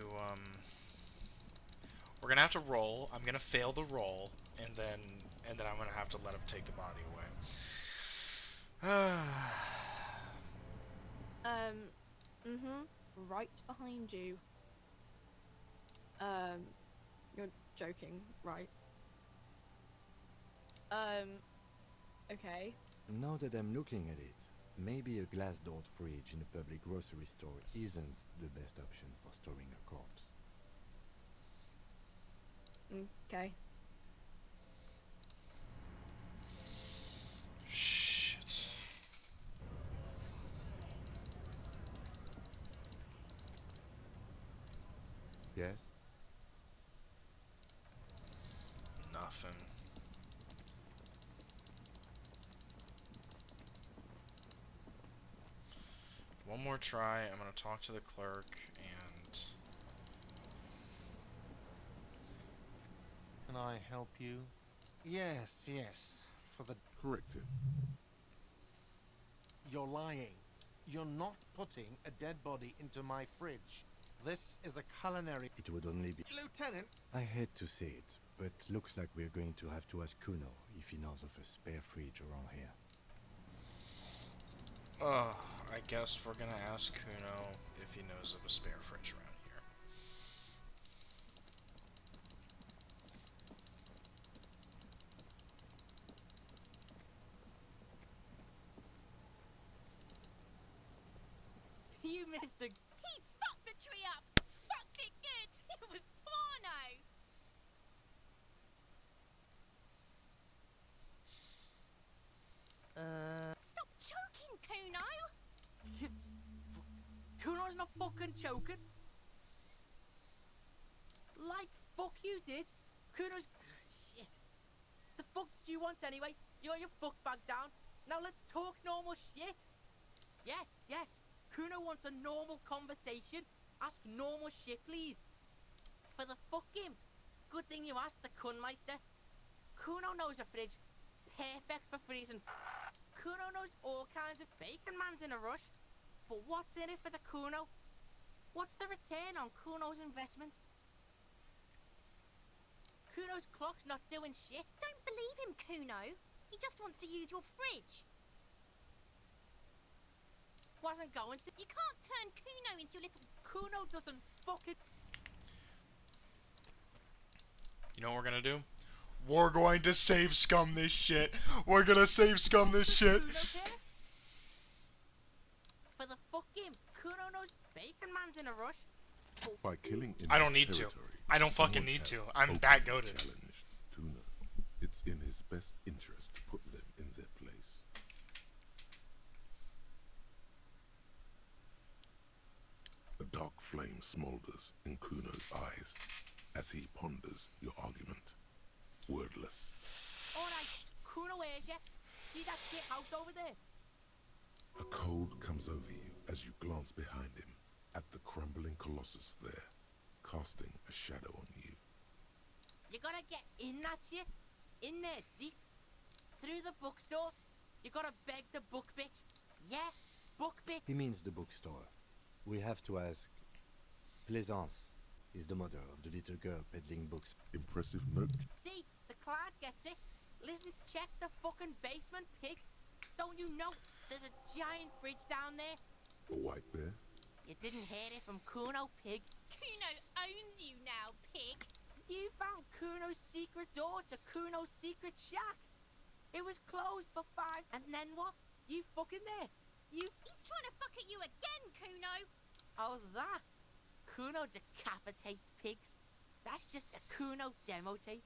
we're gonna have to roll. I'm gonna fail the roll, and then I'm gonna have to let him take the body away. Right behind you. You're joking, right? Okay. Now that I'm looking at it, maybe a glass-doored fridge in a public grocery store isn't the best option for storing a corpse. Okay. Shit. Yes? Nothing. One more try. I'm gonna talk to the clerk and... Can I help you? Yes, yes. For the... Corrected. You're lying. You're not putting a dead body into my fridge. This is a culinary... It would only be... Lieutenant! I hate to say it, but looks like we're going to have to ask Kuno if he knows of a spare fridge around here. I guess we're gonna ask Kuno if he knows of a spare fridge around here. You missed the... He fucked the tree up! Fucked it good! It was porno! Kuno! Kuno's not fucking joking. Like, fuck you did. Kuno's... Shit. The fuck did you want anyway? You got your fuck bag down. Now let's talk normal shit. Yes, yes. Kuno wants a normal conversation. Ask normal shit, please. For the fucking... Good thing you asked the Kunmeister. Kuno knows a fridge. Perfect for freezing. Kuno knows all kinds of... Bacon man's in a rush. But what's in it for the Kuno? What's the return on Kuno's investment? Kuno's clock's not doing shit. Don't believe him, Kuno. He just wants to use your fridge. Wasn't going to. You can't turn Kuno into a little... Kuno doesn't fucking... You know what we're gonna do? We're going to save scum this shit. We're gonna save scum this shit. For the fucking... Kuno knows Bacon man's in a rush. By killing in I don't his need to. territory, I don't fucking someone need to. has I'm openly that goated. challenged Tuna. It's in his best interest to put them in their place. A dark flame smolders in Kuno's eyes as he ponders your argument, wordless. Alright, Kuno hears ya. See that shit house over there? A cold comes over you as you glance behind him at the crumbling colossus there, casting a shadow on you. You gotta get in that shit. In there, deep. Through the bookstore. You gotta beg the book bitch. Yeah, book bitch. He means the bookstore. We have to ask. Plaisance is the mother of the little girl peddling books. Impressive note. See, the cloud gets it. Listen, check the fucking basement, pig. Don't you know there's a giant fridge down there? A white bear? You didn't hear it from Kuno, pig. Kuno owns you now, pig. You found Kuno's secret door to Kuno's secret shack. It was closed for 5, and then what? You fucking there. He's trying to fuck at you again, Kuno. Oh, that? Kuno decapitates pigs. That's just a Kuno demo tape.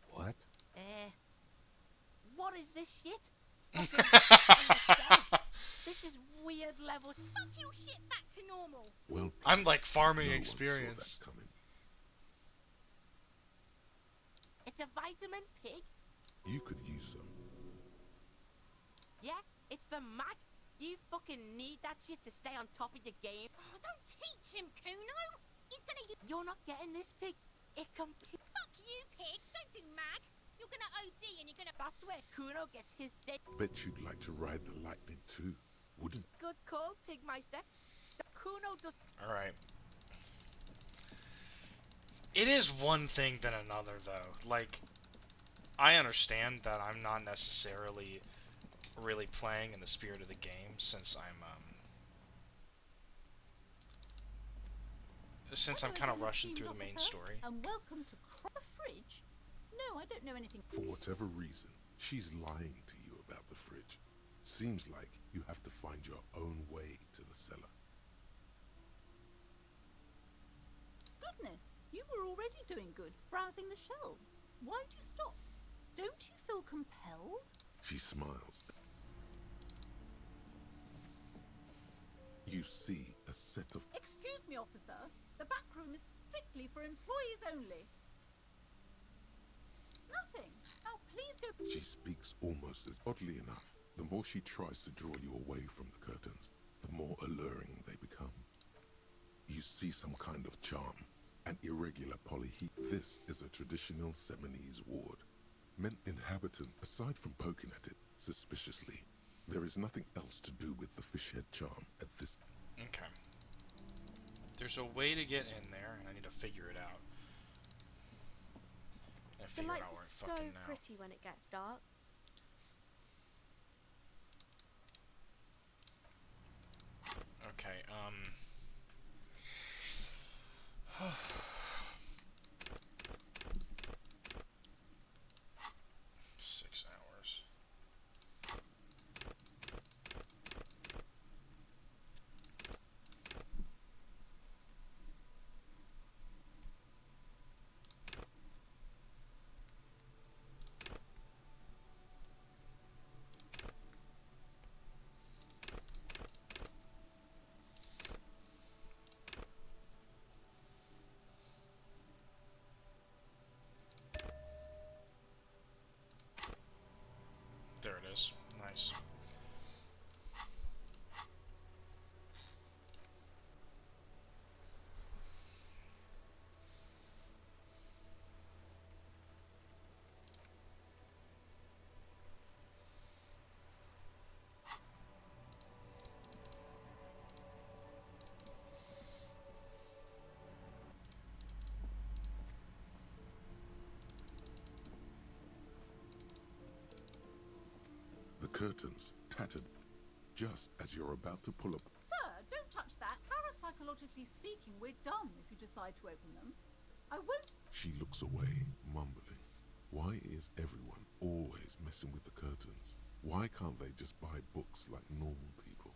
What? What is this shit? Fucking this is weird level. Fuck you, shit, back to normal. Well, I'm like farming no experience. One saw that coming. It's a vitamin, pig. You could use some. Yeah, it's the Mac. You fucking need that shit to stay on top of your game. Oh, don't teach him, Kuno. He's gonna use... You're not getting this, pig. It Fuck you, pig. Don't do mag. You're gonna OD and you're gonna... That's where Kuno gets his day. Bet you'd like to ride the lightning too, wouldn't? Good call, Pigmeister. Kuno does... Alright. It is one thing than another, though. Like, I understand that I'm not necessarily really playing in the spirit of the game, since I'm kind of rushing through the main story. And welcome to a fridge. No, I don't know anything. For whatever reason, she's lying to you about the fridge. Seems like you have to find your own way to the cellar. Goodness, you were already doing good, browsing the shelves. Why'd you stop? Don't you feel compelled? She smiles. You see a set of... Excuse me, officer. The back room is strictly for employees only. Nothing. Now please go... She speaks almost as oddly enough. The more she tries to draw you away from the curtains, the more alluring they become. You see some kind of charm, an irregular polyhedron. This is a traditional Seminese ward. Men inhabitant, aside from poking at it suspiciously, there is nothing else to do with the fish head charm at this. Okay. There's a way to get in there, and I need to figure it out. And The figure lights out where are it so fucking now. pretty when it gets dark. Okay, 6 hours. Nice. The curtains tattered just as you're about to pull up. Sir, don't touch that. Parapsychologically speaking, we're done if you decide to open them. I won't. She looks away, mumbling. Why is everyone always messing with the curtains? Why can't they just buy books like normal people?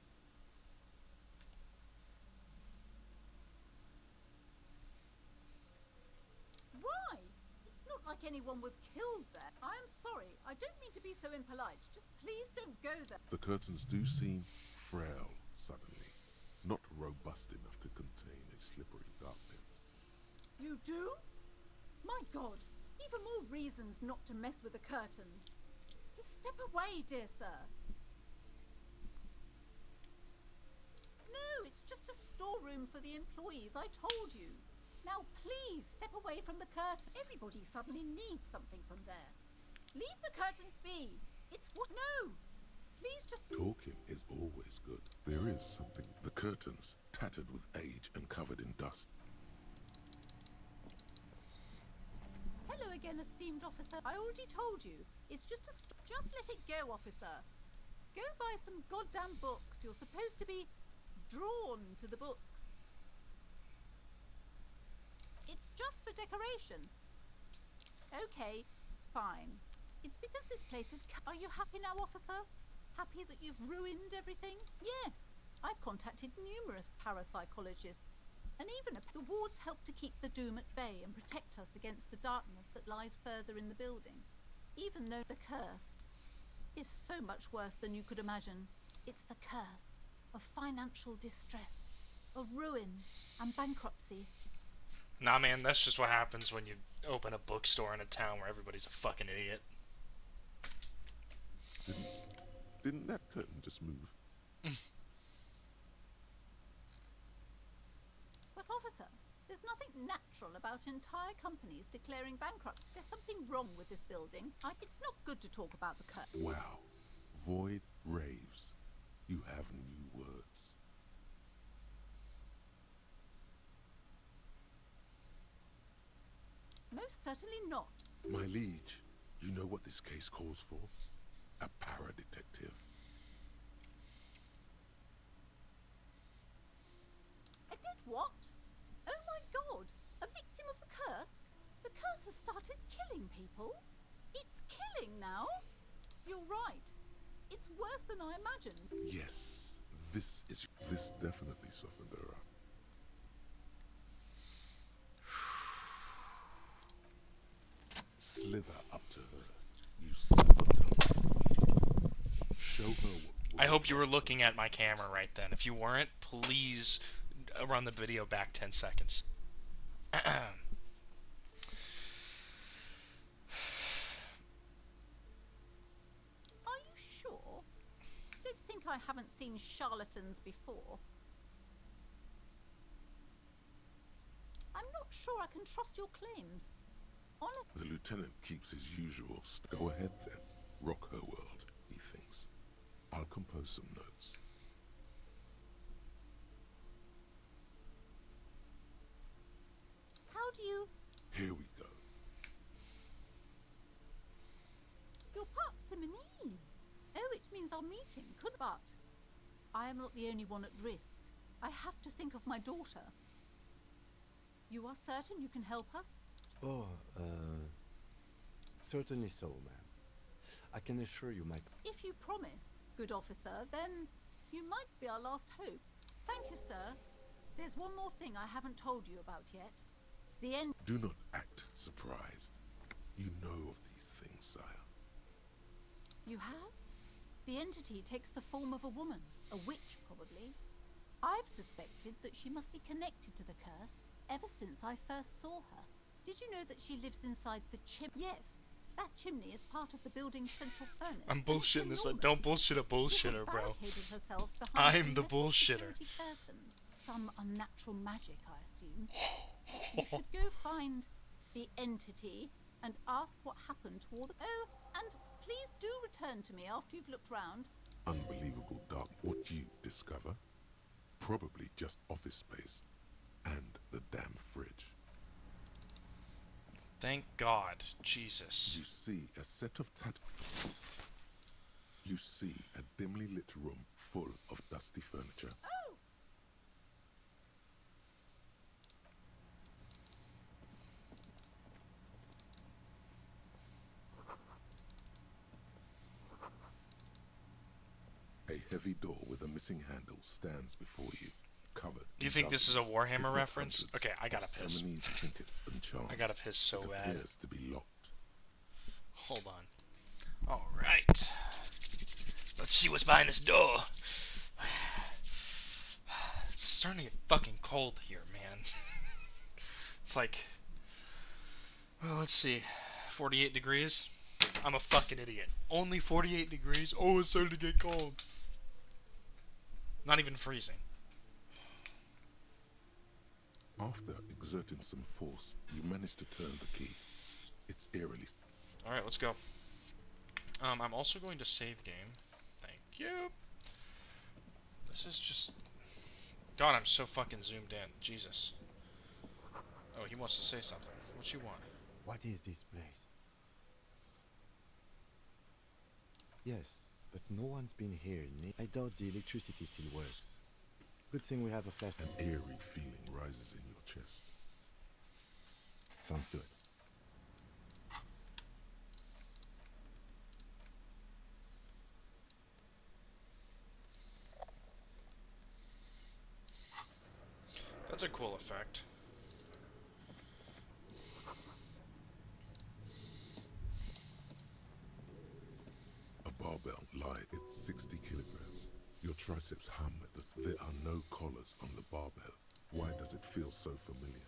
Why? It's not like anyone was killed there. I am sorry. I don't mean to be so impolite. Just please don't go there. The curtains do seem frail suddenly, not robust enough to contain a slippery darkness. You do? My God. Even more reasons not to mess with the curtains. Just step away, dear sir. No, it's just a storeroom for the employees, I told you. Now please step away from the curtain. Everybody suddenly needs something from there. Leave the curtains be. It's what? No! Please just... Talking is always good. There is something. The curtains, tattered with age and covered in dust. Hello again, esteemed officer. I already told you. It's just a... Just let it go, officer. Go buy some goddamn books. You're supposed to be drawn to the books. It's just for decoration. Okay, fine. It's because this place is... Are you happy now, officer? Happy that you've ruined everything? Yes. I've contacted numerous parapsychologists. And even the wards help to keep the doom at bay and protect us against the darkness that lies further in the building. Even though the curse is so much worse than you could imagine. It's the curse of financial distress, of ruin and bankruptcy. Nah, man, that's just what happens when you open a bookstore in a town where everybody's a fucking idiot. Didn't that curtain just move? But officer, there's nothing natural about entire companies declaring bankruptcy. There's something wrong with this building. It's not good to talk about the curtain. Wow. Void raves. You have new words. Most certainly not. My liege, you know what this case calls for? A para-detective. I did what? Oh my God! A victim of the curse? The curse has started killing people? It's killing now? You're right. It's worse than I imagined. Yes, this definitely softened her up. Slither up to her, you silver-tongued. Show her what... I hope you were looking at my camera right then. If you weren't, please run the video back 10 seconds. Are you sure? Don't think I haven't seen charlatans before. I'm not sure I can trust your claims. The lieutenant keeps his usual... Go ahead then. Rock her world, he thinks. I'll compose some notes. How do you... Here we go. You're part Simonese. Oh, it means our meeting could... But I am not the only one at risk. I have to think of my daughter. You are certain you can help us? Oh, certainly so, ma'am. I can assure you my... If you promise, good officer, then you might be our last hope. Thank you, sir. There's one more thing I haven't told you about yet. The end... Do not act surprised. You know of these things, sire. You have? The entity takes the form of a woman, a witch probably. I've suspected that she must be connected to the curse ever since I first saw her. Did you know that she lives inside the chimney? Yes, That chimney is part of the building's central furnace. I'm and it's bullshitting this. Like, enormous. don't bullshit a She has bullshitter, bro. barricaded herself behind I'm some the metal bullshitter. security curtains. Some unnatural magic, I assume. You should go find the entity and ask what happened to all the... Oh, and please do return to me after you've looked round. Unbelievable, Doc. What you discover? Probably just office space. And the damn fridge. Thank God. Jesus. You see a set of You see a dimly lit room full of dusty furniture. Oh! A heavy door with a missing handle stands before you, covered. Do you think this is a Warhammer reference? Okay, I gotta piss. Trinkets and charms. I gotta piss so it bad. appears to be locked. Hold on. Alright. Let's see what's behind this door. It's starting to get fucking cold here, man. It's like... Well, let's see. 48 degrees? I'm a fucking idiot. Only 48 degrees? Oh, it's starting to get cold. Not even freezing. After exerting some force, you manage to turn the key. It's eerily... Alright, let's go. I'm also going to save game. Thank you. This is just... God, I'm so fucking zoomed in. Jesus. Oh, he wants to say something. What you want? What is this place? Yes, but no one's been here. I doubt the electricity still works. Good thing we have a flash. An eerie feeling rises in your chest. Sounds good. That's a cool effect. A barbell lie, it's 60 kilograms. Your triceps hum at the... There are no collars on the barbell. Why does it feel so familiar?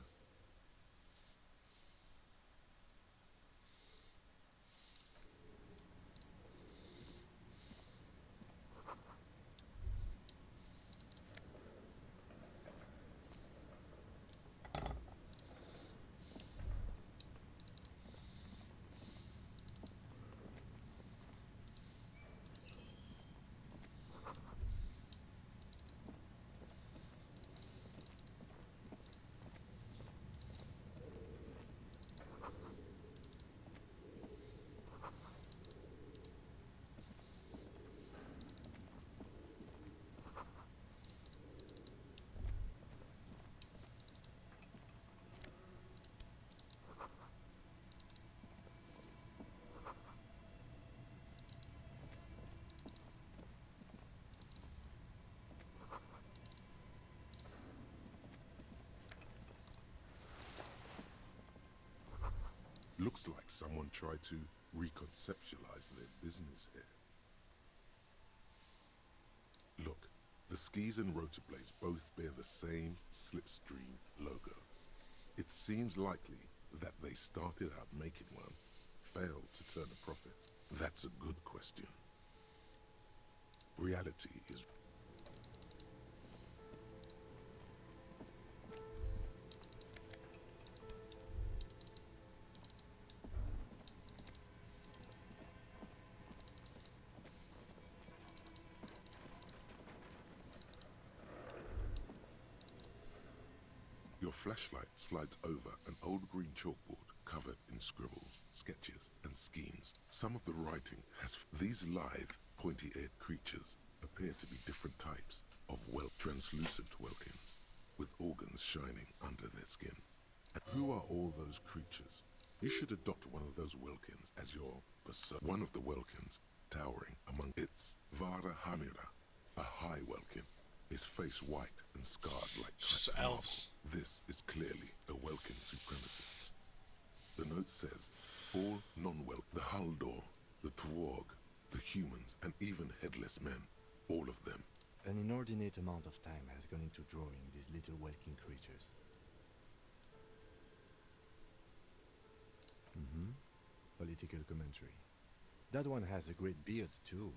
Looks like someone tried to reconceptualize their business here. Look, the skis and rotor blades both bear the same Slipstream logo. It seems likely that they started out making one, failed to turn a profit. That's a good question. Reality is... Your flashlight slides over an old green chalkboard covered in scribbles, sketches, and schemes. Some of the writing has... These lithe, pointy-eared creatures appear to be different types of translucent Welkins, with organs shining under their skin. And who are all those creatures? You should adopt one of those Welkins as your persona. One of the Welkins, towering among its Vara Hamira, a high Welkin. His face white and scarred like just elves. This is clearly a Welkin supremacist. The note says, all non-Welk, the Haldor, the Twarg, the humans, and even headless men, all of them. An inordinate amount of time has gone into drawing these little Welkin creatures. political commentary. That one has a great beard, too.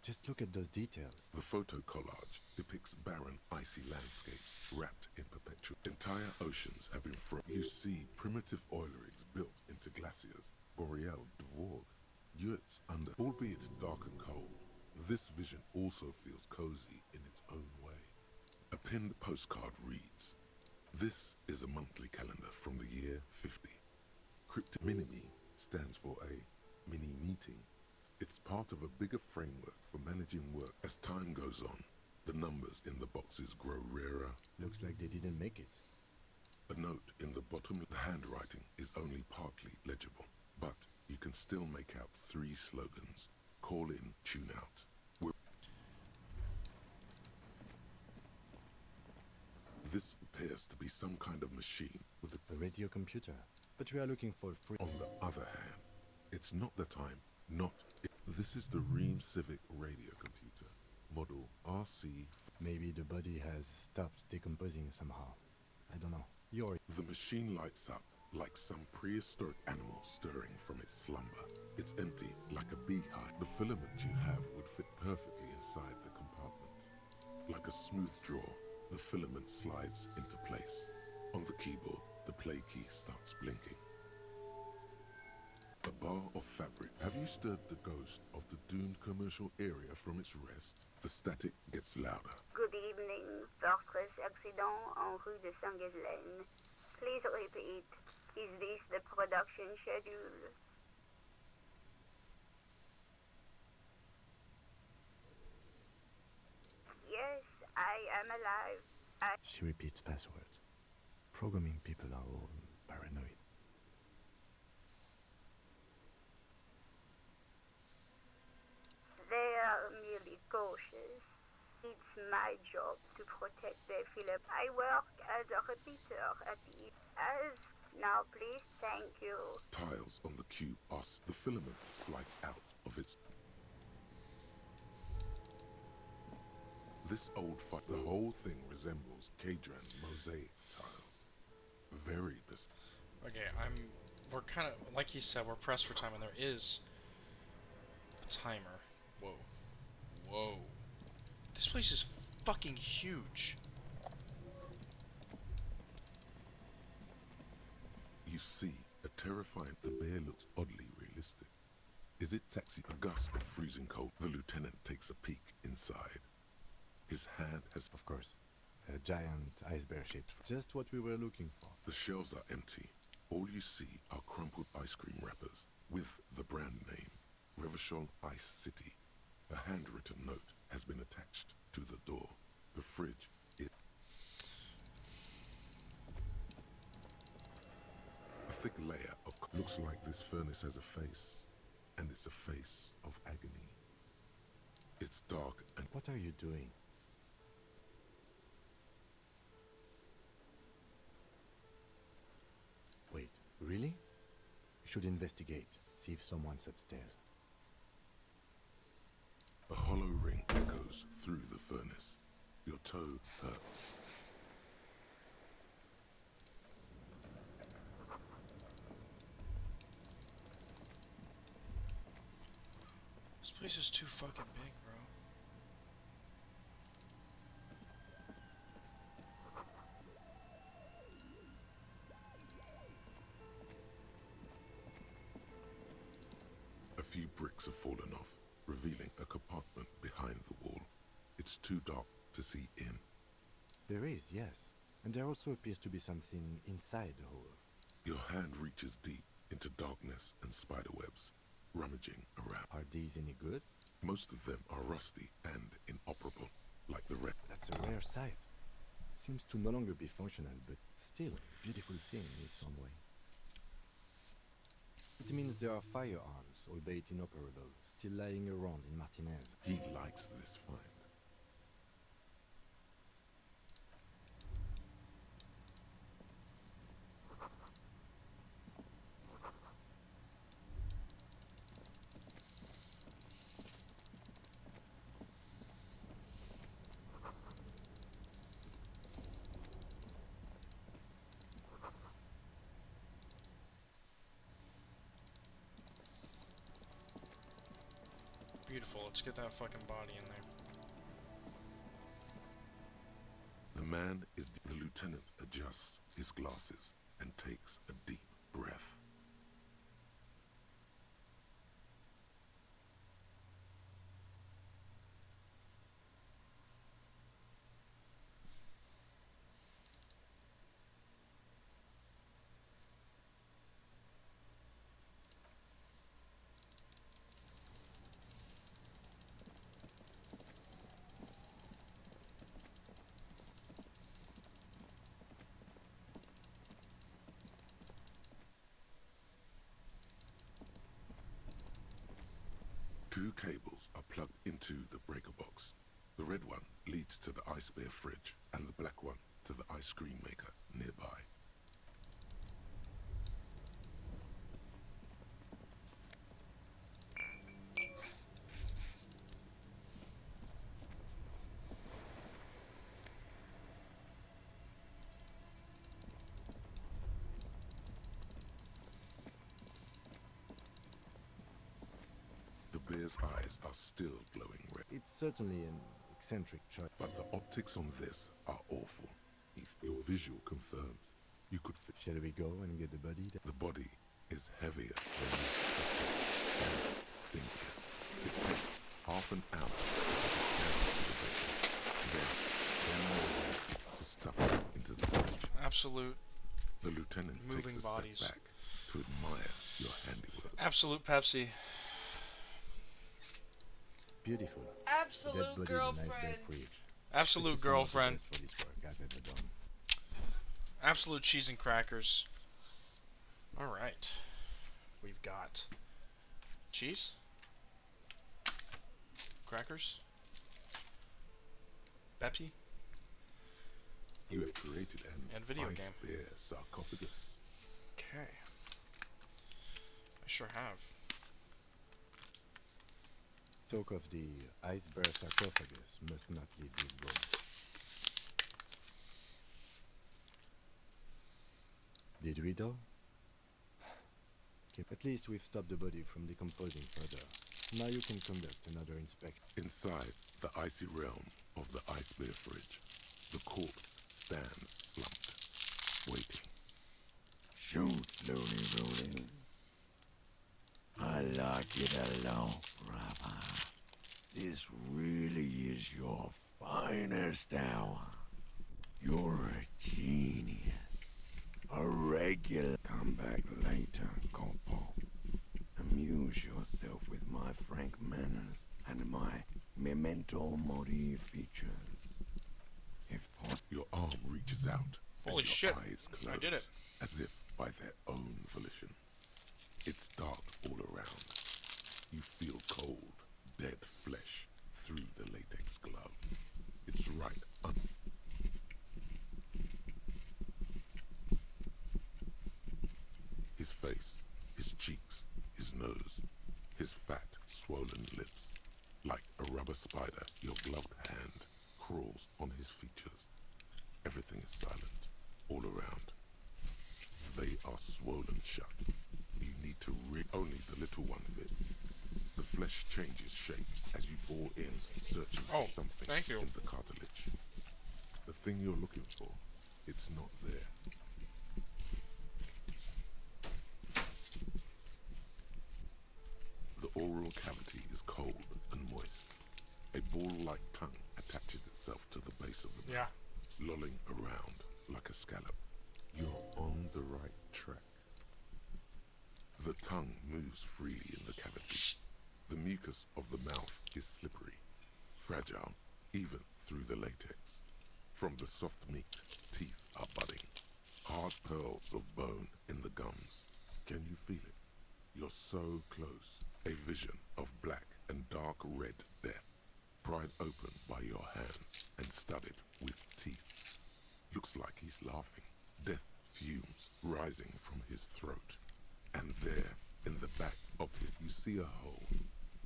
Just look at those details. The photo collage depicts barren, icy landscapes wrapped in perpetual. Entire oceans have been frozen. You see primitive oil rigs built into glaciers, boreal dvorg, yurts under, albeit dark and cold. This vision also feels cozy in its own way. A pinned postcard reads, "This is a monthly calendar from the year 50. Cryptic Minimi stands for a mini meeting. It's part of a bigger framework for managing work. As time goes on, the numbers in the boxes grow rarer. Looks like they didn't make it. A note in the bottom, the handwriting is only partly legible, but you can still make out 3 slogans. Call in, tune out. This appears to be some kind of machine with a radio computer. But we are looking for free. On the other hand, it's not the time, this is the Ream Civic radio computer, model RC. Maybe the body has stopped decomposing somehow. I don't know. The machine lights up like some prehistoric animal stirring from its slumber. It's empty, like a beehive. The filament you have would fit perfectly inside the compartment. Like a smooth drawer, the filament slides into place. On the keyboard, the play key starts blinking. A bar of fabric. Have you stirred the ghost of the doomed commercial area from its rest? The static gets louder. Good evening. Fortress accident en rue de Saint-Ghislaine. Please repeat. Is this the production schedule? Yes, I am alive. She repeats passwords. Programming people are all paranoid. They are merely cautious. It's my job to protect their film. I work as a repeater at the now please, thank you. Tiles on the cube are the filament slides out of its. This old the whole thing resembles Cadran mosaic tiles. Very Okay, we're kind of, like he said, we're pressed for time, and there is a timer. Whoa. Whoa. This place is fucking huge. You see a terrifying. The bear looks oddly realistic. Is it taxi? A gust of freezing cold. The lieutenant takes a peek inside. His hand has. Of course. A giant ice bear shaped. Just what we were looking for. The shelves are empty. All you see are crumpled ice cream wrappers with the brand name, Revachol Ice City. A handwritten note has been attached to the door. The fridge is. A thick layer of. Looks like this furnace has a face, and it's a face of agony. It's dark and. What are you doing? Wait, really? We should investigate, see if someone's upstairs. A hollow ring echoes through the furnace. Your toe hurts. This place is too fucking big, bro. A few bricks have fallen off, revealing a compartment behind the wall. It's too dark to see in. There is, yes. And there also appears to be something inside the hole. Your hand reaches deep into darkness and spiderwebs, rummaging around. Are these any good? Most of them are rusty and inoperable, like the red. That's a rare sight. Seems to no longer be functional, but still a beautiful thing in its own way. It means there are firearms, albeit inoperable, still lying around in Martinez. He likes this find. Beautiful. Let's get that fucking body in there. The man is the lieutenant adjusts his glasses and takes a deep breath. Two cables are plugged into the breaker box. The red one leads to the ice bear fridge and the black one to the ice cream maker nearby. The bear's eyes are still glowing red. It's certainly an eccentric choice. But the optics on this are awful. Your visual confirms you could fit. Shall we go and get the body? The body is heavier than you expected and stinkier. It takes half an hour to get it down to the bed. Then more to stuff it into the fridge. Absolute. The lieutenant moving takes a bodies. step back to admire your handiwork. Absolute Pepsi. Beautiful. Absolute girlfriend. Absolute girlfriend. Absolute cheese and crackers. Alright. We've got cheese, crackers, Pepsi, You have created an and video ice game. bear sarcophagus. Okay. I sure have. Talk of the ice bear sarcophagus must not leave this room. Did we though? At least we've stopped the body from decomposing further. Now you can conduct another inspection. Inside the icy realm of the ice bear fridge, the corpse stands slumped, waiting. Shoot, Looney Rooney. I like it a lot, brother. This really is your finest hour. You're a genius. A regular. Come back later, Corpo. Amuse yourself with my frank manners and my memento mori features. If possible. Your arm reaches out. Holy and shit, your eyes close, I did it. As if by their own volition. It's dark all around. You feel cold, dead flesh through the latex glove. It's right under. His face, his cheeks, his nose, his fat, swollen lips. Like a rubber spider, your gloved hand crawls on his features. Everything is silent, all around. They are swollen shut. You need to only the little one fits. The flesh changes shape as you bore in, searching for something in the cartilage. The thing you're looking for, it's not there. The oral cavity is cold and moist. A ball-like tongue attaches itself to the base of the mouth, lolling around like a scallop. You're on the right track. The tongue moves freely in the cavity. The mucus of the mouth is slippery, fragile, even through the latex. From the soft meat, teeth are budding. Hard pearls of bone in the gums. Can you feel it? You're so close. A vision of black and dark red death, pried open by your hands and studded with teeth. Looks like he's laughing. Death fumes rising from his throat. And there, in the back of it, you see a hole,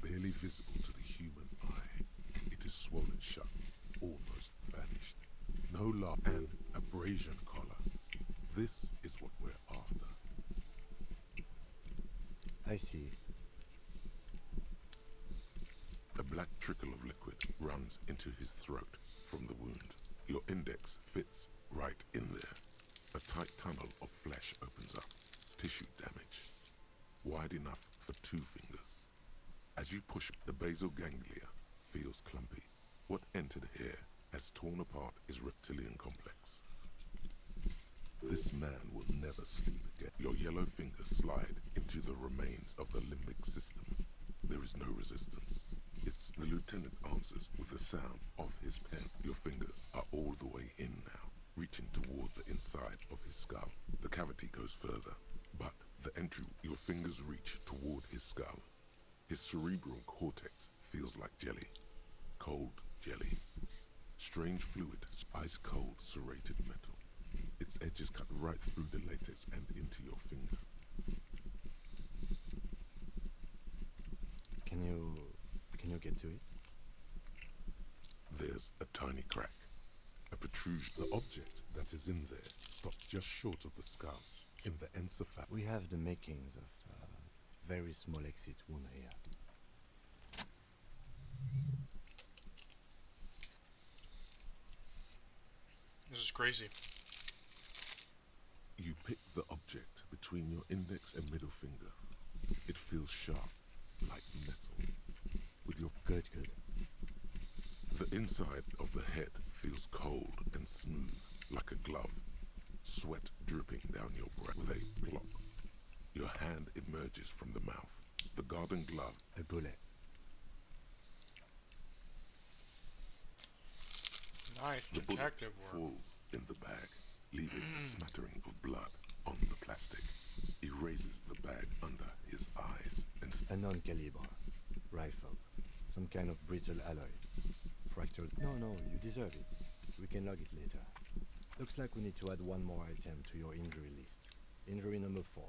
barely visible to the human eye. It is swollen shut, almost vanished. No laugh, an abrasion collar. This is what we're after. I see. black trickle of liquid runs into his throat from the wound. Your index fits right in there. A tight tunnel of flesh opens up. Tissue damage. Wide enough for 2 fingers. As you push, the basal ganglia feels clumpy. What entered here has torn apart his reptilian complex. This man will never sleep again. Your yellow fingers slide into the remains of the limbic system. There is no resistance. The lieutenant answers with the sound of his pen. Your fingers are all the way in now, reaching toward the inside of his skull. The cavity goes further, but the entry, your fingers reach toward his skull. His cerebral cortex feels like jelly. Cold jelly. Strange fluid, ice cold serrated metal. Its edges cut right through the latex and into your finger. Can you get to it? There's a tiny crack. A protrusion. The object that is in there stops just short of the skull, in the encephalon. We have the makings of a very small exit wound here. This is crazy. You pick the object between your index and middle finger. It feels sharp, like metal. With your good. The inside of the head feels cold and smooth, like a glove. Sweat dripping down your breast with a plop. Your hand emerges from the mouth. The garden glove. A bullet. Nice The bullet detective work. falls in the bag, leaving a smattering of blood on the plastic. He raises the bag under his eyes and a non-caliber rifle. Some kind of brittle alloy. Fractured. No, you deserve it. We can log it later. Looks like we need to add one more item to your injury list. Injury number 4.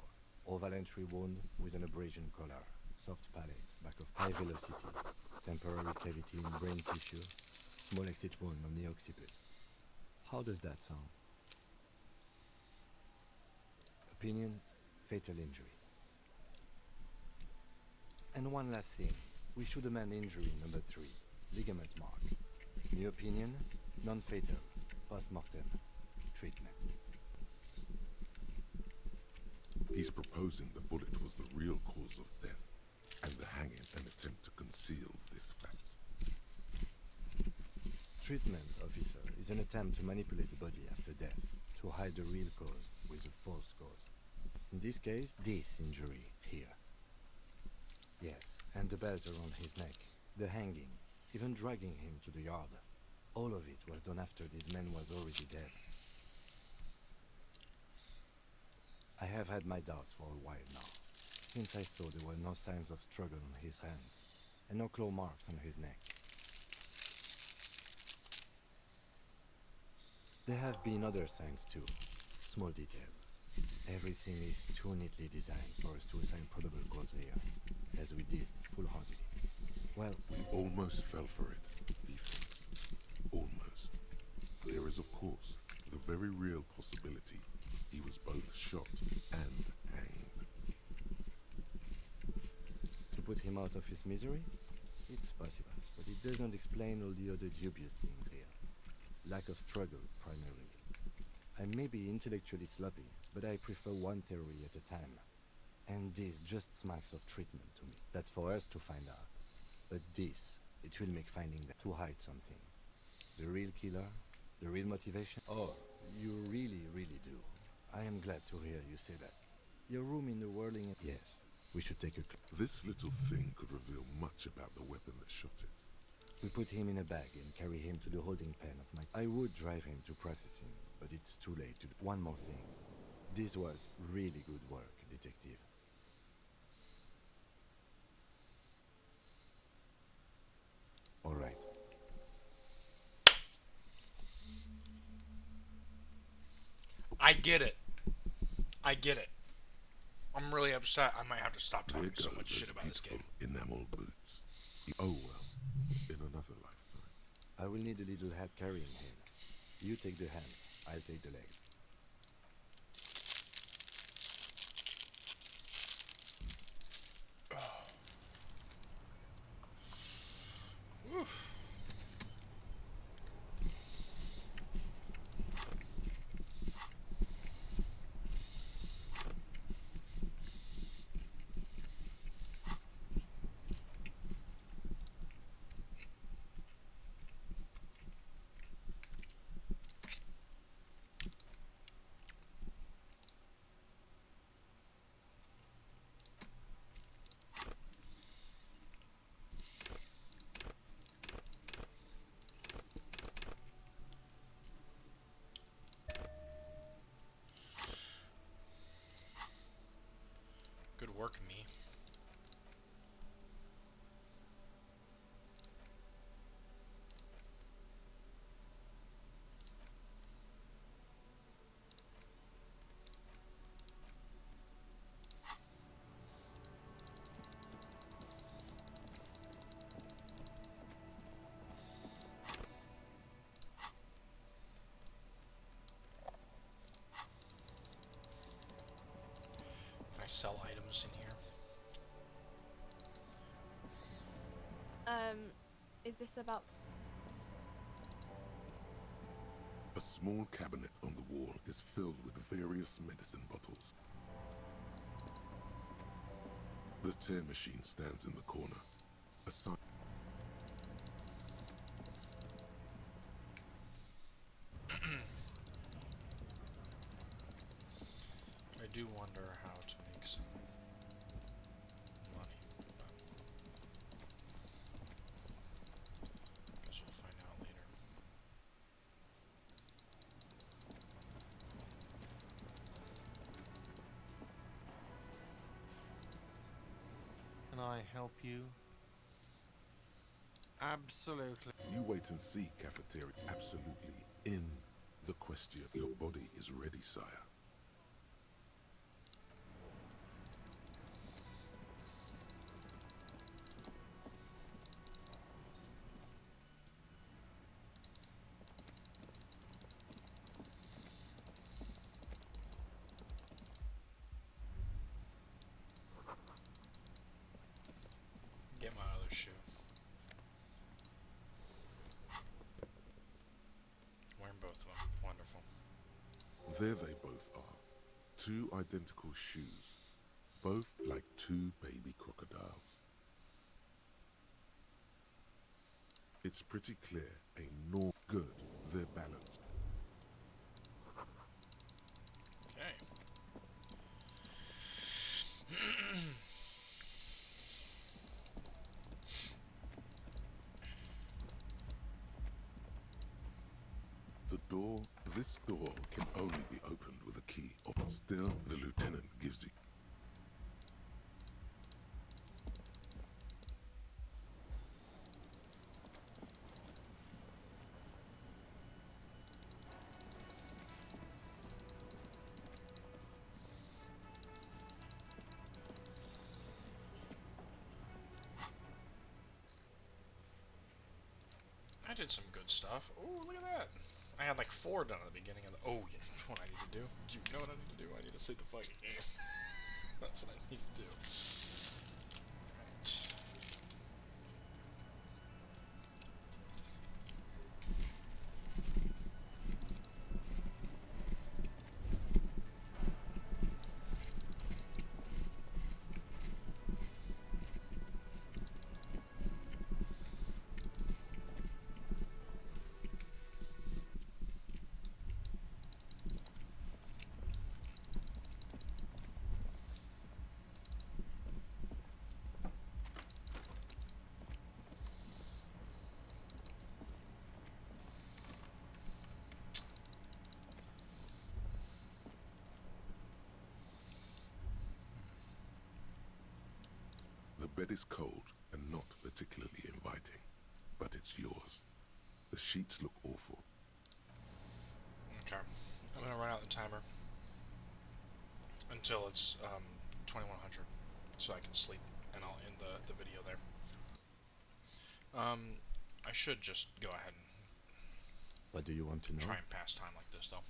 Oval entry wound with an abrasion collar. Soft palate, back of high velocity. Temporary cavity in brain tissue. Small exit wound on the occiput. How does that sound? Opinion, fatal injury. And one last thing. We should amend injury number 3. Ligament mark. New opinion, non-fatal. Post-mortem. Treatment. he's proposing the bullet was the real cause of death, and the hanging an attempt to conceal this fact. Treatment, officer, is an attempt to manipulate the body after death, to hide the real cause with a false cause. In this case, this injury here. Yes, and the belt around his neck, the hanging, even dragging him to the yard. All of it was done after this man was already dead. I have had my doubts for a while now, since I saw there were no signs of struggle on his hands, and no claw marks on his neck. There have been other signs too, small details. Everything is too neatly designed for us to assign probable cause here, as we did, full-heartedly. Well, we almost fell for it, he thinks. Almost. There is, of course, the very real possibility he was both shot and hanged. To put him out of his misery? It's possible, but it does not explain all the other dubious things here. Lack of struggle, primarily. I may be intellectually sloppy, but I prefer one theory at a time. And this just smacks of treatment to me. That's for us to find out. But this, it will make finding that to hide something. The real killer, the real motivation. Oh, you really, really do. I am glad to hear you say that. Your room in the whirling... Yes, we should take a... This little thing could reveal much about the weapon that shot it. We put him in a bag and carry him to the holding pen of my... I would drive him to processing, but it's too late to do... One more thing. This was really good work, detective. All right. I get it. I get it. I'm really upset. I might have to stop talking so much shit about this game. Enamel boots. Oh well, in another lifetime. I will need a little help carrying him. You take the hands, I'll take the legs. sell items in here. Is this about... A small cabinet on the wall is filled with various medicine bottles. The tear machine stands in the corner. A sign. I do wonder how to make some money, but guess we'll find out later. Can I help you? Absolutely. You wait and see, cafeteria. Absolutely. In the question. Your body is ready, sire. Get my other shoe. Wearing both of them. Wonderful. There they both are. Two identical shoes. Both like two baby crocodiles. It's pretty clear, good, they're balanced. Okay. This door can only be opened with a key. Still, the lieutenant gives you. I did some good stuff. Oh, look at that. I had like 4 done at the beginning of the... Oh, you know what I need to do? Do you know what I need to do? I need to save the fucking game. That's what I need to do. Right. The bed is cold and not particularly inviting, but it's yours. The sheets look awful. Okay. I'm gonna run out the timer until it's 2100, so I can sleep, and I'll end the video there. I should just go ahead and What do you want to know? try and pass time like this, though.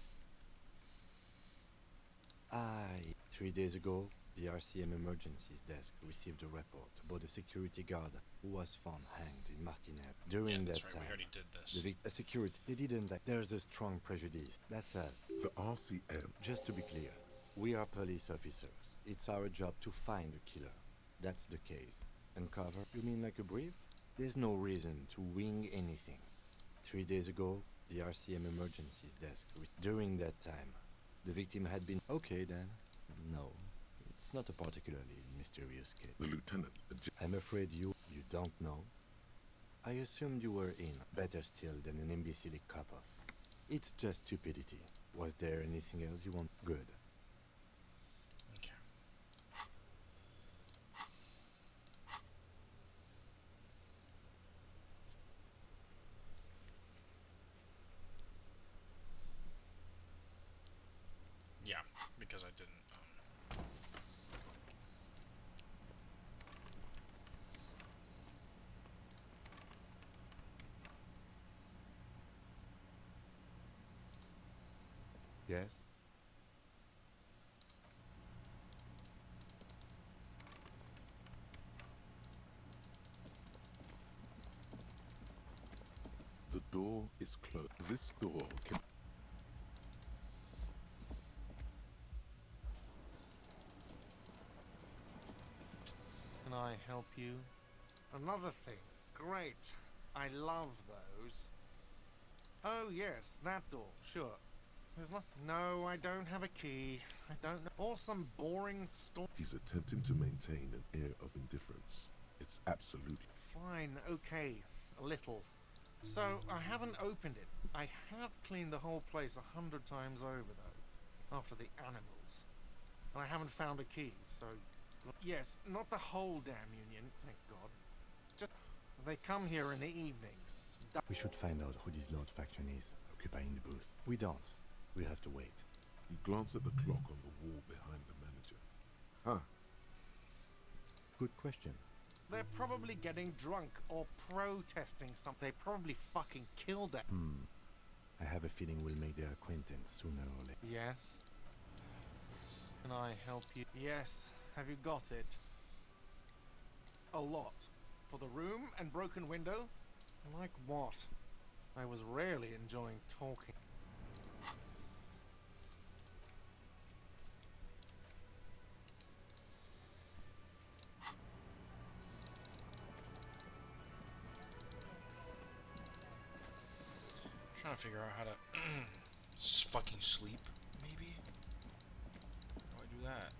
3 days ago, the RCM emergencies desk received a report about a security guard who was found hanged in Martinet. During that's that right, time, we already did this. the security, they didn't like, there's a strong prejudice. That's us. The RCM. Just to be clear, we are police officers. It's our job to find the killer. That's the case. Uncover? You mean like a brief? There's no reason to wing anything. 3 days ago, the RCM emergencies desk. During that time, the victim had been... Okay then. No, it's not a particularly mysterious case. The lieutenant... I'm afraid you don't know. I assumed you were in. Better still than an imbecile cop-off. It's just stupidity. Was there anything else you want? Good. Okay. Yeah, because I didn't. Yes? door is closed. This door can... Can I help you? Another thing. Great. I love those. Oh, yes, that door. Sure. There's nothing. No, I don't have a key. I don't know. Or some boring store. He's attempting to maintain an air of indifference. It's absolutely... Fine, okay. A little. So, I haven't opened it. I have cleaned the whole place 100 times over, though. After the animals. And I haven't found a key, so... Yes, not the whole damn union, thank God. Just... They come here in the evenings. We should find out who this Lord faction is, occupying the booth. We don't. We have to wait. You glance at the clock on the wall behind the manager. Huh. Good question. They're probably getting drunk or protesting something. They probably fucking killed them. I have a feeling we'll make their acquaintance sooner or later. Yes? Can I help you? Yes. Have you got it? A lot. For the room and broken window? Like what? I was rarely enjoying talking. Trying to figure out how to fucking sleep, maybe? How do I do that?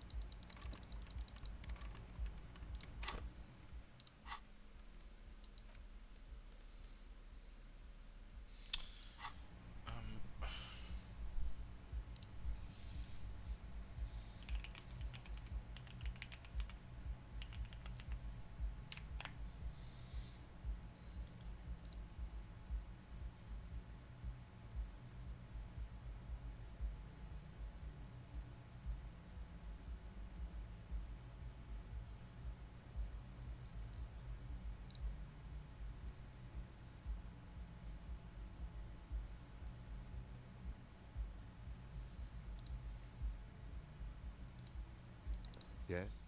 Yes?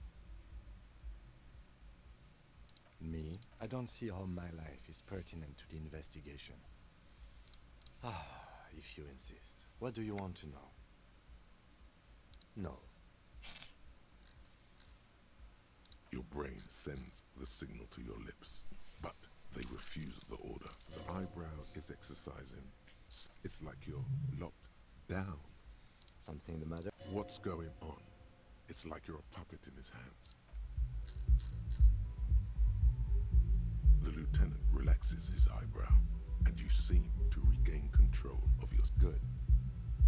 Me? I don't see how my life is pertinent to the investigation. If you insist. What do you want to know? No. Your brain sends the signal to your lips, but they refuse the order. The eyebrow is exercising. It's like you're locked down. Something the matter? What's going on? It's like you're a puppet in his hands. The lieutenant relaxes his eyebrow, and you seem to regain control of your... Good.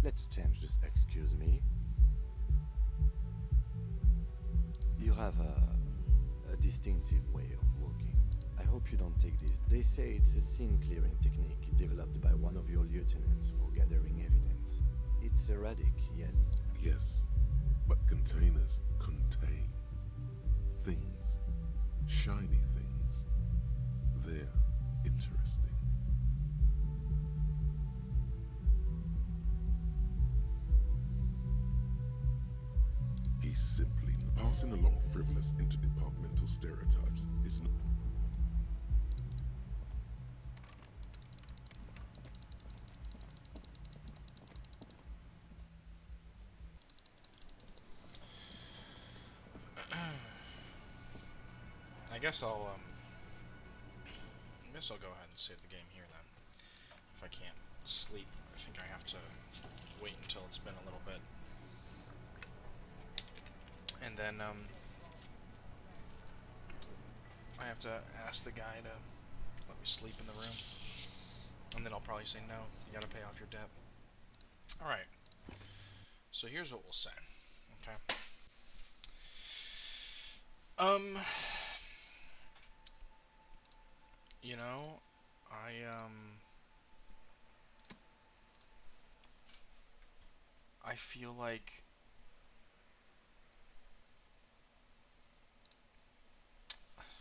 Let's change this. Excuse me. You have a distinctive way of walking. I hope you don't take this. They say it's a scene clearing technique developed by one of your lieutenants for gathering evidence. It's erratic, yet... Yes, but containers contain things, shiny things. They're interesting. He's simply passing along frivolous interdepartmental stereotypes. Is not... I guess I'll go ahead and save the game here then. If I can't sleep, I think I have to wait until it's been a little bit. And then I have to ask the guy to let me sleep in the room. And then I'll probably say no, you gotta pay off your debt. Alright. So here's what we'll say. Okay. You know, I feel like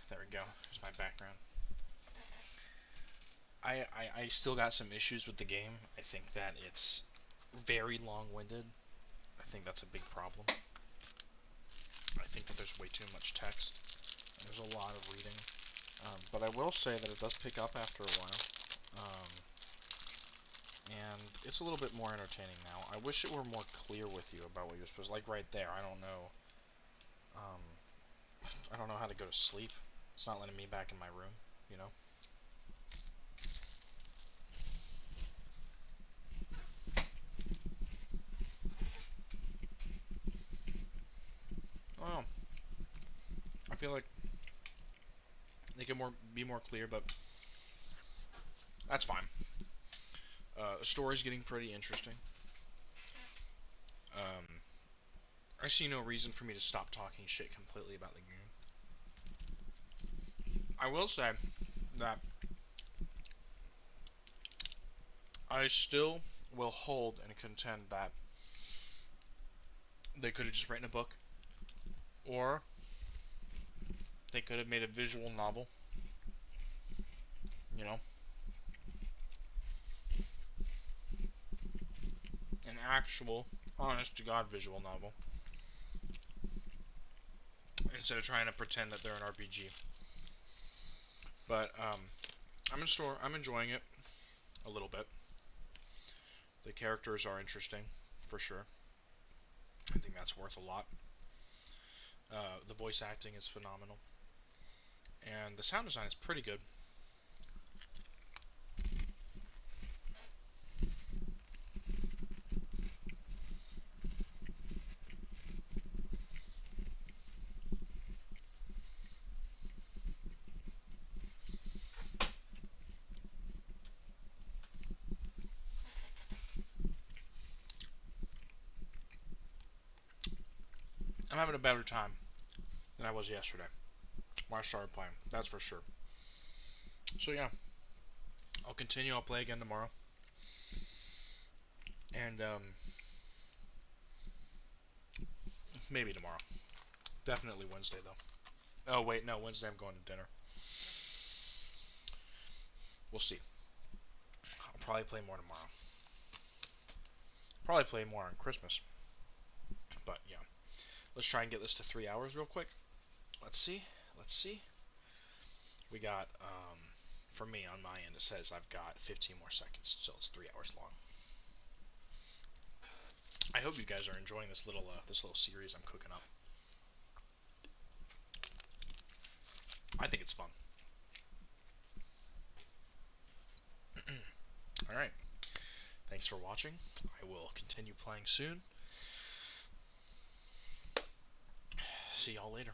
there we go. Here's my background. I still got some issues with the game. I think that it's very long-winded. I think that's a big problem. I think that there's way too much text. And there's a lot of reading. But I will say that it does pick up after a while. it's a little bit more entertaining now. I wish it were more clear with you about what you're supposed to, like right there. I don't know. I don't know how to go to sleep. It's not letting me back in my room, you know? I don't know. I feel like they could be more clear, but that's fine. The story's getting pretty interesting. I see no reason for me to stop talking shit completely about the game. I will say that I still will hold and contend that they could have just written a book, or they could have made a visual novel, you know, an actual, honest to God visual novel, instead of trying to pretend that they're an RPG. But I'm enjoying it a little bit. The characters are interesting, for sure. I think that's worth a lot. The voice acting is phenomenal, and the sound design is pretty good. I'm having a better time than I was yesterday when I started playing. That's for sure. So yeah, I'll continue. I'll play again tomorrow, and maybe tomorrow. Definitely Wednesday though. Oh wait, no, Wednesday I'm going to dinner. We'll see. I'll probably play more tomorrow. Probably play more on Christmas. But yeah, let's try and get this to 3 hours real quick. Let's see. Let's see. We got, for me on my end, it says I've got 15 more seconds, so it's 3 hours long. I hope you guys are enjoying this little series I'm cooking up. I think it's fun. All right. Thanks for watching. I will continue playing soon. See y'all later.